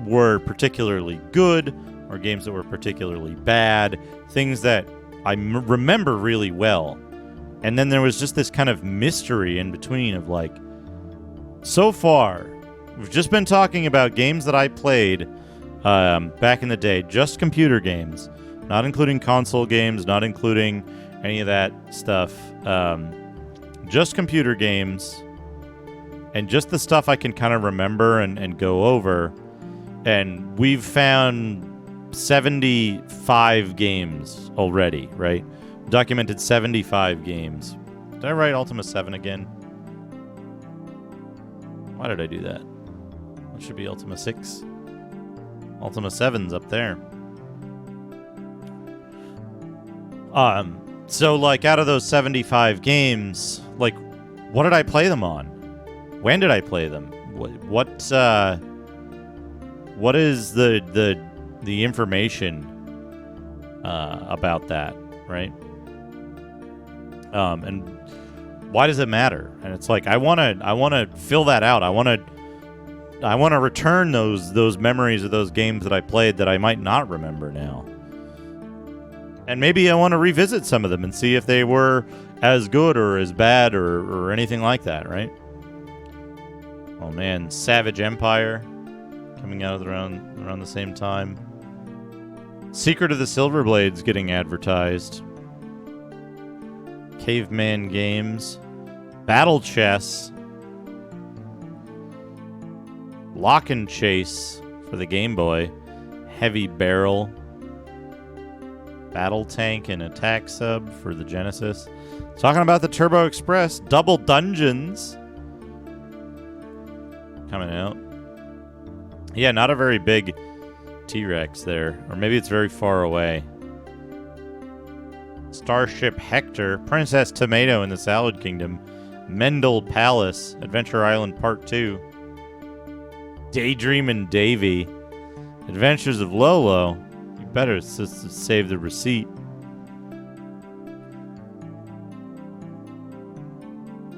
were particularly good or games that were particularly bad, things that I remember really well. And then there was just this kind of mystery in between of like, so far, we've just been talking about games that I played back in the day, just computer games, not including console games, not including any of that stuff, just computer games, and just the stuff I can kind of remember and go over. And we've found 75 games already, right? Documented 75 games. Did I write Ultima 7 again? Why did I do that? It should be Ultima 6. Ultima 7's up there. So like out of those 75 games, like what did I play them on? When did I play them? What is the information about that, right? And why does it matter? And it's like I want to fill that out. I want to return those memories of those games that I played that I might not remember now. And maybe I want to revisit some of them and see if they were as good or as bad or anything like that, right? Oh man, Savage Empire coming out around the same time. Secret of the Silver Blades getting advertised. Caveman Games. Battle Chess. Lock and Chase for the Game Boy. Heavy Barrel. Battle Tank and Attack Sub for the Genesis. Talking about the Turbo Express. Double Dungeons. Coming out. Yeah, not a very big T-Rex there. Or maybe it's very far away. Starship Hector. Princess Tomato in the Salad Kingdom. Mendel Palace. Adventure Island Part 2. Daydream and Davy. Adventures of Lolo. You better save the receipt.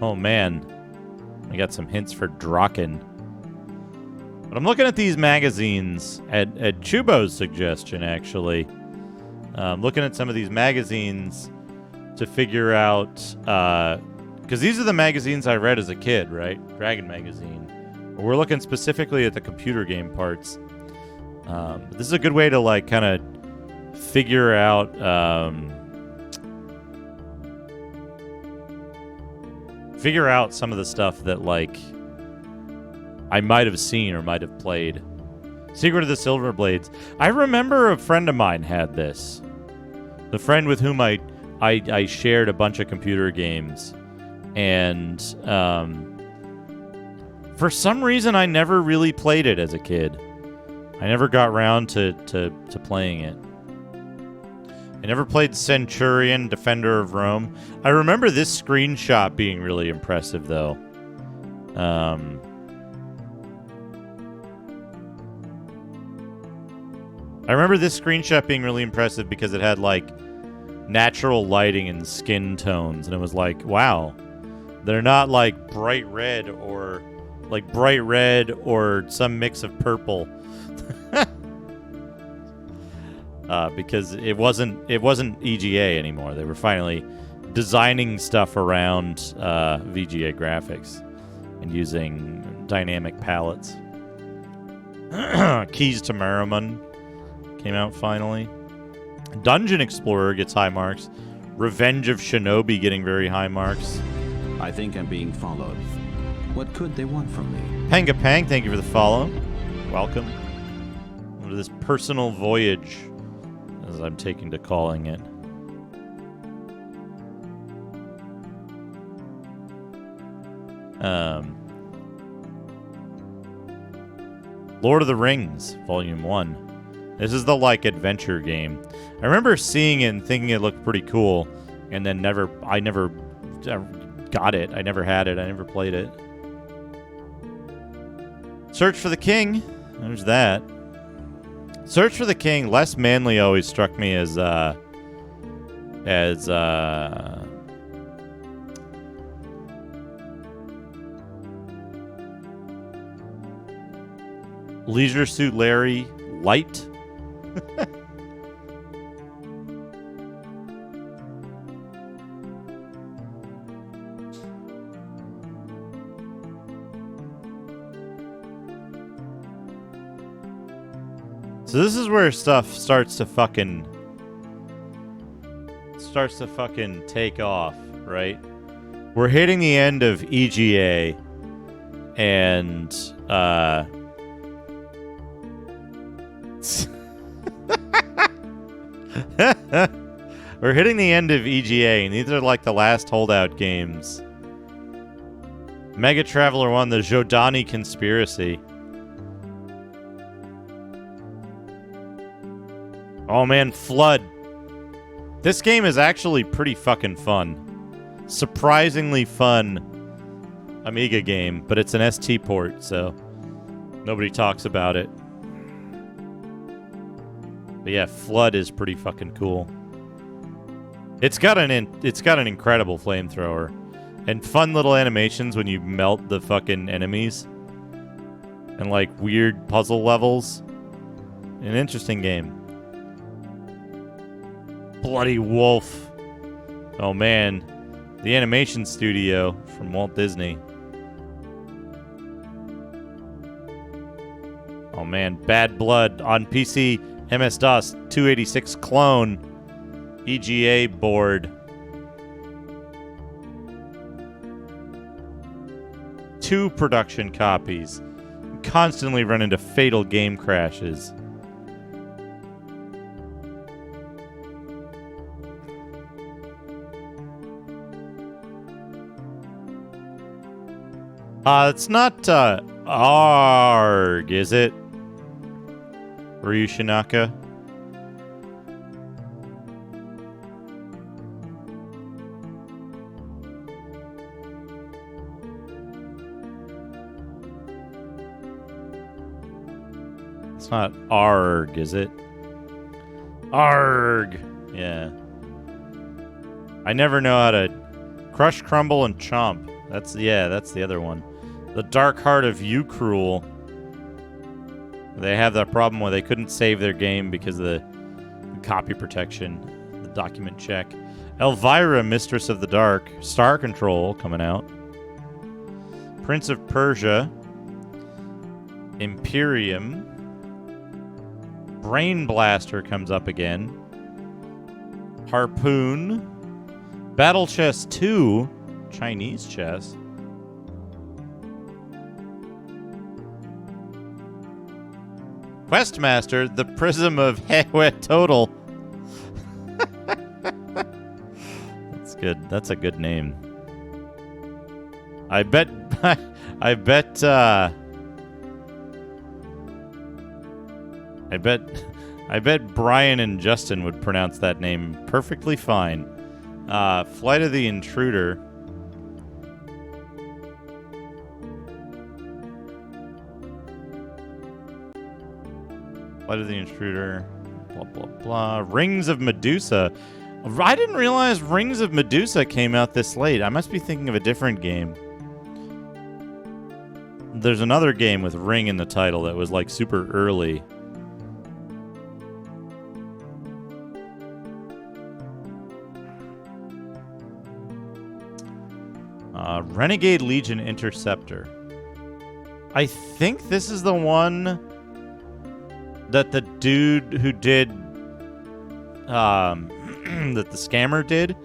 Oh man. I got some hints for Draken. But I'm looking at these magazines at Chubo's suggestion, actually. Looking at some of these magazines to figure out... because these are the magazines I read as a kid, right? Dragon Magazine. We're looking specifically at the computer game parts. This is a good way to, like, kind of figure out... figure out some of the stuff that, like, I might have seen or might have played. Secret of the Silver Blades. I remember a friend of mine had this. The friend with whom I shared a bunch of computer games. And for some reason, I never really played it as a kid. I never got around to playing it. I never played Centurion, Defender of Rome. I remember this screenshot being really impressive, though. I remember this screenshot being really impressive because it had, like, natural lighting and skin tones. And it was like, wow. They're not, like, bright red or some mix of purple. Because it wasn't EGA anymore. They were finally designing stuff around VGA graphics and using dynamic palettes. Keys to Merriman came out finally. Dungeon Explorer gets high marks. Revenge of Shinobi getting very high marks. I think I'm being followed. What could they want from me? Panga Pang, thank you for the follow. Welcome to this personal voyage, as I'm taking to calling it. Lord of the Rings, Volume 1. This is the, like, adventure game. I remember seeing it and thinking it looked pretty cool, and then I never got it. I never had it. I never played it. Search for the King. There's that. Search for the King. Les Manley always struck me as Leisure Suit Larry light. So this is where stuff starts to fucking take off, right? We're hitting the end of EGA, and we're hitting the end of EGA, and these are like the last holdout games. Mega Traveler 1, the Jodani Conspiracy. Oh man, Flood. This game is actually pretty fucking fun. Surprisingly fun Amiga game, but it's an ST port, so nobody talks about it. But yeah, Flood is pretty fucking cool. It's got an incredible flamethrower and fun little animations when you melt the fucking enemies and like weird puzzle levels. An interesting game. Bloody Wolf. Oh man, the animation studio from Walt Disney. Oh man, Bad Blood on PC MS-DOS 286 clone EGA board. 2 production copies. Constantly run into fatal game crashes. It's not, ARG, is it? Ryushinaka? It's not ARG, is it? ARG! Yeah. I never know how to... Crush, Crumble, and Chomp. That's the other one. The Dark Heart of Ucruel. They have that problem where they couldn't save their game because of the copy protection, the document check. Elvira, Mistress of the Dark. Star Control coming out. Prince of Persia. Imperium. Brain Blaster comes up again. Harpoon. Battle Chess 2. Chinese chess. Questmaster, the Prism of Hewet Total. That's good. That's a good name. I bet Brian and Justin would pronounce that name perfectly fine. Flight of the Intruder. Flight of the Intruder. Blah, blah, blah. Rings of Medusa. I didn't realize Rings of Medusa came out this late. I must be thinking of a different game. There's another game with Ring in the title that was like super early. Renegade Legion Interceptor. I think this is the one that the dude who did that the scammer did,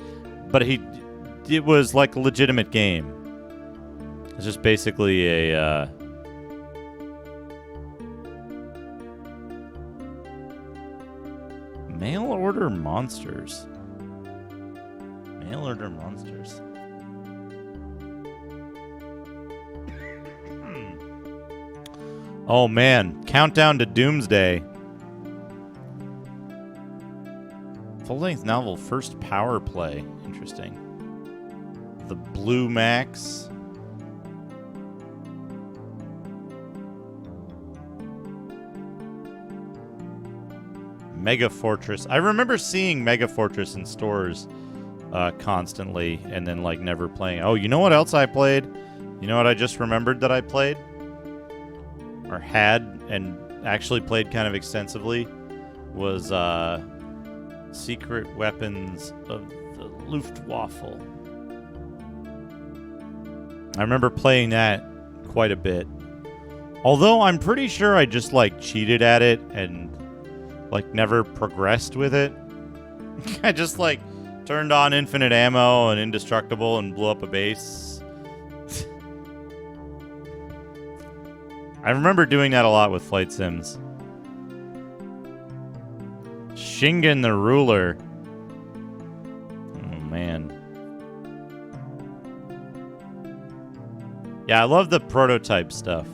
but it was like a legitimate game. It's just basically a mail order monsters. Mail order monsters. Oh man, Countdown to Doomsday. Full-length novel, first power play. Interesting. The Blue Max. Mega Fortress. I remember seeing Mega Fortress in stores constantly and then like never playing. Oh, you know what else I played? You know what I just remembered that I played? Or had and actually played kind of extensively was Secret Weapons of the Luftwaffe. I remember playing that quite a bit. Although I'm pretty sure I just like cheated at it and like never progressed with it. I just like turned on infinite ammo and indestructible and blew up a base. I remember doing that a lot with flight sims. Shingen the Ruler. Oh, man. Yeah, I love the prototype stuff.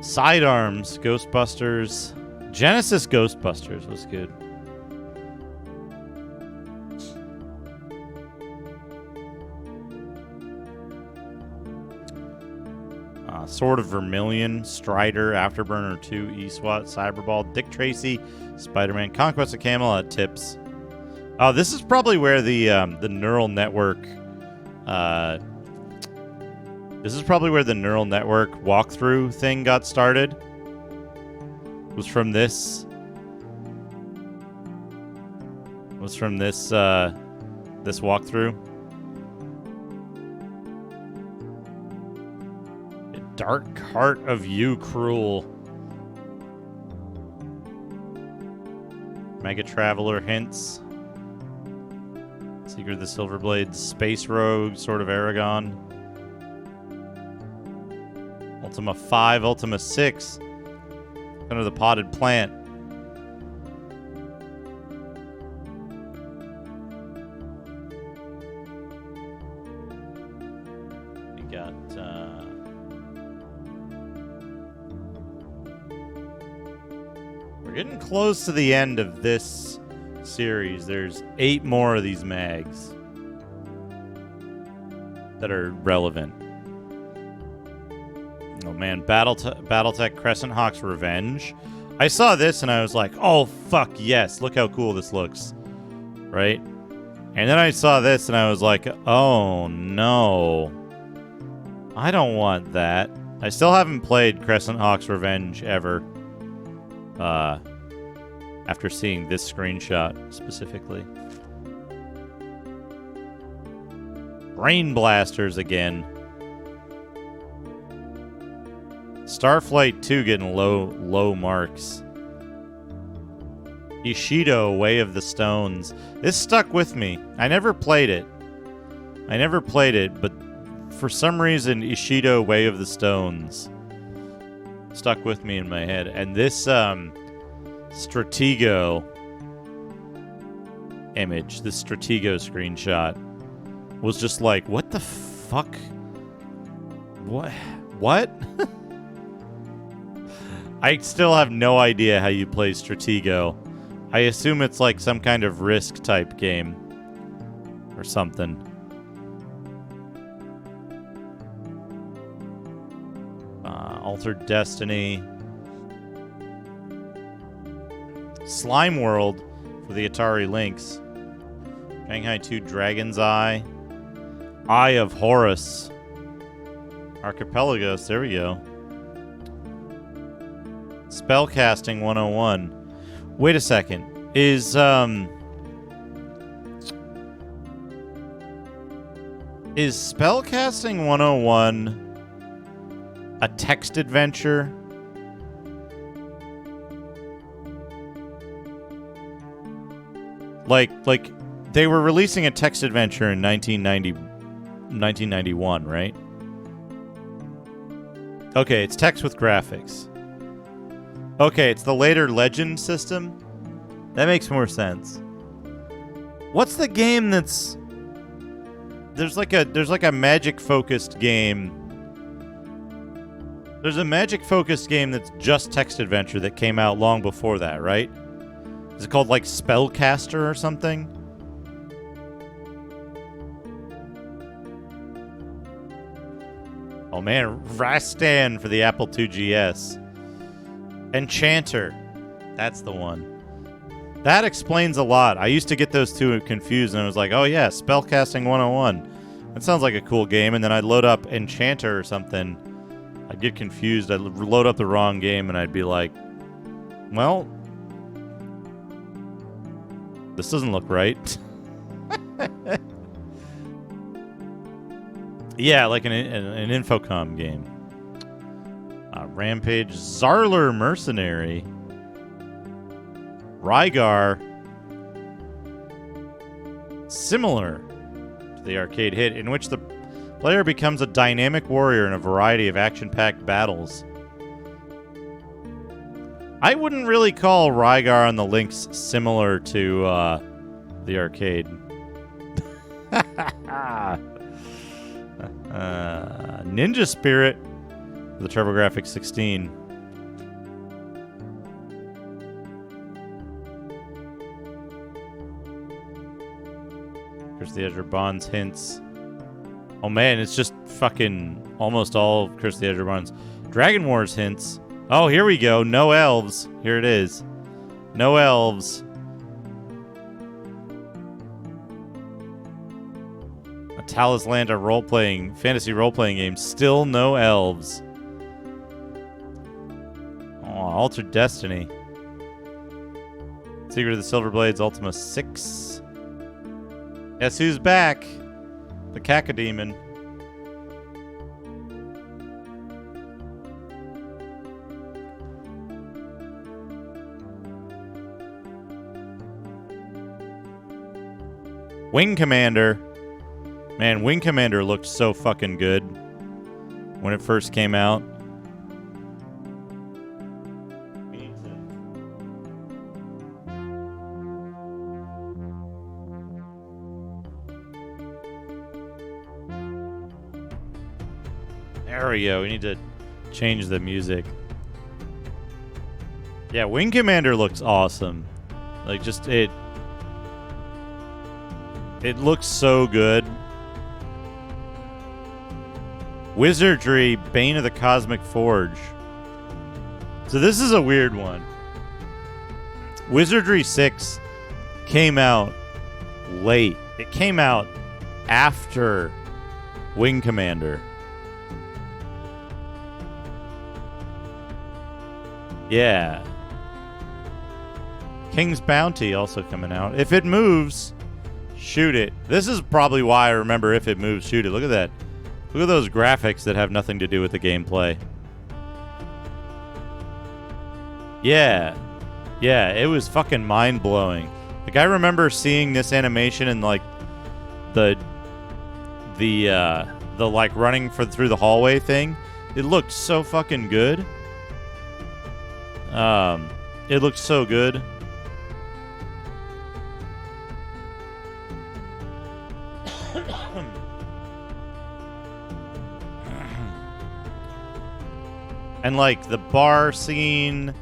Sidearms, Ghostbusters. Genesis Ghostbusters was good. Sword of Vermilion, Strider, Afterburner 2, E-SWAT, Cyberball, Dick Tracy, Spider-Man, Conquest of Camelot tips. Oh, this is probably where the neural network. This is probably where the neural network walkthrough thing got started. Was from this. Was from this this walkthrough. Dark Heart of You, Cruel. Mega Traveler hints. Secret of the Silver Blades, Space Rogue, Sword of Aragon. Ultima 5, Ultima 6. Under the Potted Plant. We got, we're getting close to the end of this series. There's 8 more of these mags that are relevant. Oh man, Battletech Crescent Hawk's Revenge. I saw this and I was like, oh fuck yes, look how cool this looks. Right? And then I saw this and I was like, oh no. I don't want that. I still haven't played Crescent Hawk's Revenge ever. After seeing this screenshot specifically. Brain Blasters again. Starflight 2 getting low marks. Ishido, Way of the Stones. This stuck with me. I never played it, but for some reason, Ishido, Way of the Stones stuck with me in my head. And this Stratego image, this Stratego screenshot, was just like, what the fuck? What? I still have no idea how you play Stratego. I assume it's like some kind of Risk type game or something. Altered Destiny. Slime World for the Atari Lynx. Shanghai 2 Dragon's Eye. Eye of Horus. Archipelagos, there we go. Spellcasting 101. Wait a second. Is Spellcasting 101 a text adventure? Like they were releasing a text adventure in 1991, right? Okay, it's text with graphics. Okay, it's the later Legend system. That makes more sense. What's the game that's... There's like a magic focused game. There's a magic focused game that's just text adventure that came out long before that, right? Is it called like Spellcaster or something? Oh man, Rastan for the Apple IIgs. Enchanter. That's the one. That explains a lot. I used to get those two confused and I was like, oh yeah, Spellcasting 101. That sounds like a cool game. And then I'd load up Enchanter or something. I'd get confused. I'd load up the wrong game and I'd be like, well, this doesn't look right. Yeah, like an Infocom game. Rampage, Zarler Mercenary, Rygar, similar to the arcade hit, in which the player becomes a dynamic warrior in a variety of action-packed battles. I wouldn't really call Rygar on the Lynx similar to the arcade. Ninja Spirit. The TurboGrafx 16. Here's the Edger Bonds hints. Oh man, it's just fucking almost all of Curse the Edger Bonds. Dragon Wars hints. Oh, here we go. No elves. Here it is. No elves. A Talislanda role-playing, fantasy role-playing game. Still no elves. Altered Destiny. Secret of the Silver Blades, Ultima 6. Guess who's back? The Cacodemon. Wing Commander. Man, Wing Commander looked so fucking good when it first came out. There we go. We need to change the music. Yeah, Wing Commander looks awesome. Like, just it looks so good. Wizardry, Bane of the Cosmic Forge. So this is a weird one. Wizardry 6 came out late. It came out after Wing Commander. Yeah. King's Bounty also coming out. If it moves, shoot it. This is probably why I remember if it moves, shoot it. Look at that. Look at those graphics that have nothing to do with the gameplay. Yeah. Yeah, it was fucking mind-blowing. Like, I remember seeing this animation in, like, the like, running through the hallway thing. It looked so fucking good. It looked so good. And like the bar scene,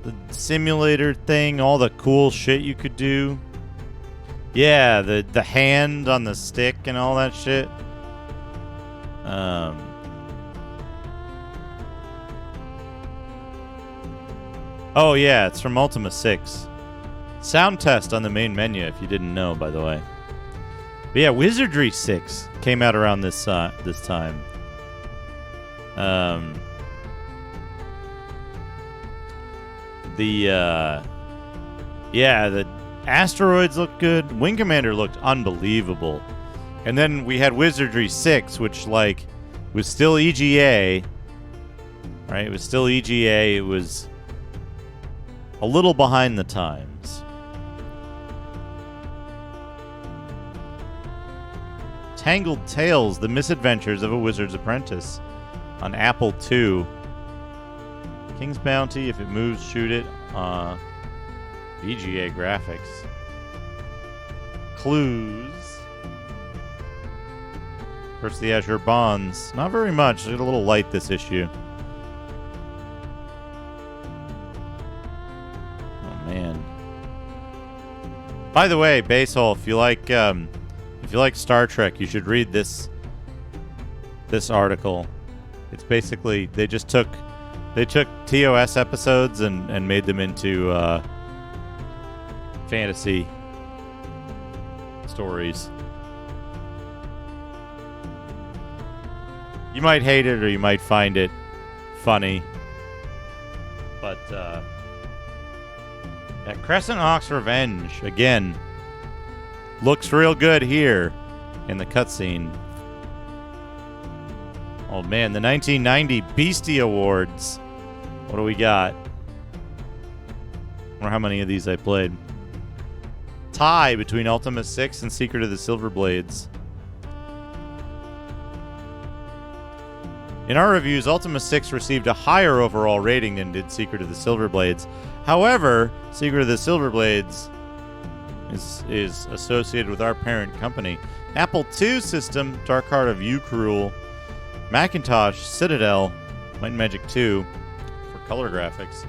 the simulator thing, all the cool shit you could do. Yeah, the hand on the stick and all that shit. Oh yeah, it's from Ultima 6. Sound test on the main menu if you didn't know, by the way. But yeah, Wizardry 6 came out around this time. The asteroids looked good. Wing Commander looked unbelievable. And then we had Wizardry 6, which, like, was still EGA. Right? It was still EGA. It was a little behind the times. Tangled Tales, The Misadventures of a Wizard's Apprentice on Apple II. King's Bounty, if it moves, shoot it. VGA graphics. Clues. Curse of the Azure Bonds. Not very much. It's a little light this issue. Oh man. By the way, Basehole, if you like Star Trek, you should read this article. It's basically they took TOS episodes and made them into fantasy stories. You might hate it or you might find it funny. But yeah, Crescent Hawk's Revenge, again, looks real good here in the cutscene. Oh man, the 1990 Beastie Awards. What do we got? I wonder how many of these I played. Tie between Ultima 6 and Secret of the Silver Blades. In our reviews, Ultima 6 received a higher overall rating than did Secret of the Silver Blades. However, Secret of the Silver Blades is associated with our parent company. Apple II system, Dark Heart of Ukrul. Macintosh, Citadel, Might and Magic 2 for color graphics.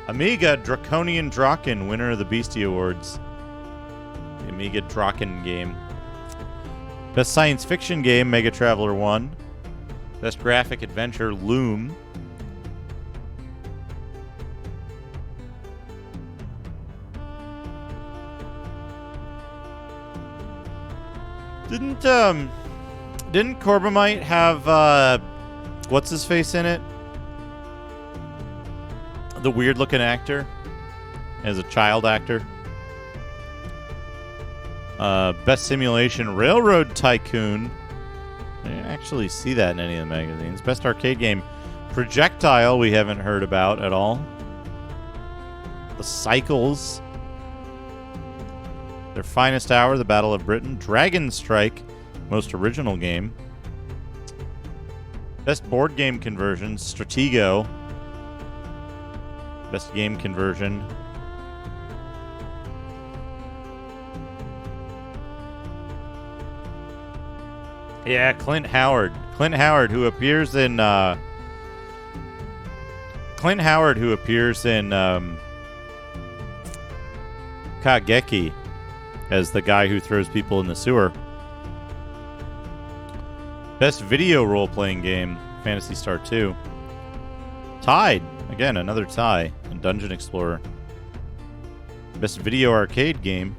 Amiga, Draconian Draken, winner of the Beastie Awards. The Amiga Draken game. Best Science Fiction Game, Mega Traveler 1. Best Graphic Adventure, Loom. Didn't Corbomite have, what's his face in it? The weird looking actor? As a child actor. Best Simulation, Railroad Tycoon. I didn't actually see that in any of the magazines. Best Arcade Game, Projectile, we haven't heard about at all. The Cycles. Their Finest Hour, The Battle of Britain. Dragon Strike, most original game. Best board game conversion, Stratego. Best game conversion. Yeah, Clint Howard. Clint Howard, who appears in Kageki as the guy who throws people in the sewer. Best video role-playing game, Phantasy Star 2. Tied. Again, another tie in Dungeon Explorer. Best video arcade game.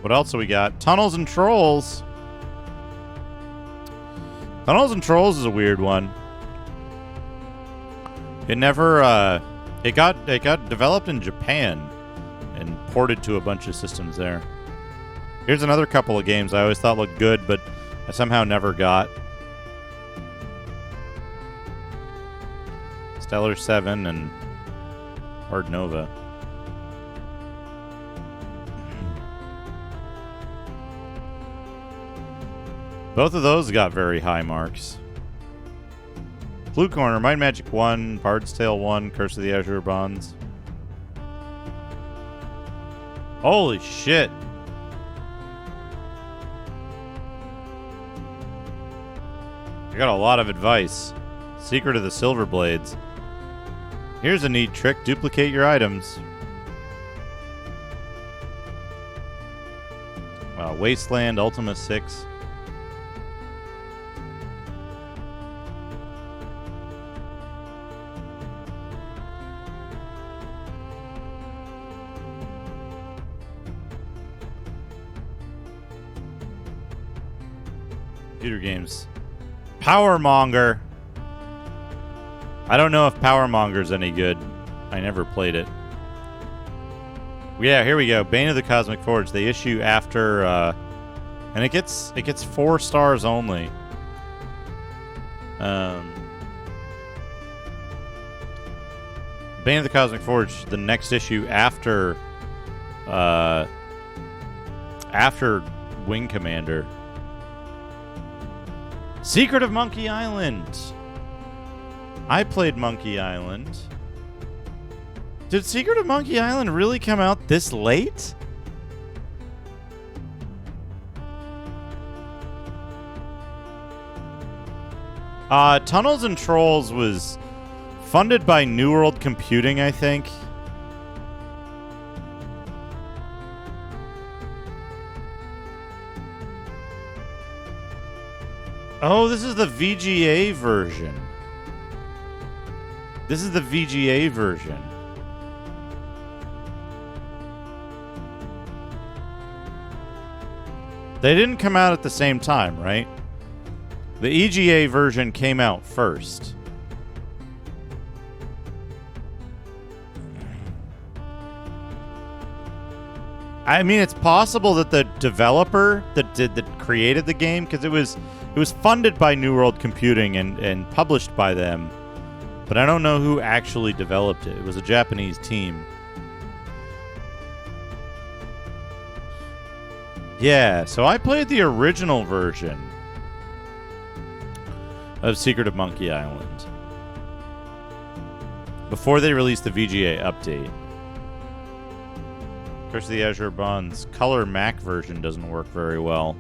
What else do we got? Tunnels and Trolls. Tunnels and Trolls is a weird one. It never, it got developed in Japan and ported to a bunch of systems there. Here's another couple of games I always thought looked good, but I somehow never got. Stellar 7 and Hard Nova. Both of those got very high marks. Blue Corner, Might Magic 1, Bard's Tale 1, Curse of the Azure Bonds. Holy shit. I got a lot of advice. Secret of the Silver Blades. Here's a neat trick. Duplicate your items. Wasteland, Ultima 6. Computer games. Powermonger. I don't know if Powermonger's any good. I never played it. Yeah, here we go. Bane of the Cosmic Forge. They issue after, and it gets 4 stars only. Bane of the Cosmic Forge. The next issue after Wing Commander. Secret of Monkey Island. I played Monkey Island. Did Secret of Monkey Island really come out this late? Tunnels and Trolls was funded by New World Computing, I think. Oh, this is the VGA version. This is the VGA version. They didn't come out at the same time, right? The EGA version came out first. I mean, it's possible that the developer that created the game, because it was funded by New World Computing and published by them, but I don't know who actually developed it. It was a Japanese team. Yeah, so I played the original version of Secret of Monkey Island before they released the VGA update. Curse of the Azure Bonds Color Mac version doesn't work very well.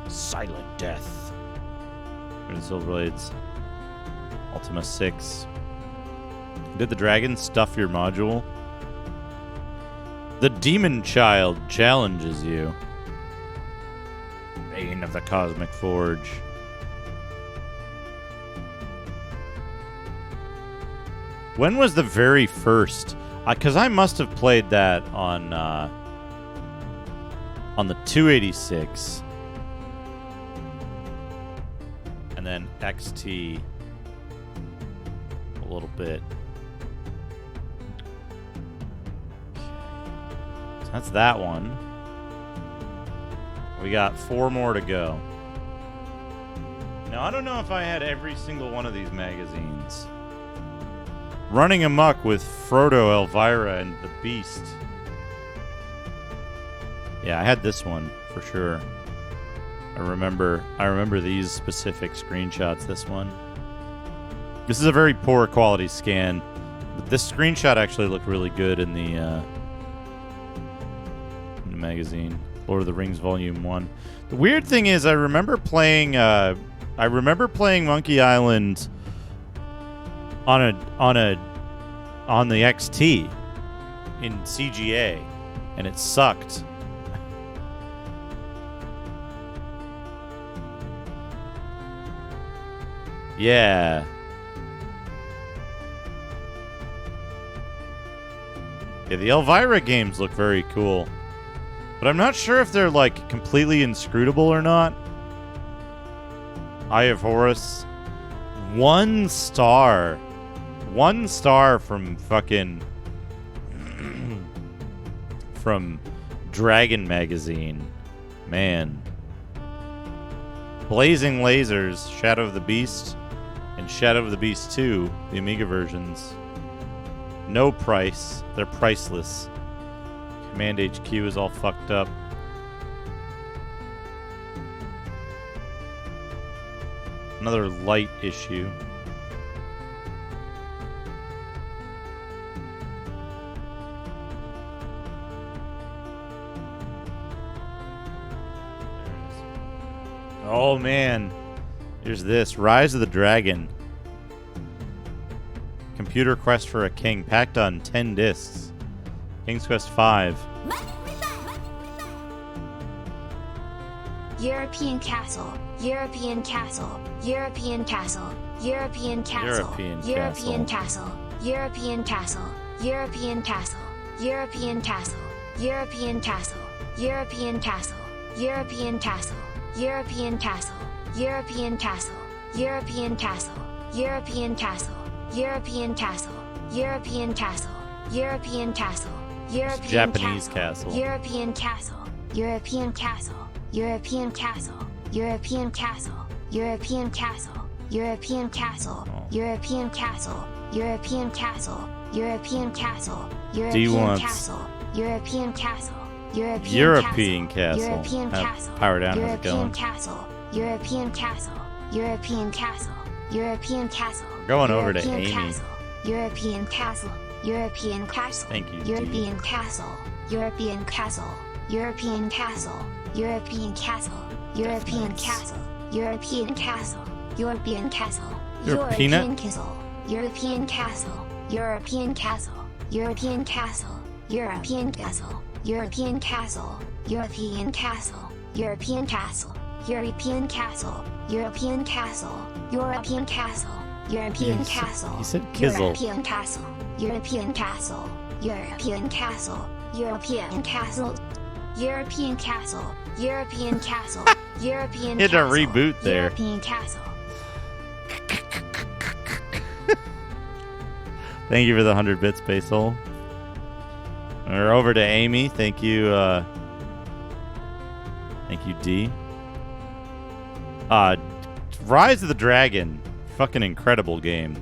Silent Death. Here's the Silver Blades. Ultima 6. Did the dragon stuff your module? The Demon Child challenges you. Bane of the Cosmic Forge. When was the very first? Because I must have played that on the 286. And then XT a little bit. So that's that one. We got 4 more to go. Now, I don't know if I had every single one of these magazines. Running amok with Frodo, Elvira, and the Beast. Yeah, I had this one for sure. I remember these specific screenshots. This one. This is a very poor quality scan, but this screenshot actually looked really good in the magazine. Lord of the Rings Volume 1. The weird thing is, I remember playing Monkey Island on the XT in CGA, and it sucked. Yeah. Yeah, the Elvira games look very cool. But I'm not sure if they're, like, completely inscrutable or not. Eye of Horus. 1 star. 1 star from fucking... from Dragon Magazine. Man. Blazing Lasers, Shadow of the Beast, and Shadow of the Beast 2, the Amiga versions. No price. They're priceless. Command HQ is all fucked up. Another light issue. Oh man. Here's this. Rise of the Dragon. Computer Quest for a King. Packed on 10 discs. King's Quest 5. European castle, European castle, European castle, European castle, European castle, European castle, European castle, European castle, European castle, European castle, European castle, European castle, European castle, European castle, European castle, European castle, European castle, European castle, European Japanese castle. European castle, European castle, European castle, European castle, European castle, European castle, European castle, European castle, European castle, European castle, European castle, European castle. European castle, Power down. How's it European going? castle, European castle, European castle, European castle. Going over to European Amy. castle, European castle, European castle. Thank you, European castle, European castle, European castle, European castle, European castle, European castle, European castle, You're a peanut? European castle, European castle, European castle, European castle, European castle, European castle, European castle, European castle, European castle, European castle, European castle, European castle. He said Kizzle. European castle, European castle, European castle, European castle, European castle, European castle, European Hit a castle, reboot there. European castle. Thank you for the 100 bits, Basil. We're over to Amy. Thank you. Thank you, D. Rise of the Dragon. Fucking incredible game.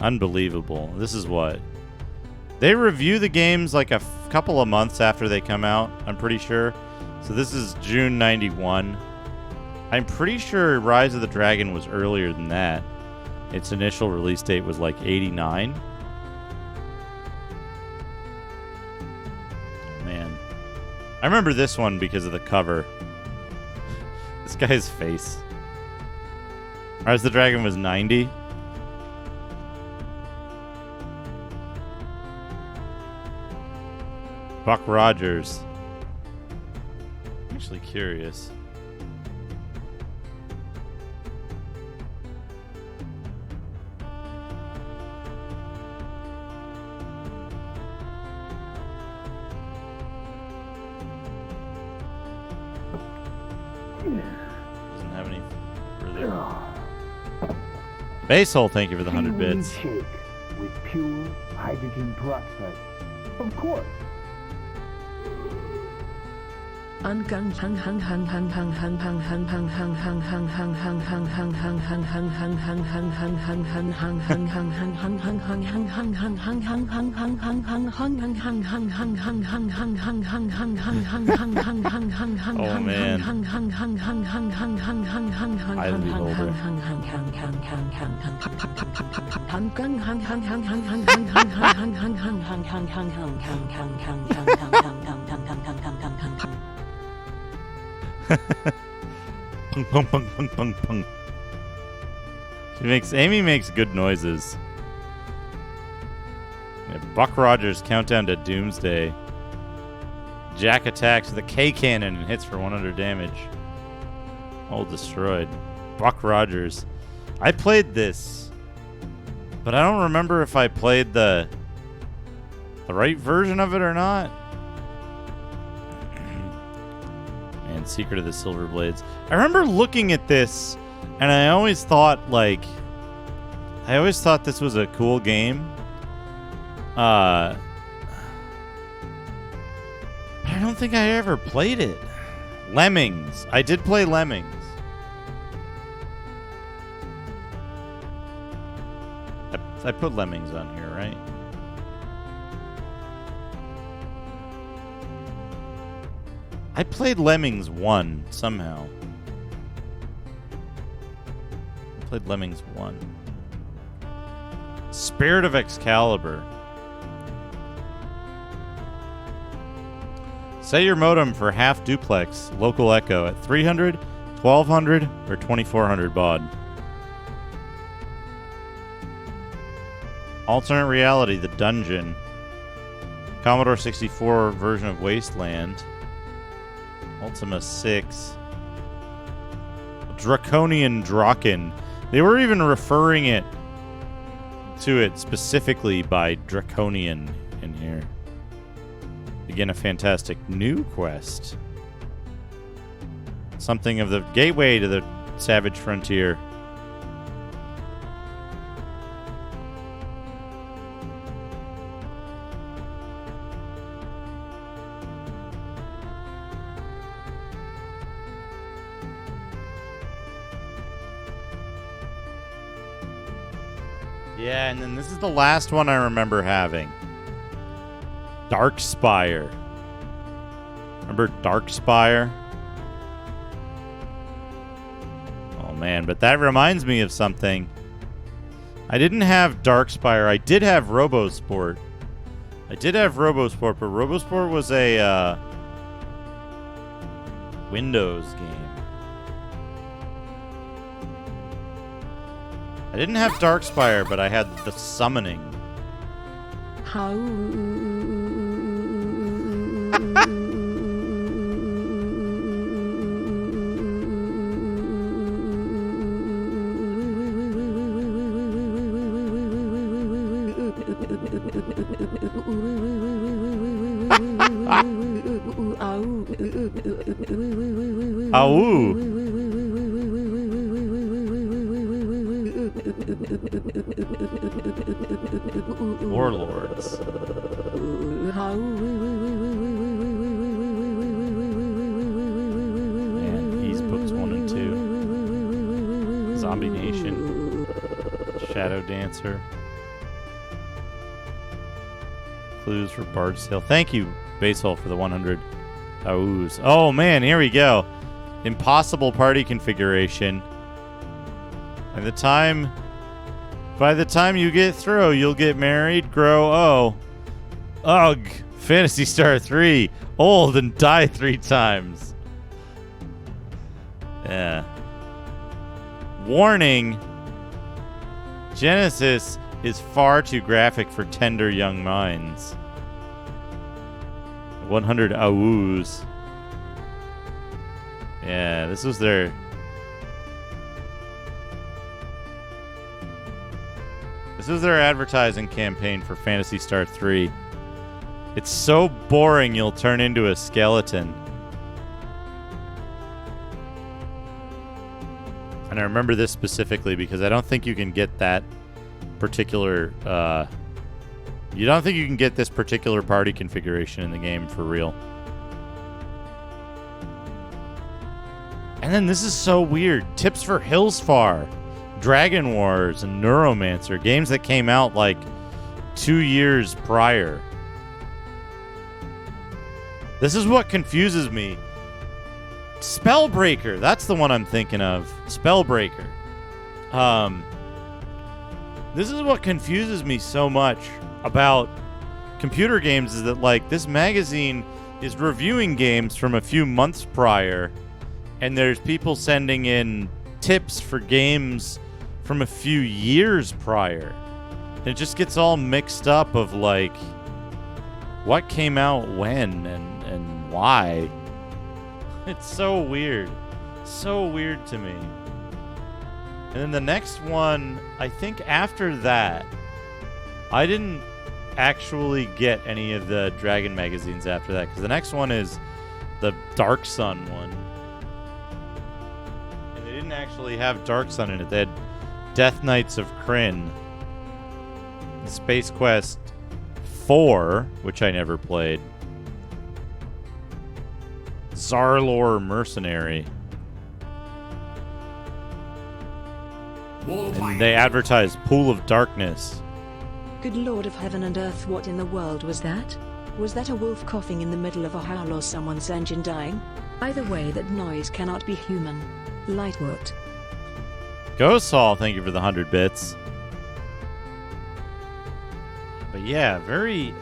Unbelievable. This is what? They review the games like a couple of months after they come out, I'm pretty sure. So this is June 91. I'm pretty sure Rise of the Dragon was earlier than that. Its initial release date was like 89. Oh, man. I remember this one because of the cover. This guy's face. Rise of the Dragon was 90. Buck Rogers. I'm actually curious. Doesn't have any further. Basehole, thank you for the 100 bits. Shake with pure hydrogen peroxide. Of course. Pung, pung, pung, pung, pung, pung. Amy makes good noises. Yeah, Buck Rogers countdown to Doomsday. Jack attacks with a K cannon and hits for 100 damage. All destroyed. Buck Rogers. I played this, but I don't remember if I played the right version of it or not. And Secret of the Silver Blades. I remember looking at this, and I always thought this was a cool game. I don't think I ever played it. Lemmings. I did play Lemmings. I put Lemmings on here, right? I played Lemmings 1 somehow. I played Lemmings 1. Spirit of Excalibur. Set your modem for half duplex local echo at 300, 1200, or 2400 baud. Alternate reality, The Dungeon. Commodore 64 version of Wasteland. Ultima 6. Draconian Draken. They were even referring to it specifically by Draconian in here. Again, a fantastic new quest. Something of the gateway to the Savage Frontier. Yeah, and then this is the last one I remember having. Darkspire. Remember Darkspire? Oh man, but that reminds me of something. I didn't have Darkspire. I did have Robosport. But Robosport was a Windows game. I didn't have Darkspire, but I had The Summoning. Warlords. And Peace Books 1 and 2. Zombie Nation. Shadow Dancer. Clues for Bard's Tale. Thank you, Baseball, for the 100 Aoos. Oh man, here we go. Impossible party configuration. By the time you get through, you'll get married, grow, ugh, Phantasy Star 3, old and die 3 times. Yeah. Warning, Genesis is far too graphic for tender young minds. 100 Aoos. Yeah, this was their... This is their advertising campaign for Phantasy Star 3. It's so boring you'll turn into a skeleton. And I remember this specifically because I don't think you can get that particular... you don't think you can get this particular party configuration in the game for real. And then this is so weird. Tips for Hillsfar, Dragon Wars, and Neuromancer. Games that came out like 2 years prior. This is what confuses me. Spellbreaker. That's the one I'm thinking of. Spellbreaker. This is what confuses me so much about computer games is that, like, this magazine is reviewing games from a few months prior, and there's people sending in tips for games from a few years prior. And it just gets all mixed up of, like, what came out when and why. It's so weird. So weird to me. And then the next one, I think after that, I didn't actually get any of the Dragon magazines after that, because the next one is the Dark Sun one. And they didn't actually have Dark Sun in it. They had Death Knights of Krynn, Space Quest 4, which I never played, Zarlor Mercenary. And they advertised Pool of Darkness. Good Lord of heaven and earth, what in the world was that? Was that a wolf coughing in the middle of a howl or someone's engine dying? Either way, that noise cannot be human. Lightwood. Ghost Hall, thank you for the 100 bits. But yeah, very,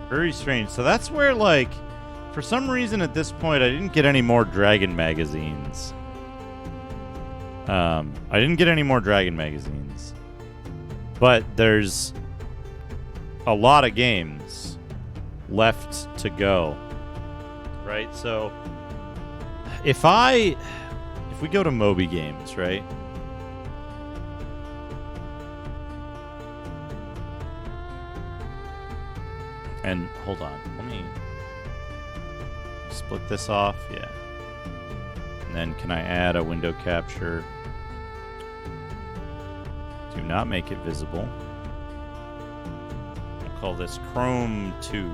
very strange. So that's where, like, for some reason at this point, I didn't get any more Dragon magazines. I didn't get any more Dragon magazines. But there's a lot of games left to go. Right? So if we go to Moby Games, right? And hold on, let me split this off, yeah. And then can I add a window capture? Do not make it visible. I'll call this Chrome 2.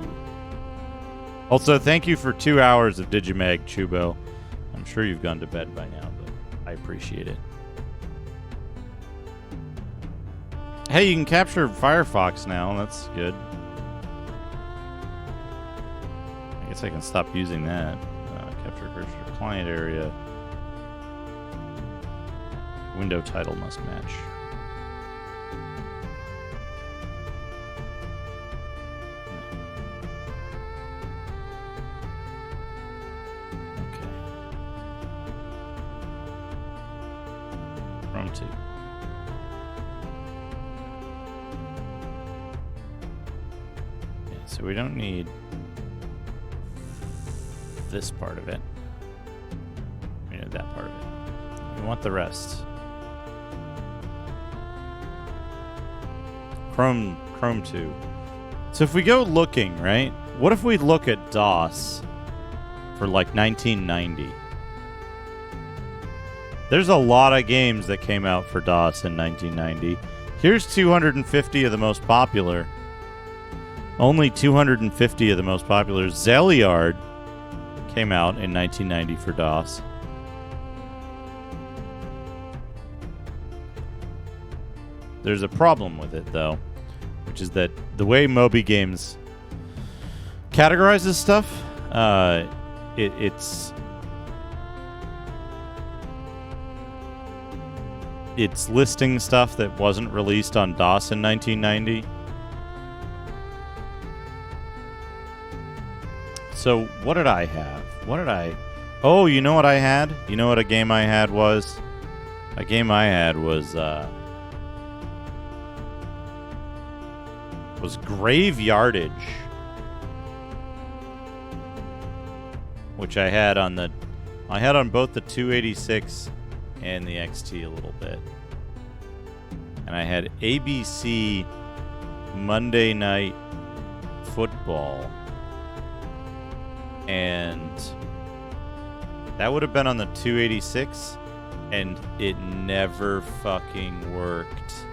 Also, thank you for 2 hours of Digimag, Chubo. I'm sure you've gone to bed by now, but I appreciate it. Hey, you can capture Firefox now. That's good. I guess I can stop using that. Capture cursor client area. Window title must match. Chrome 2. Yeah, so we don't need this part of it. We need that part of it. We want the rest. Chrome 2. So if we go looking, right? What if we look at DOS for like 1990? There's a lot of games that came out for DOS in 1990. Here's 250 of the most popular. Only 250 of the most popular. Zeliard came out in 1990 for DOS. There's a problem with it, though, which is that the way Moby Games categorizes stuff, it's listing stuff that wasn't released on DOS in 1990. So what did I have? Oh, you know what I had? You know what a game I had was? A game I had was Graveyardage, which I had on both the 286 and the XT a little bit. And I had ABC Monday Night Football. And that would have been on the 286, and it never fucking worked.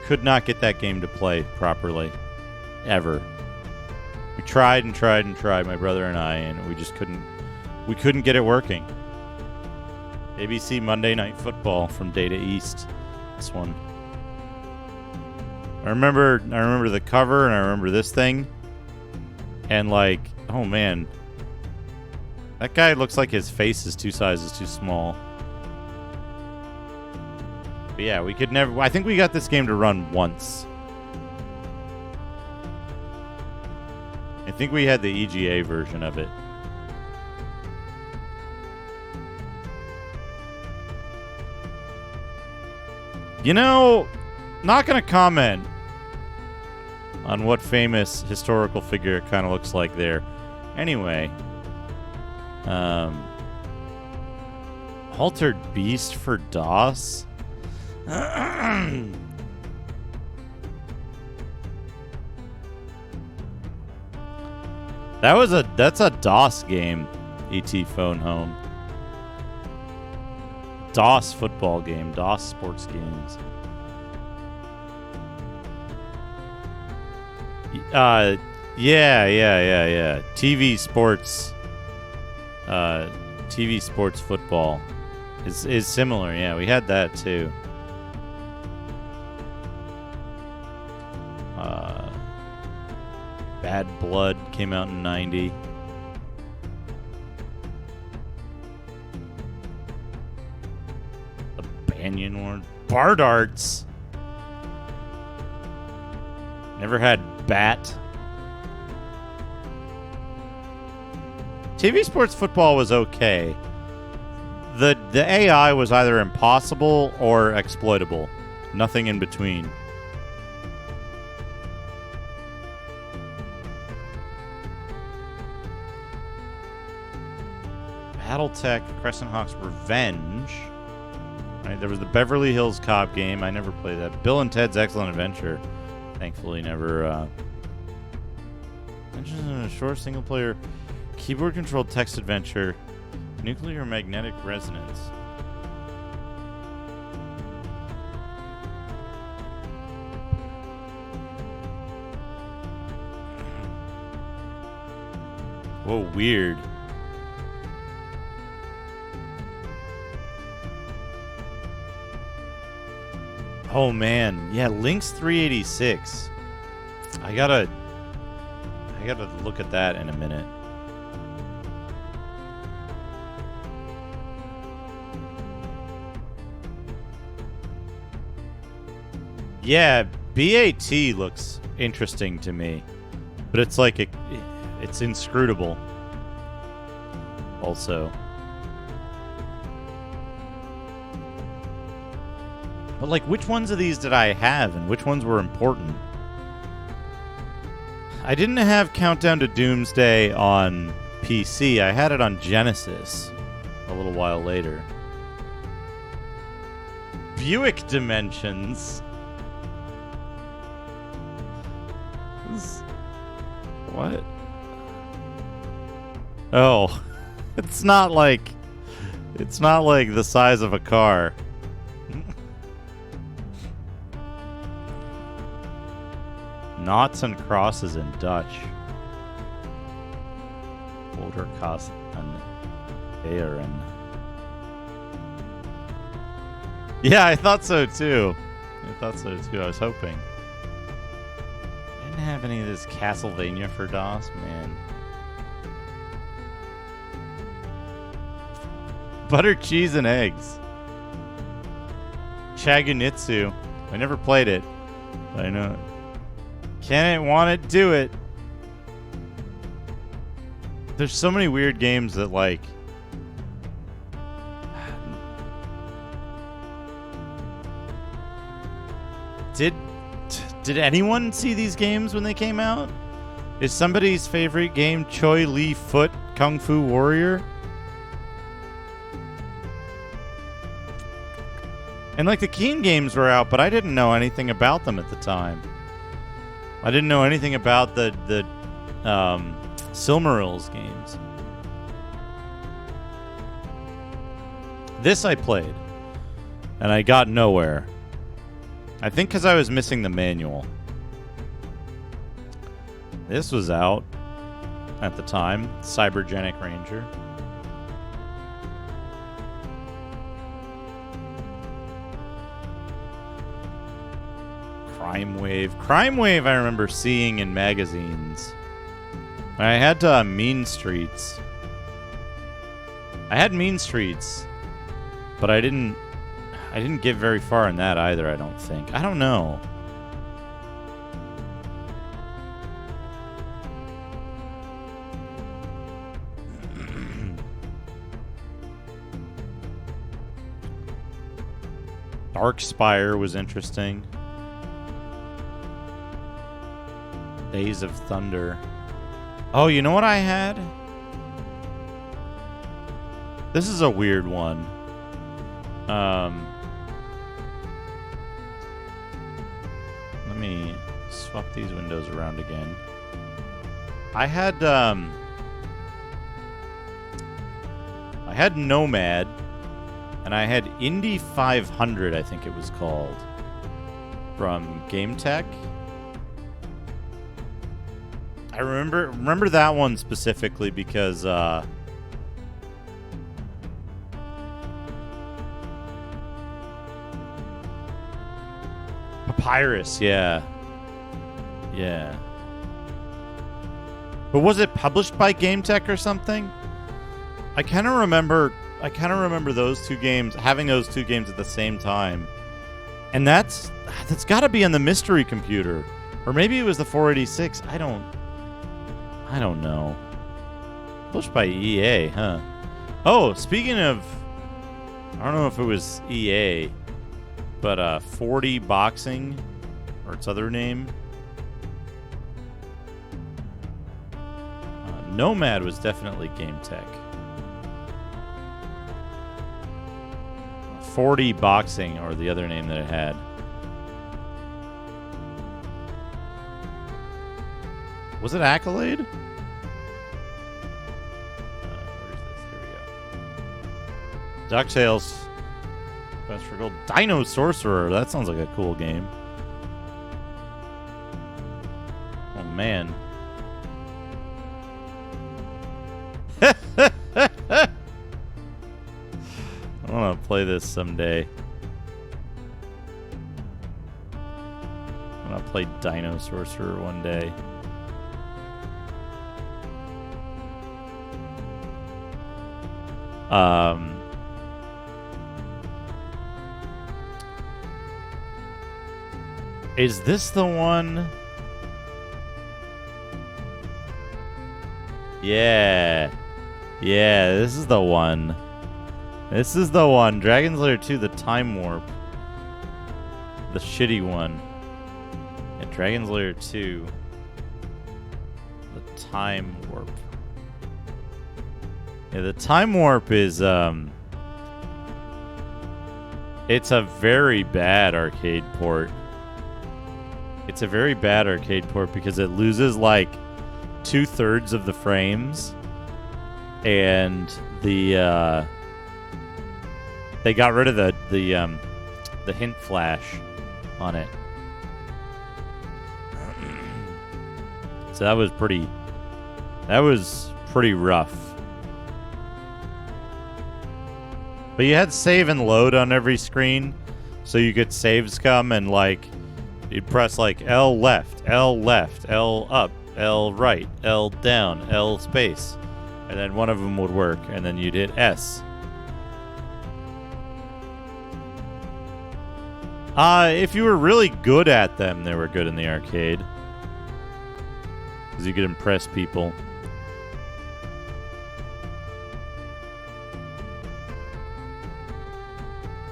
Could not get that game to play properly. Ever. We tried and tried and tried, my brother and I, and we just couldn't we couldn't get it working. ABC Monday Night Football from Data East. This one. I remember the cover, and I remember this thing. And like, oh man. That guy looks like his face is 2 sizes too small. But yeah, we could never... I think we got this game to run once. I think we had the EGA version of it. You know, not going to comment on what famous historical figure it kind of looks like there. Anyway. Altered Beast for DOS? That's a DOS game, ET Phone Home. DOS football game, DOS sports games. Yeah. TV sports football is similar. Yeah, we had that too. Bad Blood came out in '90. The Banyan War. Bar Darts. Never had Bat. TV sports football was okay. The AI was either impossible or exploitable. Nothing in between. Battletech, Crescent Hawk's Revenge. Right, there was the Beverly Hills Cop game. I never played that. Bill and Ted's Excellent Adventure. Thankfully, never. Mentioned in a short single-player keyboard-controlled text adventure, Nuclear Magnetic Resonance. Whoa, weird. Oh man, yeah, Lynx 386. I gotta look at that in a minute. Yeah, BAT looks interesting to me, but it's like it's inscrutable. Also. But, like, which ones of these did I have, and which ones were important? I didn't have Countdown to Doomsday on PC. I had it on Genesis a little while later. Buick Dimensions. What? Oh. It's not like the size of a car. Knots and crosses in Dutch. Olderkast and Aaron. Yeah, I thought so too. I was hoping. I didn't have any of this Castlevania for DOS, man. Butter, cheese, and eggs. Chagunitsu. I never played it, but I know it. Can it, want it, do it. There's so many weird games that, like... Did anyone see these games when they came out? Is somebody's favorite game Choi Lee Foot Kung Fu Warrior? And, like, the Keen games were out, but I didn't know anything about them at the time. I didn't know anything about the Silmarils games. This I played, and I got nowhere. I think because I was missing the manual. This was out at the time, Cybergenic Ranger. Crime Wave. Crime Wave I remember seeing in magazines. I had Mean Streets. I had Mean Streets, but I didn't get very far in that either, I don't think. I don't know. Darkspire was interesting. Days of Thunder. Oh, you know what I had? This is a weird one. Let me swap these windows around again. I had Nomad, and I had Indy 500, I think it was called, from Game Tech. I remember that one specifically because Papyrus, yeah. But was it published by Game Tech or something? I kind of remember those two games, having those two games at the same time. And that's got to be on the mystery computer, or maybe it was the 486. I don't know. Published by EA, huh? Oh, speaking of, I don't know if it was EA, but 40 Boxing, or its other name. Nomad was definitely Game Tech. 40 Boxing, or the other name that it had. Was it Accolade? Where's this? Here we go. DuckTales. Quest for Gold. Dino Sorcerer. That sounds like a cool game. Oh, man. I want to play this someday. I want to play Dino Sorcerer one day. Is this the one? Yeah. Yeah, this is the one. This is the one. Dragon's Lair 2, the Time Warp. The shitty one. And Dragon's Lair 2, the Time Warp. Yeah, the Time Warp is, it's a very bad arcade port. It's a very bad arcade port because it loses like 2/3 of the frames, and the they got rid of the hint flash on it. So that was pretty rough. But you had save and load on every screen, so you could saves come and like you'd press like L left, L up, L right, L down, L space, and then one of them would work, and then you'd hit S. If you were really good at them, they were good in the arcade, because you could impress people.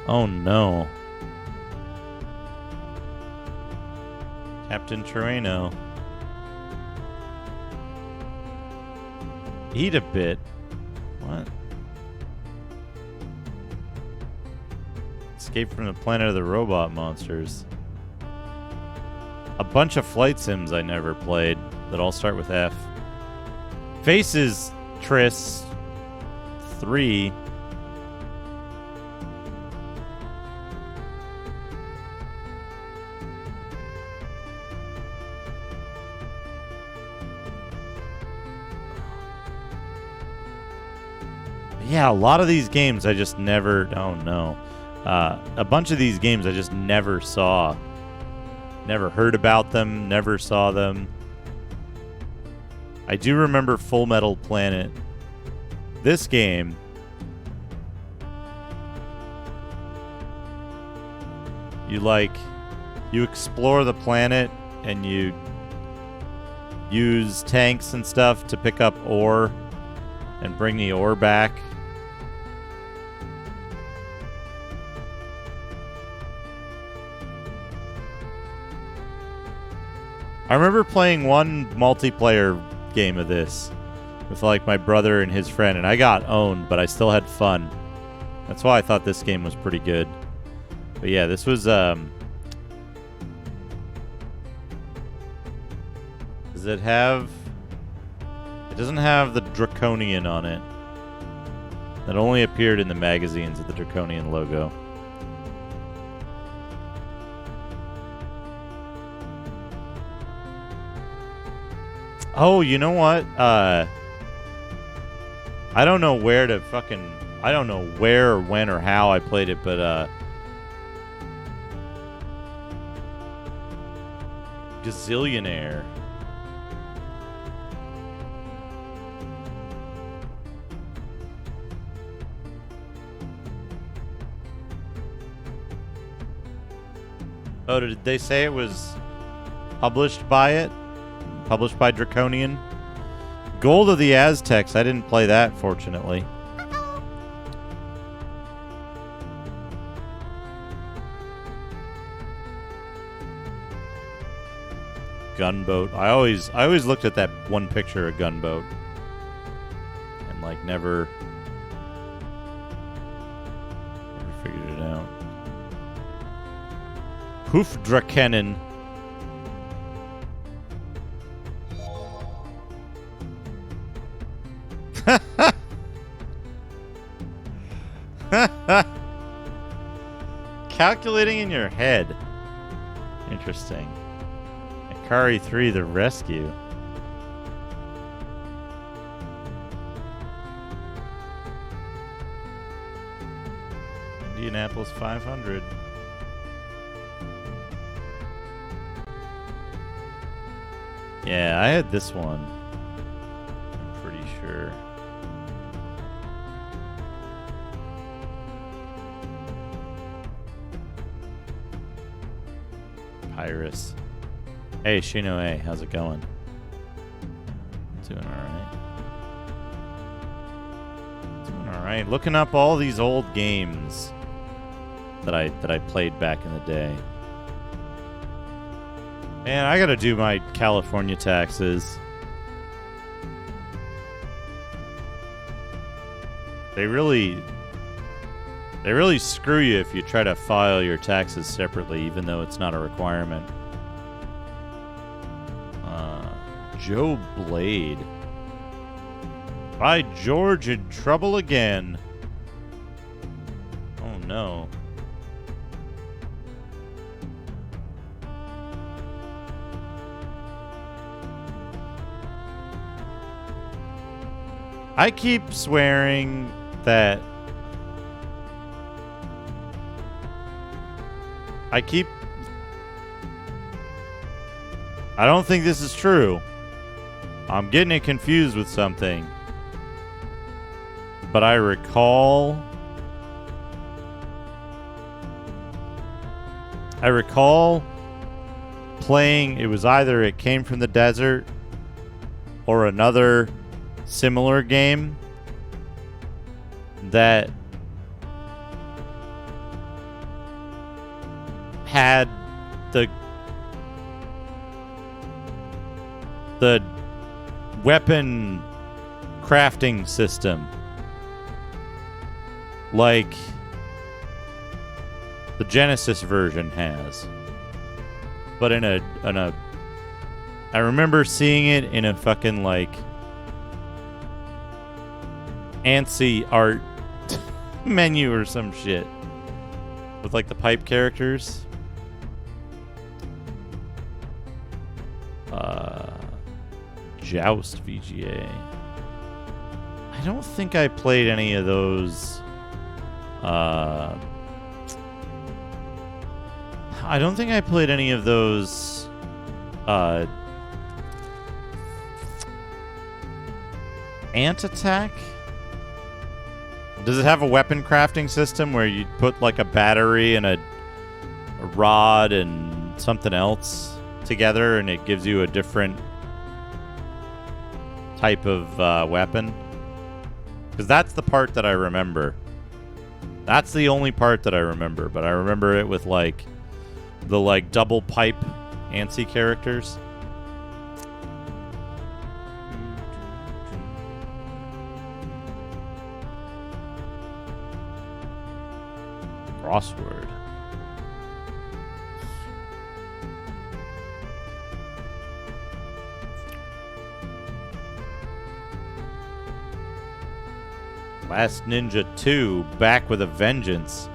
Oh no. Captain Trueno. Eat a bit. What? Escape from the planet of the robot monsters. A bunch of flight sims I never played that all start with F. Faces Tris 3. Yeah, a lot of these games I just never... Oh, no. A bunch of these games I just never saw Never heard about them, never saw them. I do remember Full Metal Planet. This game, you explore the planet and you use tanks and stuff to pick up ore and bring the ore back. I remember playing one multiplayer game of this with like my brother and his friend, and I got owned, but I still had fun. That's why I thought this game was pretty good. But yeah, this was does it have... It doesn't have the Draconian on it. It only appeared in the magazines with the Draconian logo. Oh, you know what? I don't know where to fucking... I don't know where or when or how I played it, but Gazillionaire. Oh, did they say it was published by it? Published by Draconian? Gold of the Aztecs. I didn't play that, fortunately. Gunboat. I always looked at that one picture of Gunboat and like never figured it out. Hoofdrakennen. Calculating in your head. Interesting. Akari 3, The Rescue. Indianapolis 500. Yeah, I had this one. I'm pretty sure. Pyrus. Hey, Shino A, how's it going? Doing alright. Doing alright. Looking up all these old games that I played back in the day. Man, I gotta do my California taxes. They really screw you if you try to file your taxes separately, even though it's not a requirement. Joe Blade. By George, in trouble again. Oh no. I keep swearing that I don't think this is true. I'm getting it confused with something. But I recall playing, it was either It Came from the Desert or another similar game that had the weapon crafting system like the Genesis version has, but in a I remember seeing it in a fucking like ANSI art menu or some shit with like the pipe characters. Joust VGA. I don't think I played any of those. I don't think I played any of those. Ant Attack? Does it have a weapon crafting system where you put like a battery and a rod and something else together and it gives you a different type of weapon? Because that's the part that I remember. That's the only part that I remember, but I remember it with like the like double pipe ANSI characters. Crossword. Last Ninja 2, back with a vengeance.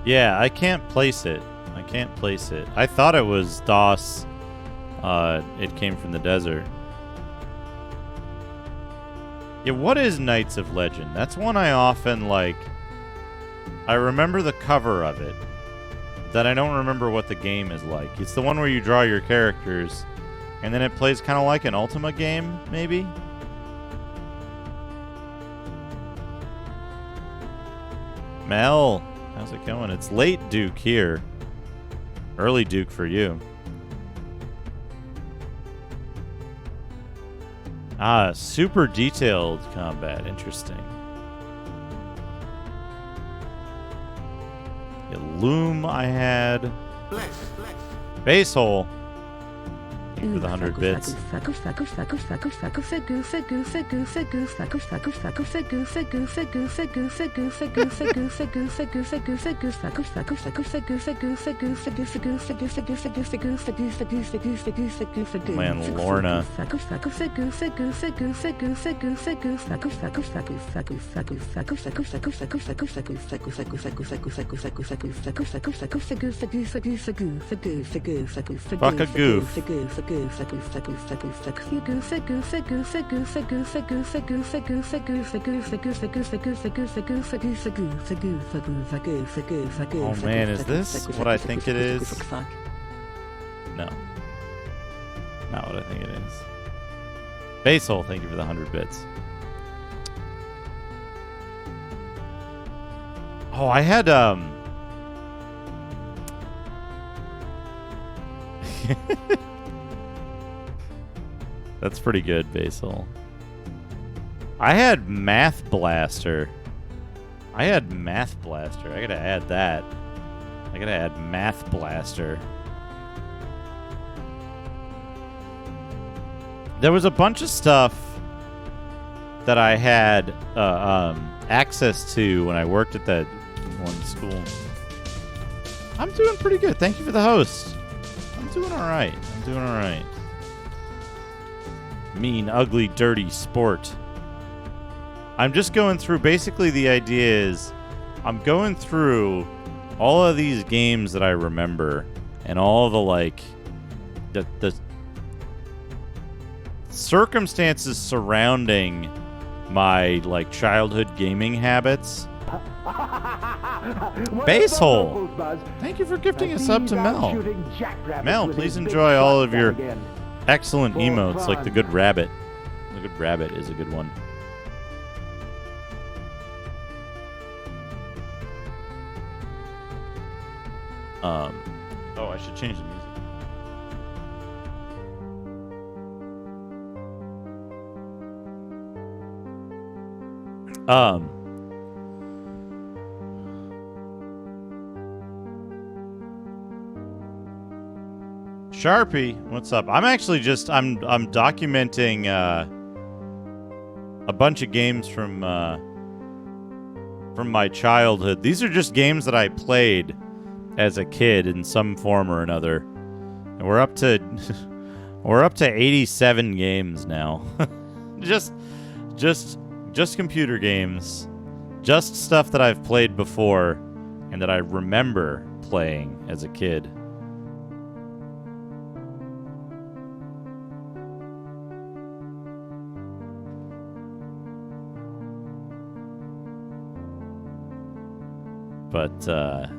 Yeah, I can't place it. I can't place it. I thought it was DOS. It came from the desert. Yeah, what is Knights of Legend? That's one I often like. I remember the cover of it. That I don't remember what the game is like. It's the one where you draw your characters, and then it plays kind of like an Ultima game, maybe? Mel, how's it going? It's late Duke here. Early Duke for you. Ah, super detailed combat. Interesting. Yeah, Loom I had. Base hole. Thank you for the 100 bits. Man, Lorna. Fuck a goof. Oh man, is this what I think it is? No. Not what I think it is. Basil, thank you for the 100 bits. Oh, I had That's pretty good, Basil. I had Math Blaster. I gotta add that. I gotta add Math Blaster. There was a bunch of stuff that I had access to when I worked at that one school. I'm doing pretty good. Thank you for the host. I'm doing all right. Mean, ugly, dirty sport. I'm just going through, basically the idea is I'm going through all of these games that I remember and all the like the circumstances surrounding my like childhood gaming habits. Base hole. Thank you for gifting a sub to Mel. Mel, please enjoy all of your excellent emotes, like the good rabbit. The good rabbit is a good one. Oh, I should change the music. Sharpie, what's up? I'm actually just I'm documenting a bunch of games from my childhood. These are just games that I played as a kid in some form or another. And we're up to 87 games now. just computer games. Just stuff that I've played before and that I remember playing as a kid. But a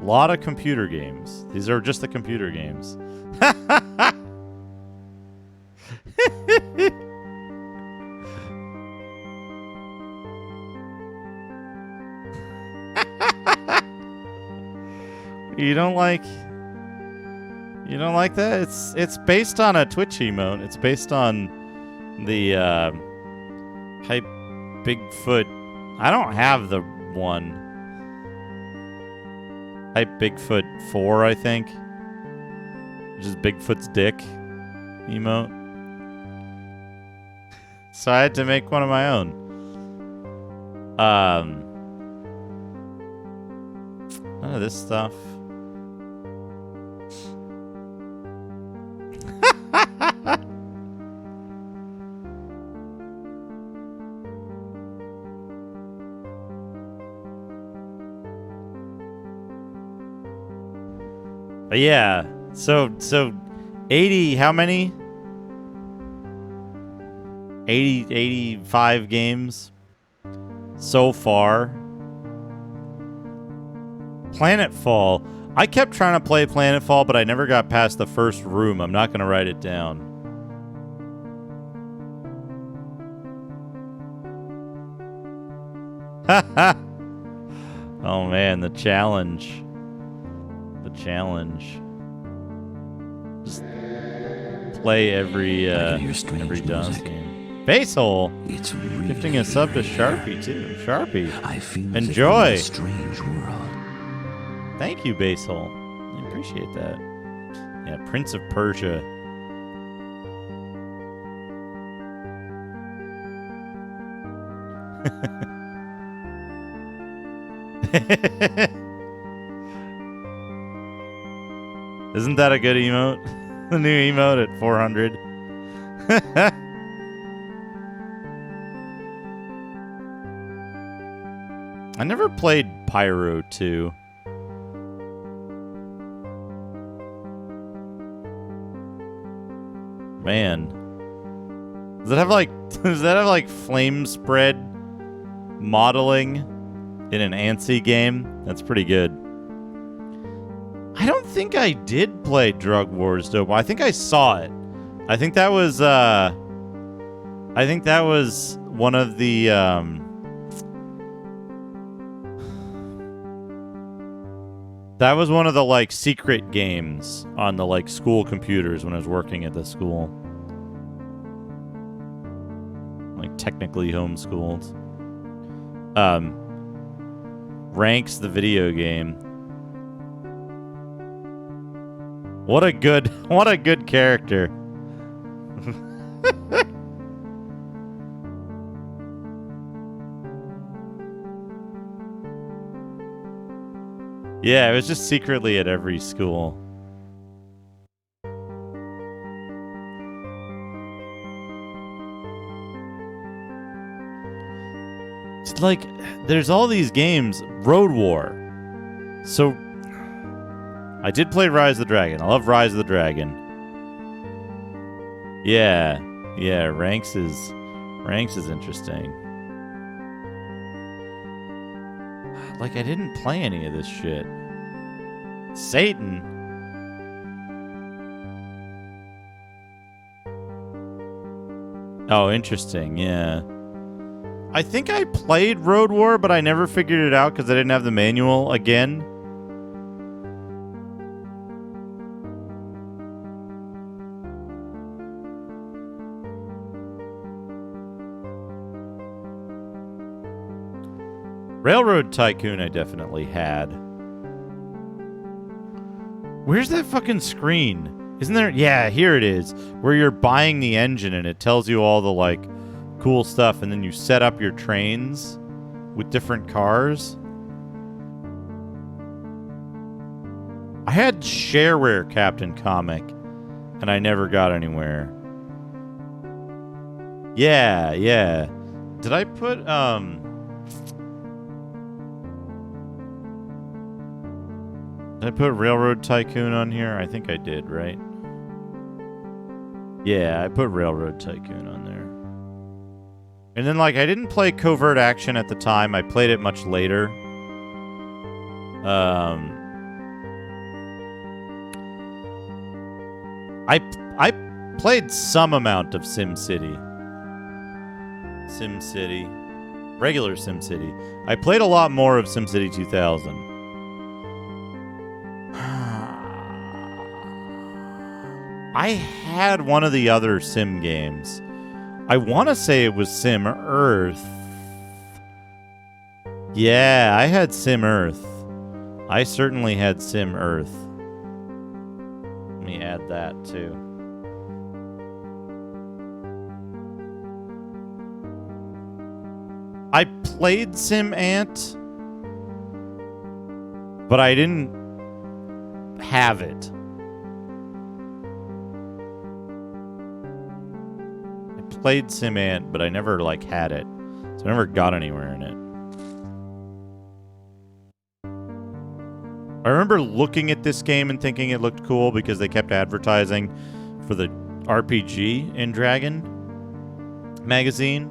lot of computer games. These are just the computer games. You don't like that? It's based on a Twitch emote. It's based on the hype Bigfoot. I don't have the one. Hype Bigfoot 4, I think. Which is Bigfoot's dick emote. So I had to make one of my own. None of this stuff. But yeah, so 80, how many? 85 games so far. Planetfall. I kept trying to play Planetfall, but I never got past the first room. I'm not going to write it down. Oh man, the challenge. The challenge. Just play every DOS game. Basehole! It's really Gifting a sub to Sharpie too. Sharpie. I feel Enjoy. as if I'm in a strange world. Thank you, Basehole. I appreciate that. Yeah, Prince of Persia. Isn't that a good emote? The new emote at 400. I never played Pyro 2. Man. Does that have like flame spread modeling in an ANSI game? That's pretty good. I don't think I did play Drug Wars though. I think I saw it. I think that was one of the that was one of the like secret games on the like school computers when I was working at the school. Like technically homeschooled. Ranks the video game. What a good character. Yeah, it was just secretly at every school. It's like there's all these games. Road War. So I did play Rise of the Dragon. I love Rise of the Dragon. Yeah, Ranks is interesting. Like I didn't play any of this shit. Satan. Oh, interesting. Yeah. I think I played Road War, but I never figured it out because I didn't have the manual again. Railroad Tycoon I definitely had. Where's that fucking screen? Isn't there? Yeah, here it is. Where you're buying the engine and it tells you all the like cool stuff and then you set up your trains with different cars. I had Shareware Captain Comic and I never got anywhere. Yeah. Did I put Did I put Railroad Tycoon on here? I think I did, right? Yeah, I put Railroad Tycoon on there. And then, like, I didn't play Covert Action at the time. I played it much later. I played some amount of SimCity. Regular SimCity. I played a lot more of SimCity 2000. I had one of the other Sim games. I want to say it was Sim Earth. Yeah, I had Sim Earth. I certainly had Sim Earth. Let me add that too. I played Sim Ant, but I didn't have it. I played Sim Ant, but I never like had it. So I never got anywhere in it. I remember looking at this game and thinking it looked cool because they kept advertising for the RPG in Dragon magazine.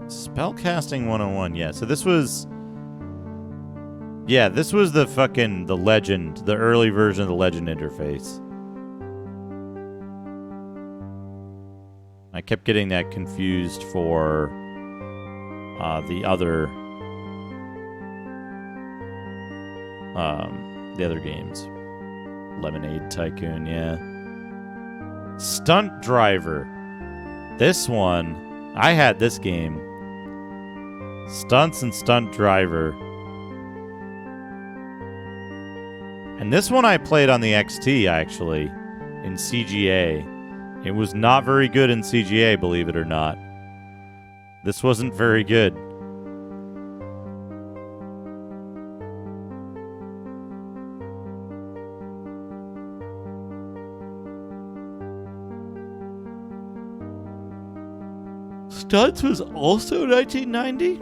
Spellcasting 101, yeah. So this was... Yeah, this was the Legend, the early version of the Legend interface. I kept getting that confused for the other games. Lemonade Tycoon, yeah. Stunt Driver. This one, I had this game. Stunts and Stunt Driver. And this one I played on the XT, actually, in CGA. It was not very good in CGA, believe it or not. This wasn't very good. Stunts was also 1990?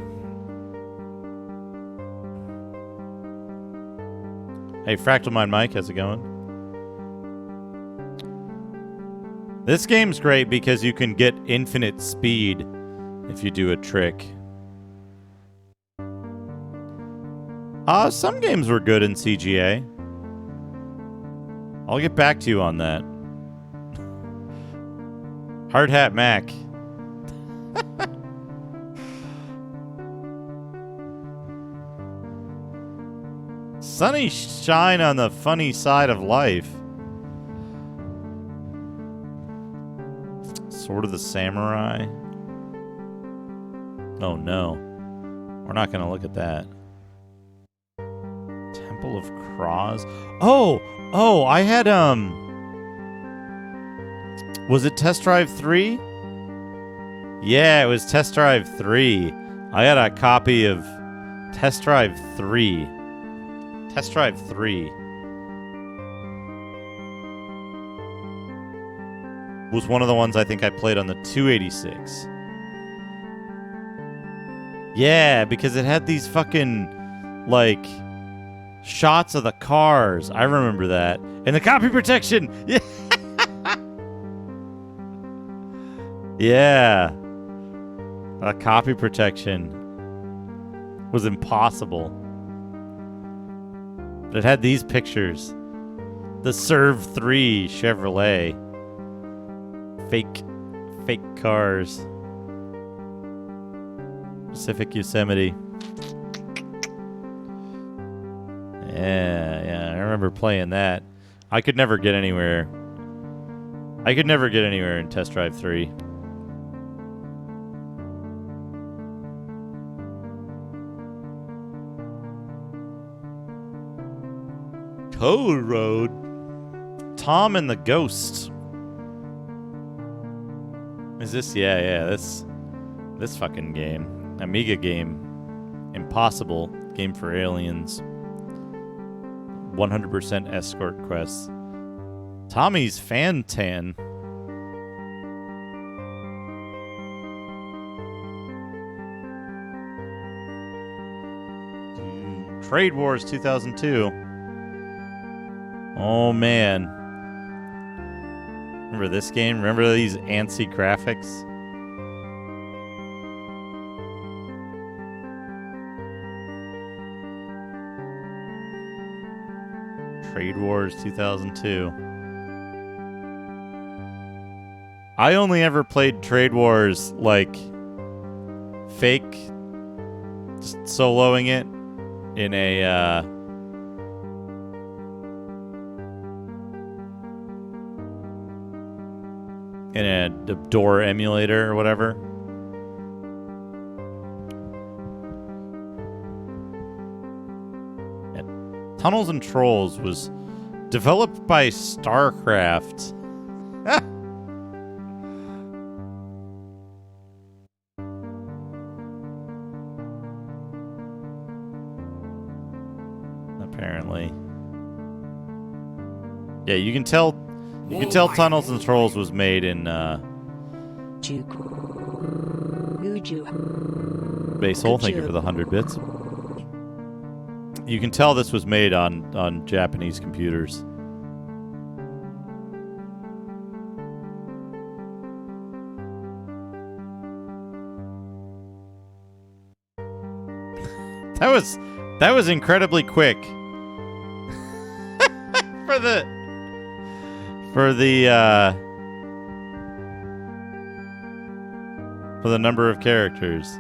Hey, Fractal Mind Mike, how's it going? This game's great because you can get infinite speed if you do a trick. Some games were good in CGA. I'll get back to you on that. Hard Hat Mac. Sunny shine on the funny side of life. Sword of the Samurai. Oh no. We're not going to look at that. Temple of Cross. Oh, I had, was it Test Drive 3? Yeah, it was Test Drive 3. I had a copy of Test Drive 3. Test Drive 3 was one of the ones I think I played on the 286. Yeah, because it had these fucking, like, shots of the cars. I remember that. And the copy protection! Yeah! Yeah. The copy protection was impossible. But it had these pictures. The Serve 3 Chevrolet. Fake cars. Pacific Yosemite. Yeah, I remember playing that. I could never get anywhere. In Test Drive 3. Toad Road. Tom and the Ghost. Is this? Yeah. This fucking game. Amiga game. Impossible. Game for aliens. 100% escort quests. Tommy's Fantan. Trade Wars 2002. Oh, man. Remember this game? Remember these antsy graphics? Trade Wars 2002. I only ever played Trade Wars, like, fake, just soloing it in a, door emulator or whatever. Yeah. Tunnels and Trolls was developed by StarCraft. Apparently. Yeah, you can tell Tunnels and Trolls was made in Base Hole, thank you for the 100 bits. You can tell this was made on Japanese computers. That was incredibly quick. for the number of characters.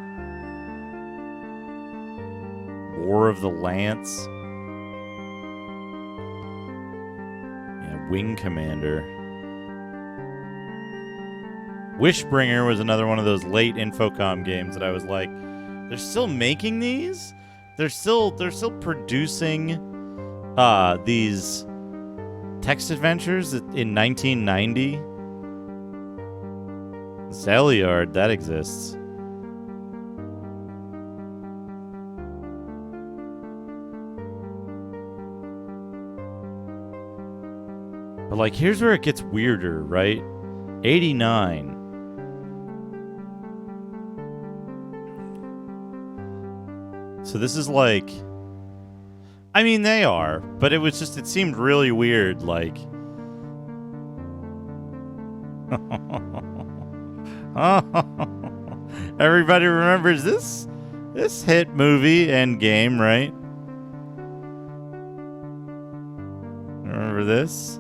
War of the Lance. Yeah, Wing Commander. Wishbringer was another one of those late Infocom games that I was like, they're still making these? They're still producing these text adventures in 1990? Zeliard, that exists. But like, here's where it gets weirder, right? 89. So this is like, I mean, they are, but it seemed really weird, like, everybody remembers this hit movie and game, right? Remember this?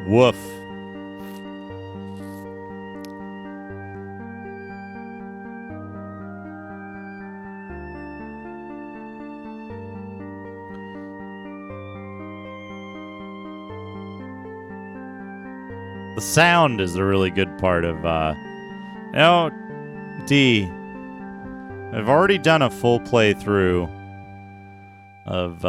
Woof. The sound is the really good part of, D. I've already done a full playthrough of,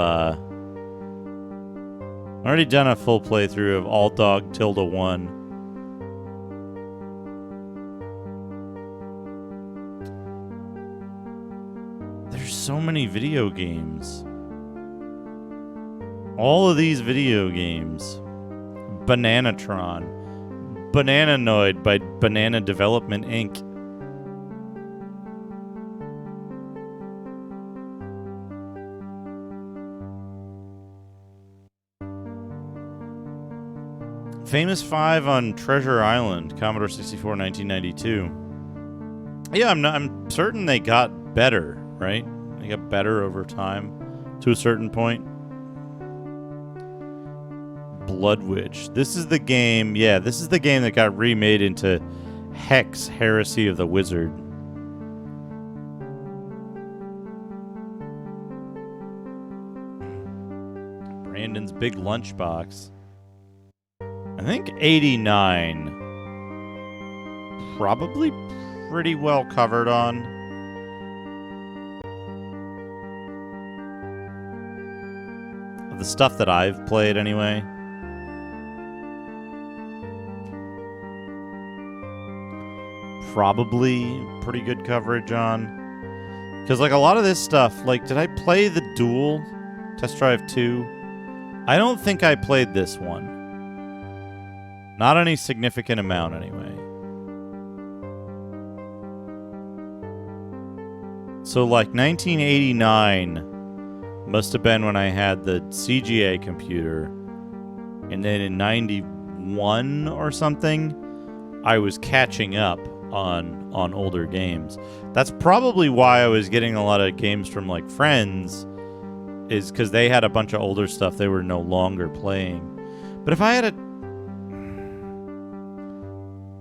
All Dog Tilde 1. There's so many video games. All of these video games. Bananatron. Bananoid by Banana Development Inc. Famous 5 on Treasure Island, Commodore 64, 1992. Yeah, I'm certain they got better, right? They got better over time to a certain point. Blood Witch. This is the game, this is the game that got remade into Hex, Heresy of the Wizard. Brandon's Big Lunchbox. I think 89 probably pretty well covered on. The stuff that I've played anyway. Probably pretty good coverage on. Because, like, a lot of this stuff, like, did I play the Duel Test Drive 2? I don't think I played this one. Not any significant amount, anyway. So, like, 1989 must have been when I had the CGA computer. And then in 91 or something, I was catching up on older games. That's probably why I was getting a lot of games from, like, friends, is because they had a bunch of older stuff they were no longer playing. But if I had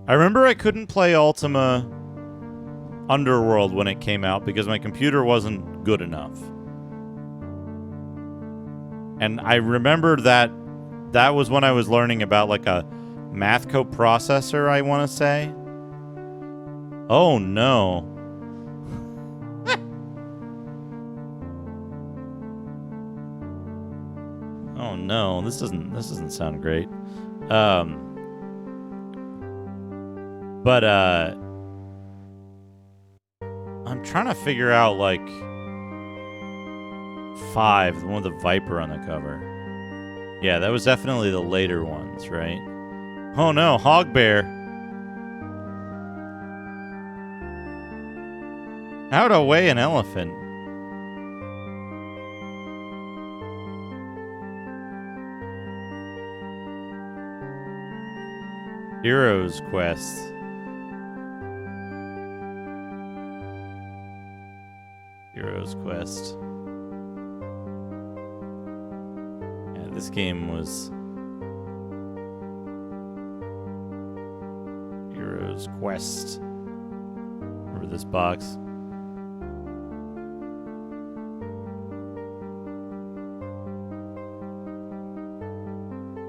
I remember I couldn't play Ultima Underworld when it came out because my computer wasn't good enough. And I remember that was when I was learning about, like, a math coprocessor, I want to say. Oh no. Oh no, this doesn't sound great. But I'm trying to figure out, like, 5, the one with the Viper on the cover. Yeah, that was definitely the later ones, right? Oh no, Hog Bear. How to weigh an elephant. Heroes Quest. Heroes Quest. Yeah, this game was Heroes Quest. Remember this box?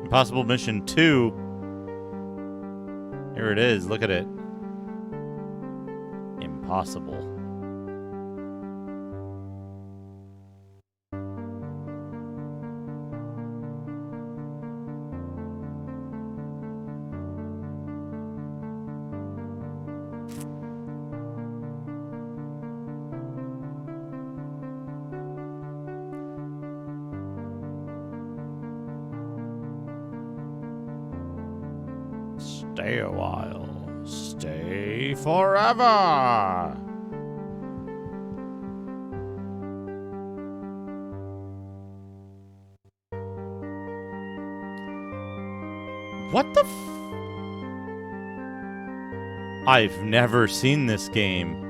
Impossible Mission 2. Here it is. Look at it. Impossible. Stay a while. Stay forever. What the I've never seen this game.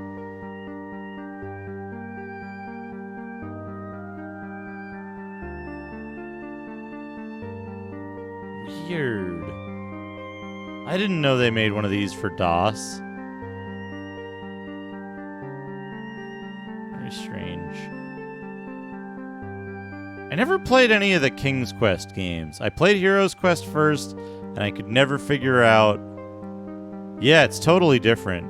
Weird. I didn't know they made one of these for DOS. Very strange. I never played any of the King's Quest games. I played Heroes Quest first, and I could never figure out... Yeah, it's totally different.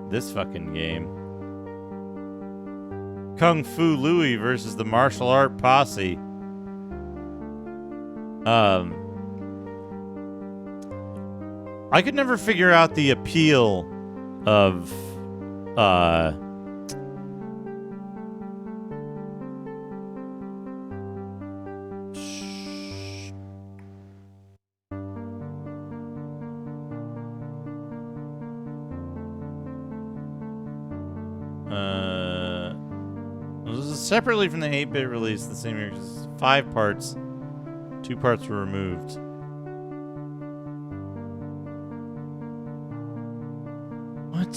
This fucking game. Kung Fu Louie versus the Martial Art Posse. I could never figure out the appeal of, this is separately from the 8-bit release the same year. 5 parts. 2 parts were removed. What?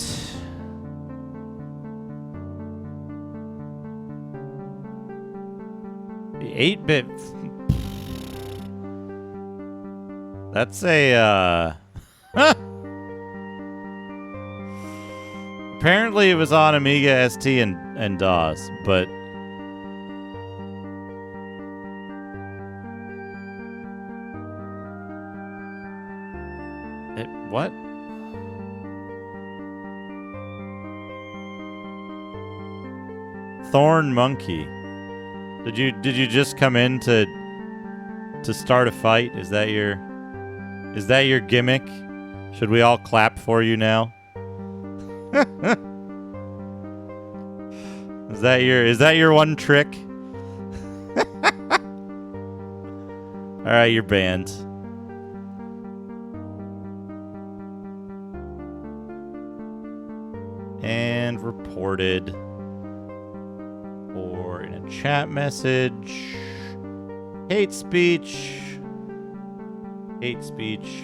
The 8-bit... That's a, Apparently it was on Amiga ST and DOS, but... What? Thorn Monkey. Did you just come in to start a fight? Is that your gimmick? Should we all clap for you now? Is that your one trick? All right, you're banned. And reported. Or in a chat message. Hate speech. Hate speech.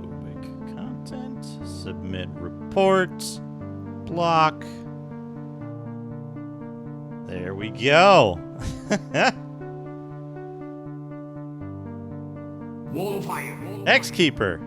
Phobic content. Submit report. Block. There we go. X-Keeper.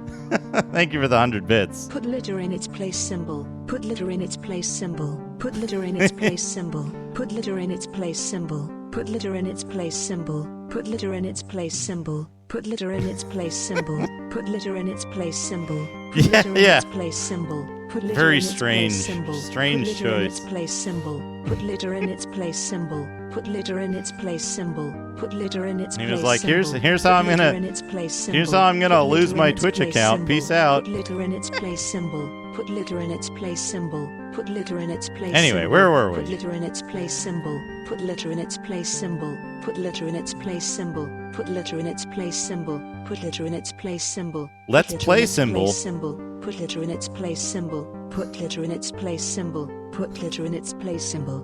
Thank you for the 100 bits. Put litter in its place symbol. Put litter in its place symbol. Put litter in its place symbol. Put litter in its place symbol. Put litter in its place symbol. Put litter in its place symbol. Put litter in its place symbol. Put litter in its place symbol. Put litter in its place symbol. Put litter Very in its strange. place symbol. Strange Put litter in choice. its place symbol. Put litter in its place symbol. Put litter in its place symbol. Put litter in its He place was like, symbol. here's how I'm Put litter gonna in its place here's symbol. how I'm gonna Put lose litter my in its Twitch place account. symbol. Peace out. Put litter in its place symbol. Put litter in its place symbol. Put litter in its place Anyway, symbol. where were Put we? litter in its place symbol. Put litter in its place symbol. Put litter in its place symbol. Put litter in its place symbol. Put litter in its place symbol. Let's Put litter play in its symbol. place symbol. Put litter in its place symbol. Put litter in its place symbol. Put litter in its place symbol.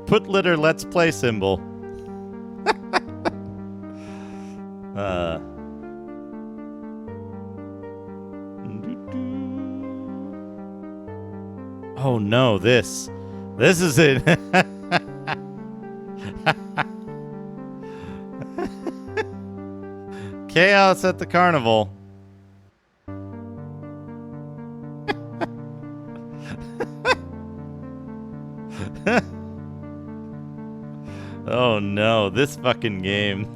Put litter let's play symbol. Oh no, this is it. Chaos at the carnival. Oh no, this fucking game.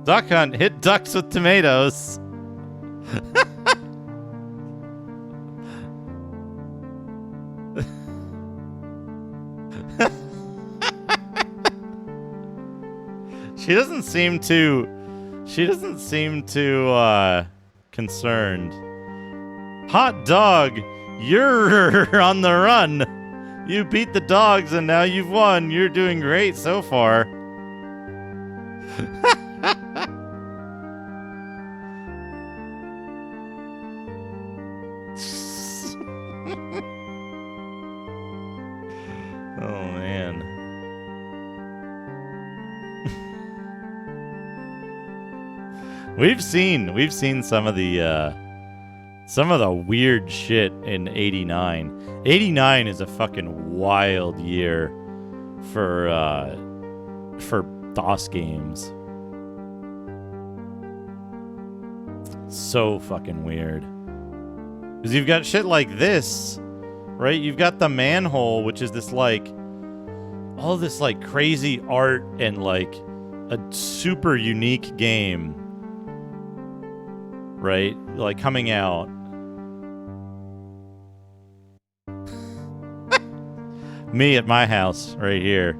Duck hunt, hit ducks with tomatoes. She doesn't seem too concerned. Hot dog, you're on the run. You beat the dogs and now you've won. You're doing great so far. Oh man. We've seen some of the weird shit in 89. 89 is a fucking wild year for DOS games. So fucking weird. Because you've got shit like this, right? You've got the manhole, which is this like all this like crazy art and like a super unique game, right? Like coming out. Me at my house right here.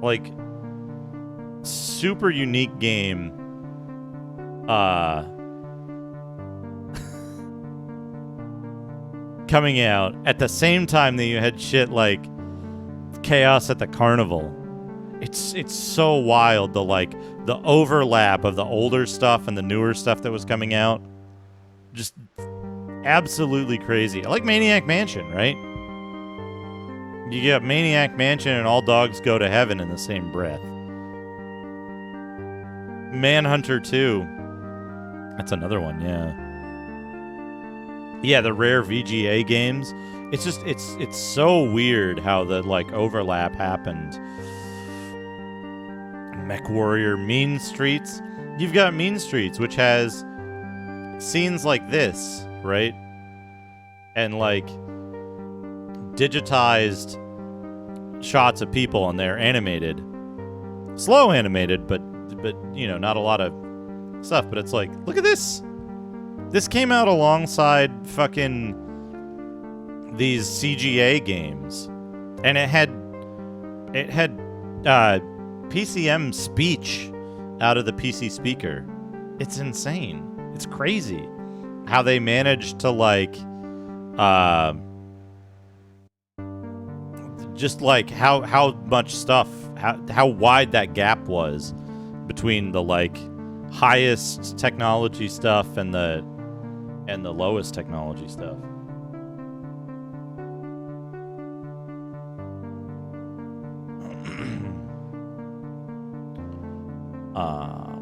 Like super unique game. Coming out at the same time that you had shit like Chaos at the Carnival. It's so wild, the overlap of the older stuff and the newer stuff that was coming out. Just absolutely crazy. I like Maniac Mansion, right? You get Maniac Mansion and All Dogs Go to Heaven in the same breath. Manhunter 2. That's another one, yeah. Yeah, the rare VGA games. It's just it's so weird how the like overlap happened. Mech Warrior Mean Streets. You've got Mean Streets, which has scenes like this, right? And like digitized shots of people and they're animated. Slow animated, but you know, not a lot of stuff, but it's like, look at this. This came out alongside fucking these CGA games, and it had PCM speech out of the PC speaker. It's insane. It's crazy how they managed to like just like how much stuff, how wide that gap was between the like highest technology stuff and the lowest technology stuff.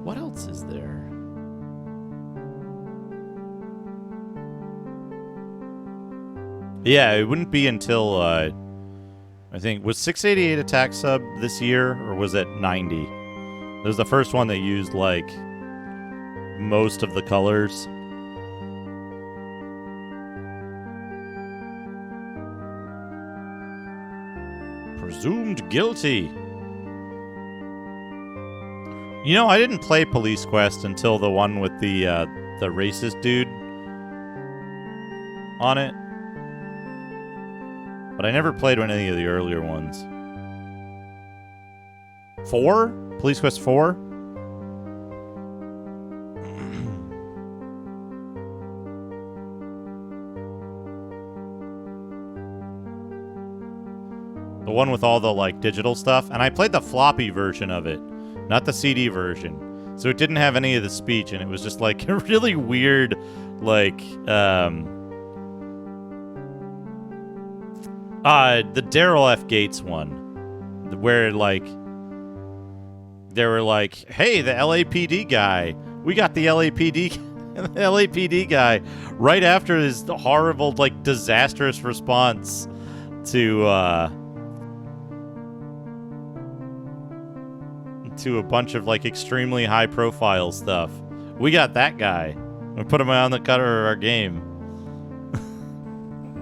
What else is there? Yeah, it wouldn't be until I think, was 688 attack sub this year, or was it 90? It was the first one that used like most of the colors. Presumed guilty. You know, I didn't play Police Quest until the one with the racist dude on it. But I never played any of the earlier ones. 4? Police Quest 4? The one with all the like digital stuff. And I played the floppy version of it, not the CD version. So it didn't have any of the speech, and it was just like a really weird, like, the Daryl F. Gates one, where like they were like, "Hey, the LAPD guy, we got the LAPD guy," right after his horrible, like, disastrous response to a bunch of like extremely high profile stuff. We got that guy. We put him on the cover of our game.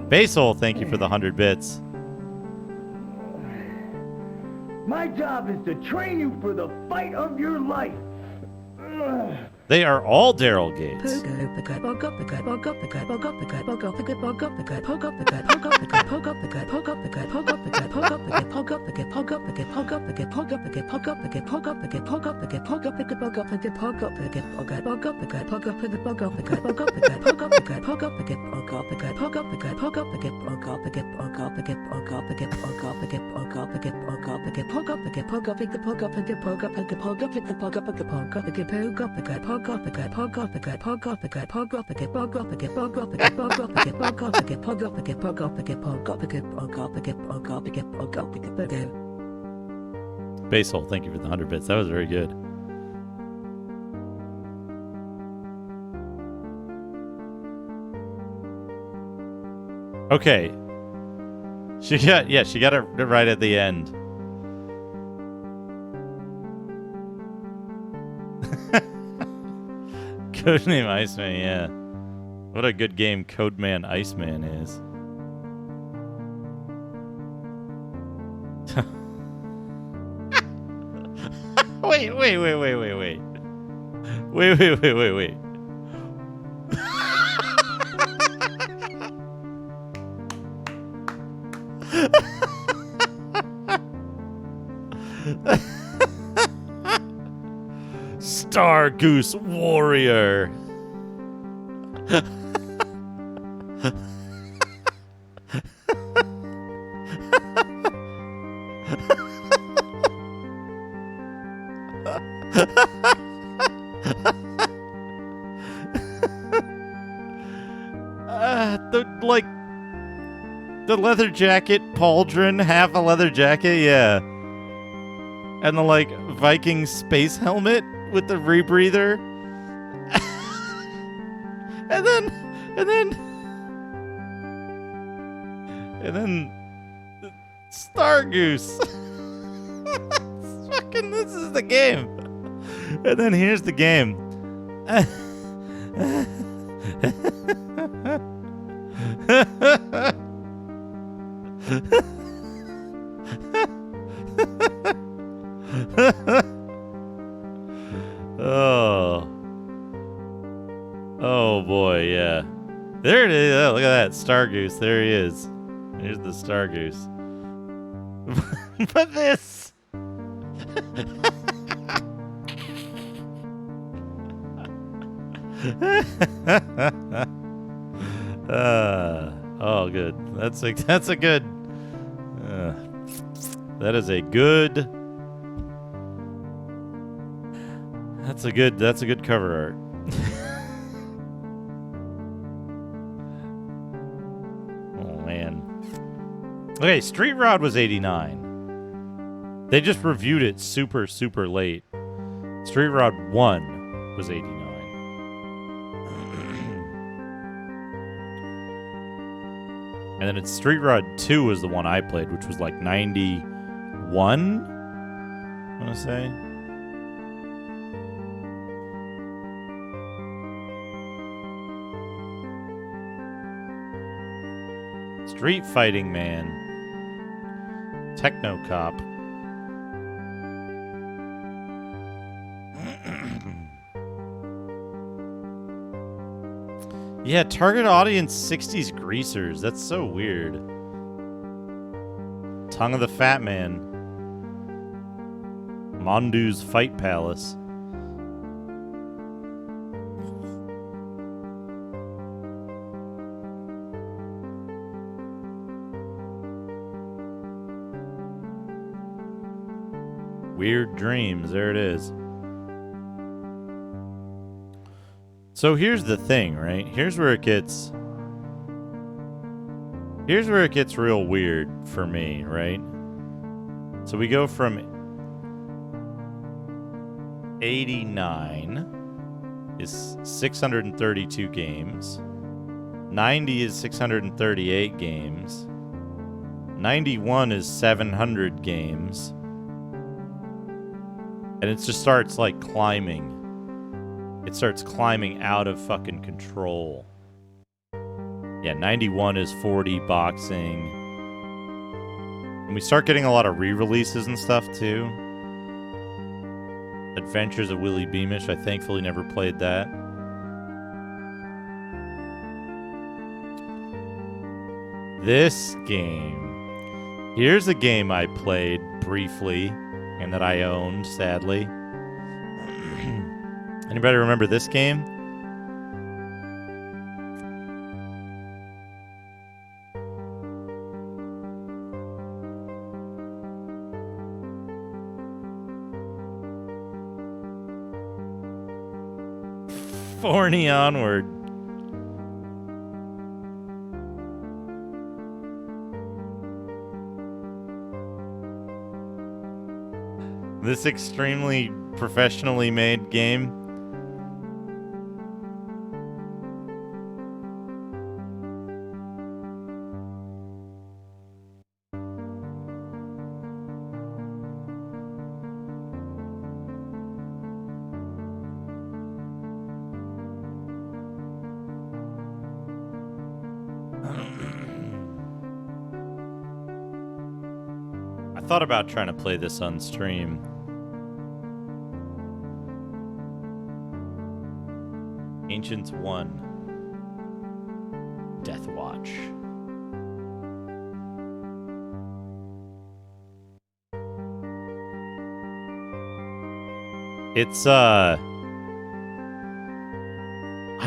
Basil, thank you for the 100 bits. My job is to train you for the fight of your life. They are all Daryl Gates. Basil, thank you for the 100 bits. That was very good. Okay. She got it right at the end. Codename Iceman, yeah. What a good game Codeman Iceman is. Wait. Wait. Star Goose Warrior. The leather jacket, pauldron, half a leather jacket, yeah. And the like Viking space helmet with the rebreather. and then Star Goose. This is the game. And then here's the game. Oh boy, yeah. There it is. Oh, look at that, Star Goose. There he is. Here's the Star Goose. But this. Oh, good. That's a good. That is a good. That's a good cover art. Oh man. Okay, Street Rod was 89. They just reviewed it super late. Street Rod 1 was 89. And then it's Street Rod 2 was the one I played, which was like 91, I want to say. Street Fighting Man. Techno Cop. Yeah, target audience 60s greasers. That's so weird. Tongue of the Fat Man. Mondu's Fight Palace. Weird Dreams. There it is. So here's the thing, right? Here's where it gets real weird for me, right? So we go from 89 is 632 games. 90 is 638 games. 91 is 700 games. And it just starts like climbing. It starts climbing out of fucking control. Yeah, 91 is 40 boxing. And we start getting a lot of re-releases and stuff too. Adventures of Willie Beamish, I thankfully never played that. This game. Here's a game I played briefly and that I owned, sadly. Anybody remember this game? Forney Onward. This extremely professionally made game. I thought about trying to play this on stream. Ancients 1. Death Watch. It's, I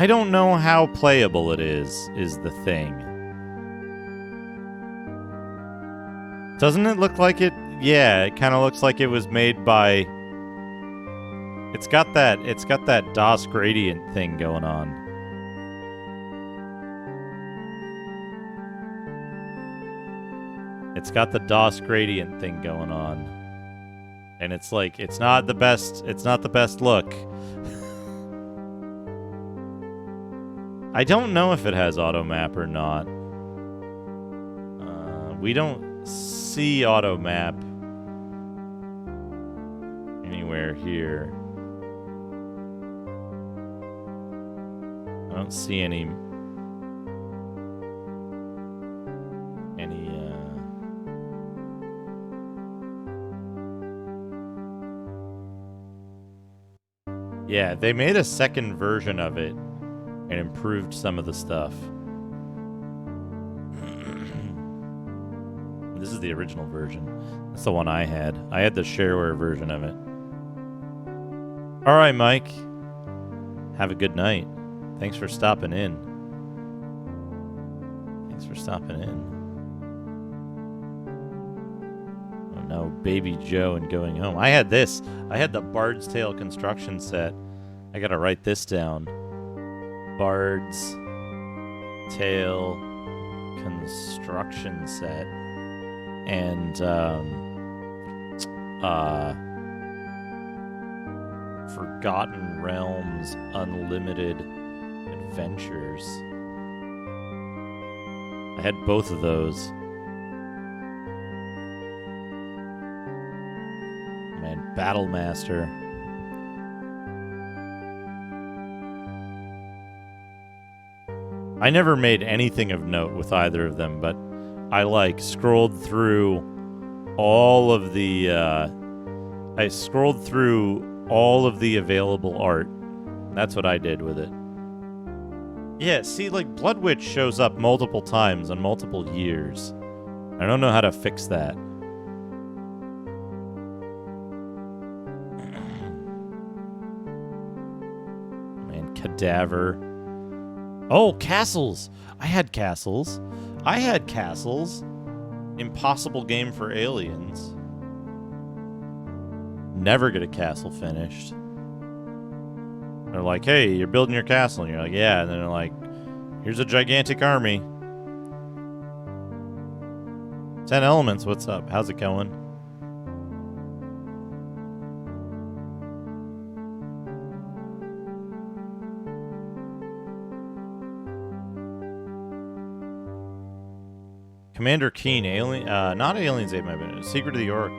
don't know how playable it is the thing. Doesn't it look like it? Yeah, it kind of looks like it was made by... It's got that DOS gradient thing going on. It's got the DOS gradient thing going on. And it's like, it's not the best look. I don't know if it has auto map or not. We don't see auto map anywhere here. I don't see any Yeah, they made a second version of it and improved some of the stuff. This is the original version. That's the one I had. I had the shareware version of it. All right, Mike. Have a good night. Thanks for stopping in. Thanks for stopping in. Oh no, Baby Joe and going home. I had this. I had the Bard's Tale construction set. I gotta write this down. Bard's Tale construction set. And Forgotten Realms Unlimited Adventures. I had both of those. Man, Battlemaster. I never made anything of note with either of them, but I scrolled through all of the available art. That's what I did with it. Yeah, see, Blood Witch shows up multiple times on multiple years. I don't know how to fix that. Man, Cadaver. Oh, castles! I had castles. Impossible game for aliens. Never get a castle finished. They're like, hey, you're building your castle. And you're like, yeah. And then they're like, here's a gigantic army. 10 Elements, what's up? How's it going? Commander Keen, Alien, not Aliens Ate My Banana, Secret of the Oracle.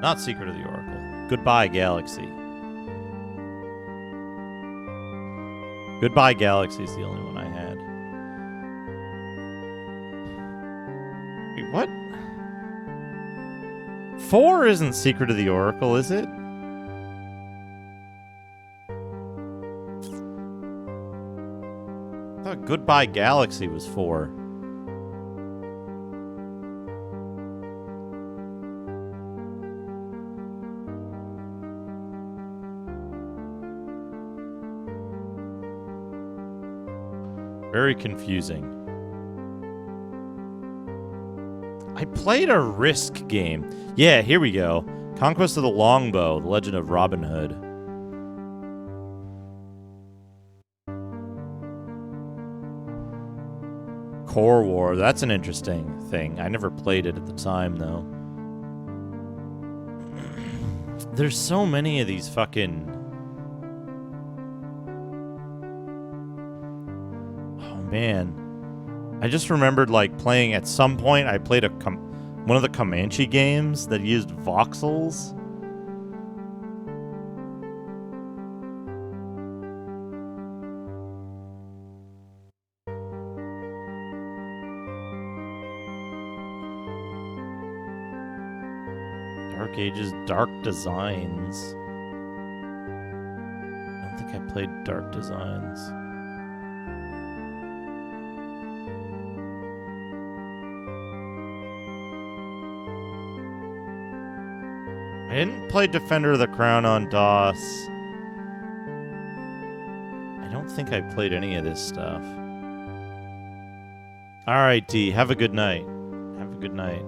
Not Secret of the Oracle. Goodbye, Galaxy. Goodbye, Galaxy is the only one I had. Wait, what? 4 isn't Secret of the Oracle, is it? I thought Goodbye Galaxy was 4. Very confusing. I played a Risk game. Yeah, here we go. Conquest of the Longbow, The Legend of Robin Hood. Core War, that's an interesting thing. I never played it at the time, though. There's so many of these fucking... Oh, man. I just remembered, playing at some point, I played one of the Comanche games that used voxels. Dark Ages, Dark Designs. I don't think I played Dark Designs. I didn't play Defender of the Crown on DOS. I don't think I played any of this stuff. Alright, D. Have a good night. Have a good night.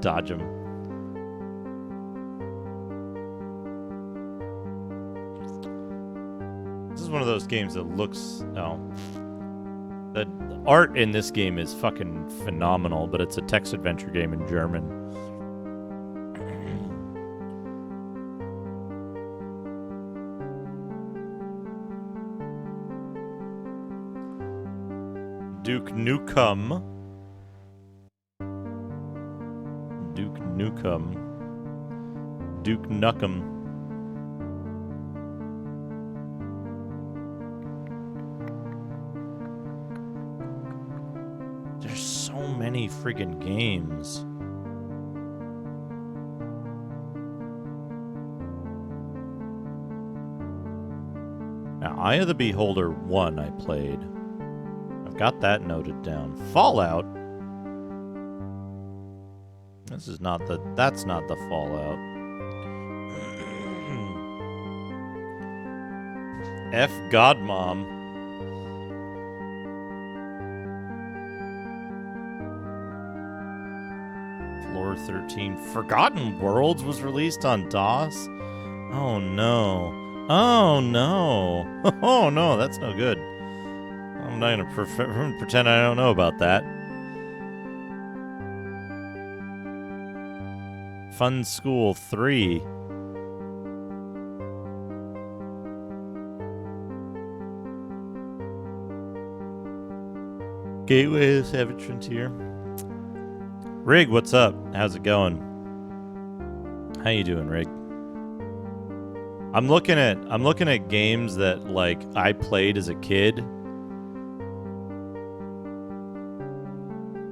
Dodge him. This is one of those games that looks... Oh. The art in this game is fucking phenomenal, but it's a text-adventure game in German. Duke Nukem. Duke Nukem. Duke Nukem. There's so many friggin' games. Now, Eye of the Beholder 1 I played. I've got that noted down. Fallout. This is not the... That's not the Fallout. F Godmom. Floor 13. Forgotten Worlds was released on DOS? Oh no. Oh no. Oh no, that's no good. I'm not going to pretend I don't know about that. Fun School 3. Gateway of Savage Frontier. Rig, what's up? How's it going? How you doing, Rig? I'm looking at games that like I played as a kid.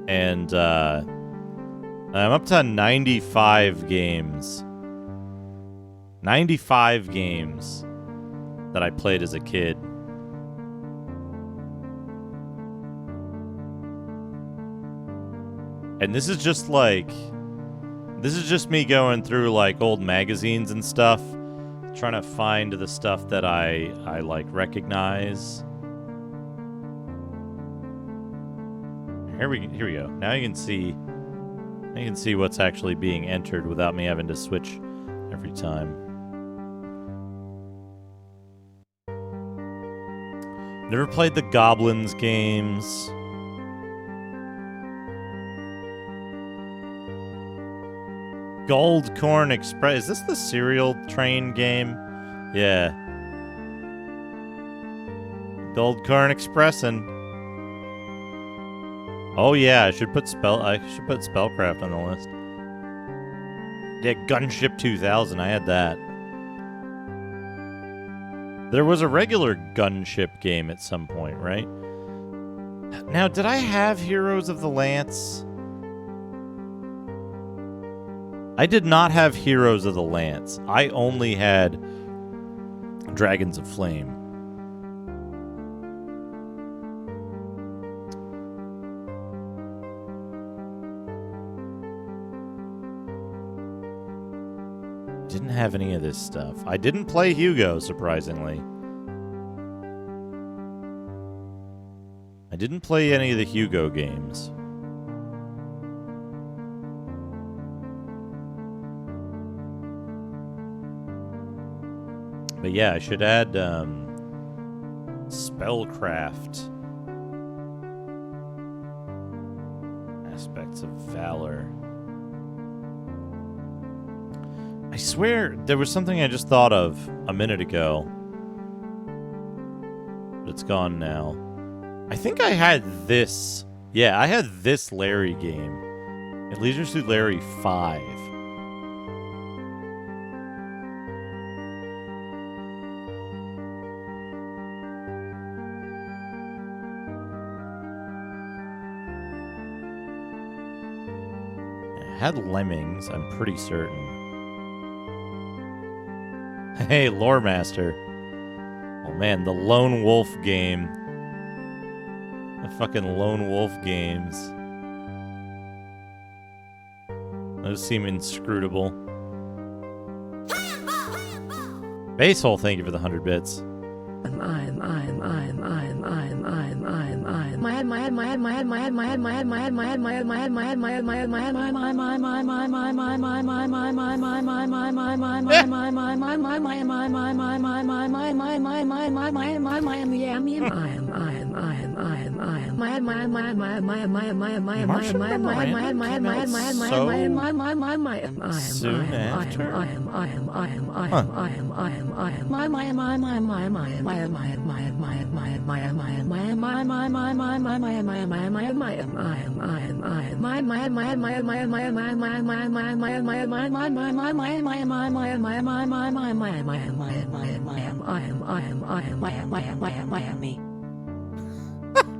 And I'm up to 95 games. 95 games that I played as a kid. And this is just me going through like old magazines and stuff, trying to find the stuff that I like recognize. Here we go. Now you can see what's actually being entered without me having to switch every time. Never played the Goblins games. Gold Corn Express. Is this the cereal train game? Yeah. Gold Corn Expressin'. Oh yeah, I should put Spellcraft on the list. Yeah, Gunship 2000. I had that. There was a regular Gunship game at some point, right? Now, did I have Heroes of the Lance? I did not have Heroes of the Lance. I only had Dragons of Flame. Didn't have any of this stuff. I didn't play Hugo, surprisingly. I didn't play any of the Hugo games. But yeah, I should add Spellcraft. Aspects of Valor. I swear, there was something I just thought of a minute ago. But it's gone now. I think I had this. Yeah, I had this Larry game. At Leisure Suit Larry 5. Had Lemmings, I'm pretty certain. Hey, Lore Master. Oh man, the Lone Wolf game. The fucking Lone Wolf games. Those seem inscrutable. Basehole, thank you for the 100 bits.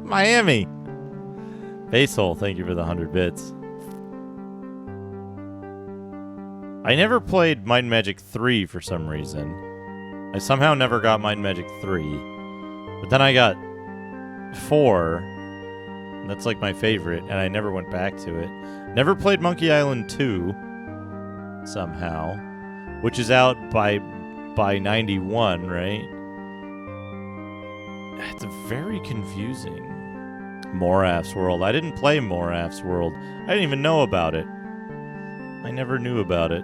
Miami. Basehole, thank you for the 100 bits. I never played Might and Magic 3 for some reason. I somehow never got Might and Magic 3. But then I got 4. And that's like my favorite, and I never went back to it. Never played Monkey Island 2 somehow, which is out by 91, right? It's very confusing. Moraf's World. I didn't play Moraf's World. I didn't even know about it. I never knew about it.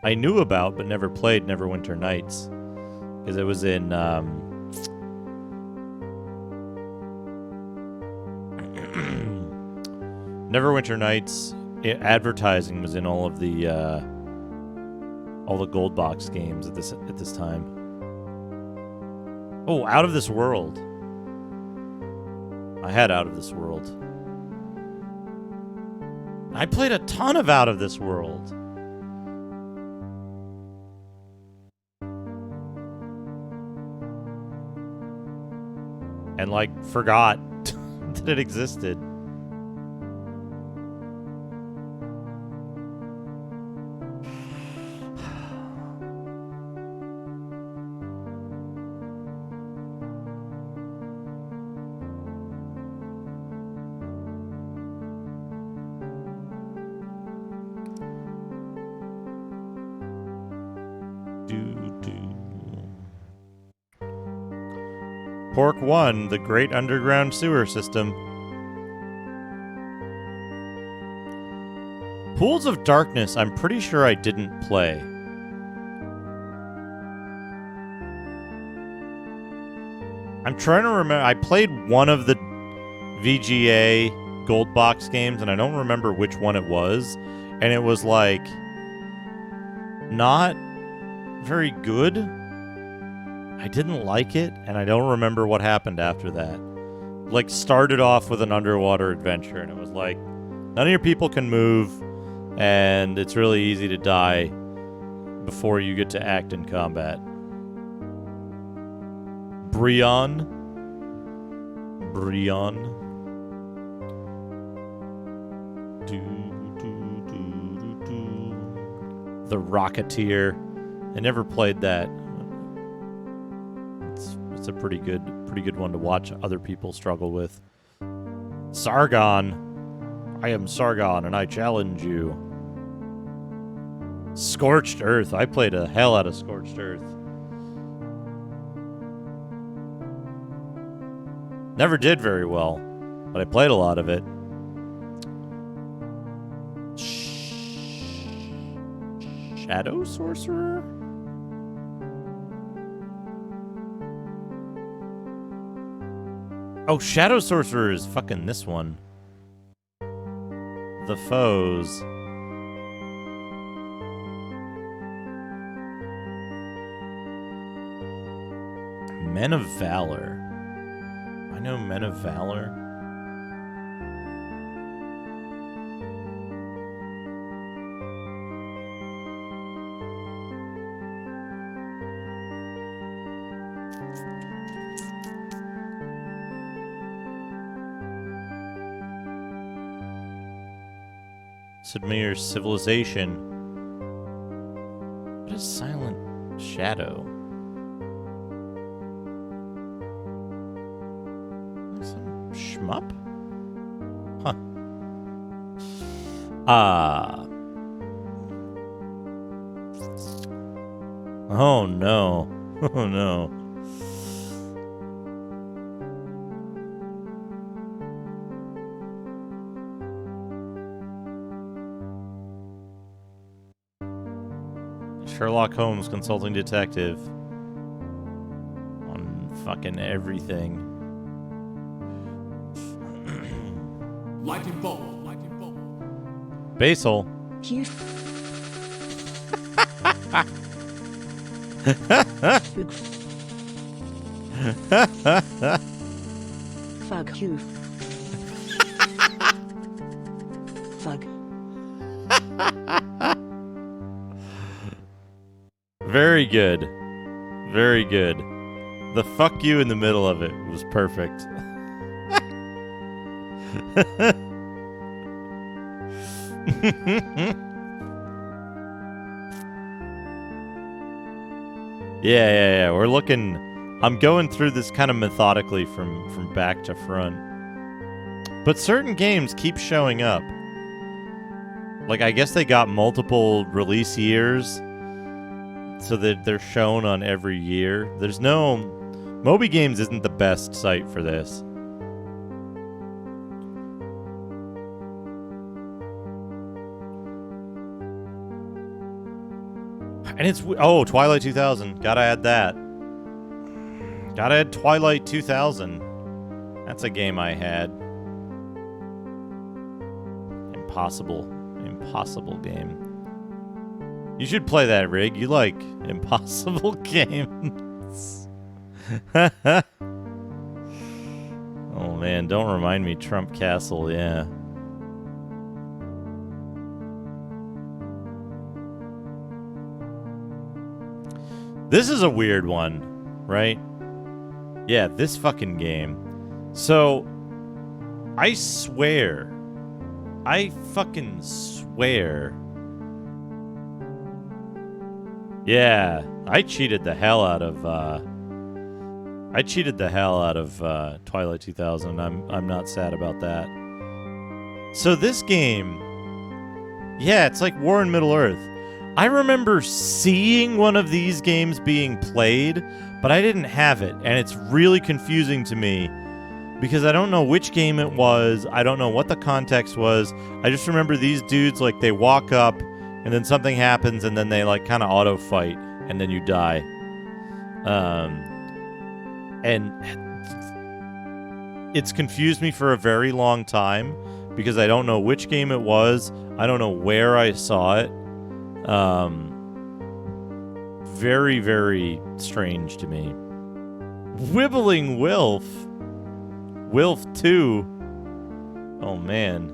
I knew about, but never played Neverwinter Nights. Because it was in, Neverwinter Nights advertising was in all the gold box games at this time. Oh, Out of This World. I had Out of This World. I played a ton of Out of This World. And like forgot that it existed. Pork 1, the Great Underground Sewer System. Pools of Darkness, I'm pretty sure I didn't play. I'm trying to remember. I played one of the VGA gold box games, and I don't remember which one it was. And it was like not very good. I didn't like it, and I don't remember what happened after that. Like, started off with an underwater adventure, and it was like, none of your people can move, and it's really easy to die before you get to act in combat. Brion. The Rocketeer. I never played that. It's a pretty good one to watch other people struggle with. Sargon. I am Sargon, and I challenge you. Scorched Earth. I played a hell out of Scorched Earth. Never did very well, but I played a lot of it. Shadow Sorcerer? Oh, Shadow Sorcerer is fucking this one. The Foes. Men of Valor. I know Men of Valor. Sid Meier's Civilization. What is Silent Shadow? Some shmup? Huh. Oh no. Oh no. Sherlock Holmes Consulting Detective. On fucking everything. Lightning bolt. Basil. You Fuck you. Fuck. Very good. Very good. The fuck you in the middle of it was perfect. Yeah. We're looking. I'm going through this kind of methodically from back to front. But certain games keep showing up. Like, I guess they got multiple release years, so that they're shown on every year. There's no... Moby Games isn't the best site for this. And it's... Oh, Twilight 2000. Gotta add that. Gotta add Twilight 2000. That's a game I had. Impossible game. You should play that, Rig. You like impossible games. Oh man, don't remind me. Trump Castle, yeah. This is a weird one, right? Yeah, this fucking game. So, I swear, I fucking swear. Yeah, I cheated the hell out of Twilight 2000. I'm not sad about that. So this game, yeah, it's like War in Middle-earth. I remember seeing one of these games being played, but I didn't have it, and it's really confusing to me because I don't know which game it was. I don't know what the context was. I just remember these dudes, like, they walk up, and then something happens, and then they, like, kind of auto-fight, and then you die. And it's confused me for a very long time because I don't know which game it was. I don't know where I saw it. Very, very strange to me. Wibbling Wilf. Wilf 2. Oh, man.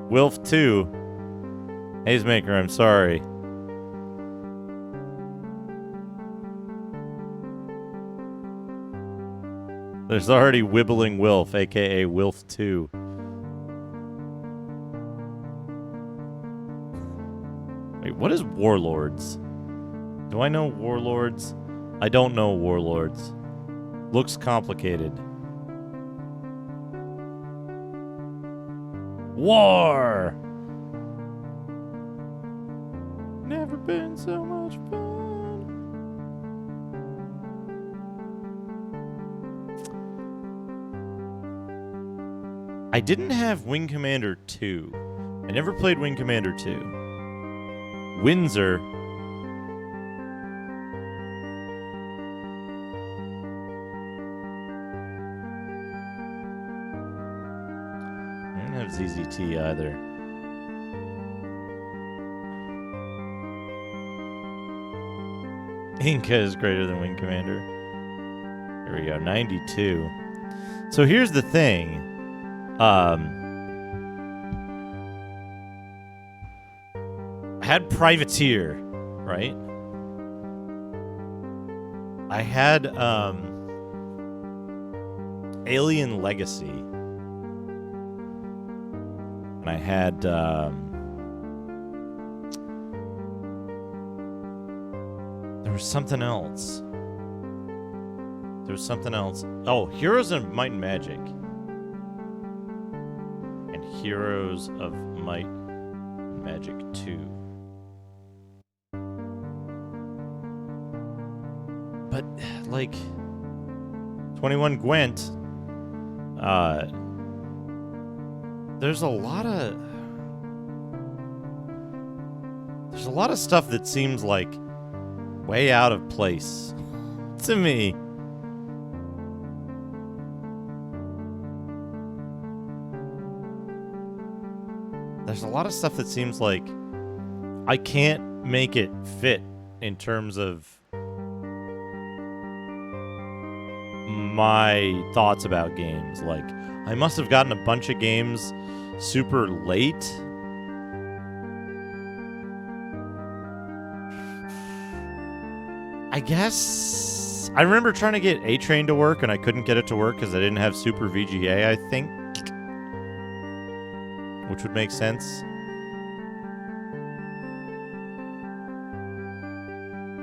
Wilf 2. Hazemaker, I'm sorry. There's already Wibbling Wilf, aka Wilf 2. Wait, what is Warlords? Do I know Warlords? I don't know Warlords. Looks complicated. War! Never been so much fun. I didn't have Wing Commander 2. I never played Wing Commander 2. Windsor. I didn't have ZZT either. Inca is greater than Wing Commander. Here we go, 92. So here's the thing. I had Privateer, right? I had Alien Legacy. And I had there was something else. Oh, Heroes of Might and Magic. And Heroes of Might and Magic 2. But, like, 21 Gwent, there's a lot of stuff that seems like way out of place to me. There's a lot of stuff that seems like I can't make it fit in terms of my thoughts about games. Like, I must have gotten a bunch of games super late. I guess I remember trying to get A-Train to work and I couldn't get it to work because I didn't have Super VGA, I think. Which would make sense.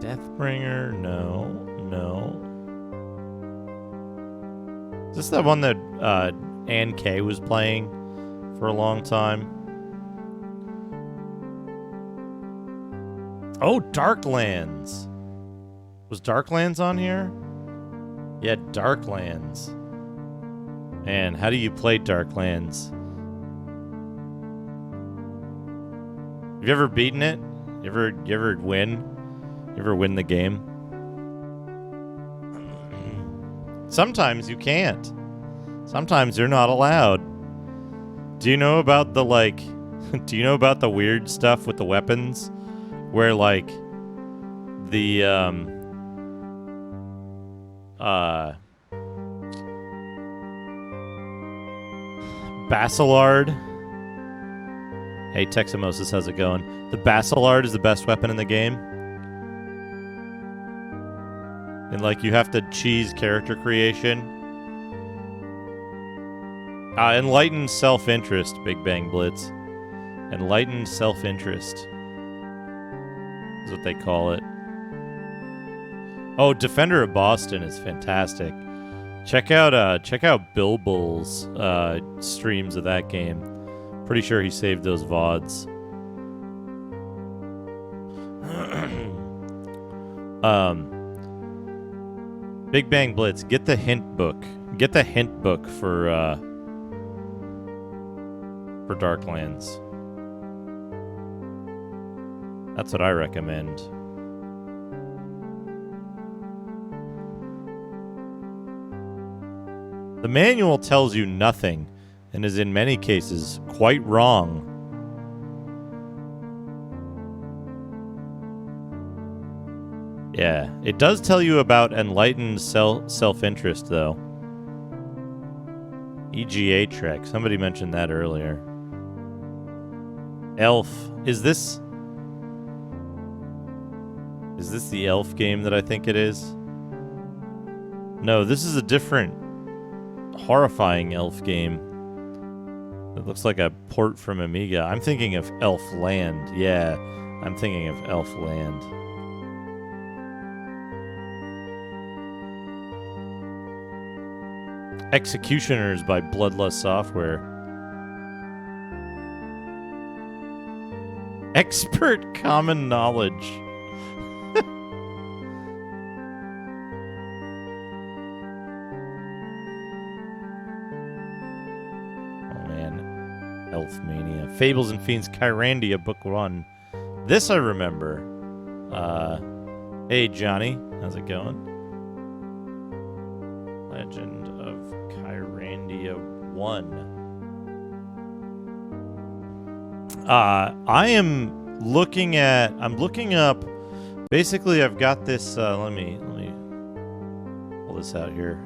Deathbringer? No. No. Is this the one that Ann Kay was playing for a long time? Oh, Darklands. Was Darklands on here? Yeah, Darklands. Man, how do you play Darklands? Have you ever beaten it? You ever win? You ever win the game? Sometimes you can't. Sometimes you're not allowed. Do you know about the do you know about the weird stuff with the weapons? Where like the Basilard. Hey Texamosis, how's it going? The Basilard is the best weapon in the game. And like you have to cheese character creation. Enlightened self-interest, Big Bang Blitz. Enlightened self-interest is what they call it. Oh, Defender of Boston is fantastic. Check out Bill Bull's streams of that game. Pretty sure he saved those VODs. Big Bang Blitz, get the hint book. Get the hint book for Darklands. That's what I recommend. The manual tells you nothing and is in many cases quite wrong. Yeah, it does tell you about enlightened self-interest, though. EGA Trek. Somebody mentioned that earlier. Elf. Is this the Elf game that I think it is? No, this is a different horrifying Elf game. It looks like a port from Amiga. I'm thinking of Elf Land. Yeah, I'm thinking of Elf Land. Executioners by Bloodlust Software. Expert common knowledge. Oh man. Elfmania. Fables and Fiends Kyrandia Book 1. This I remember. Hey Johnny, how's it going? Legend of Kyrandia 1. I'm looking up. Basically, I've got this. Let me pull this out here.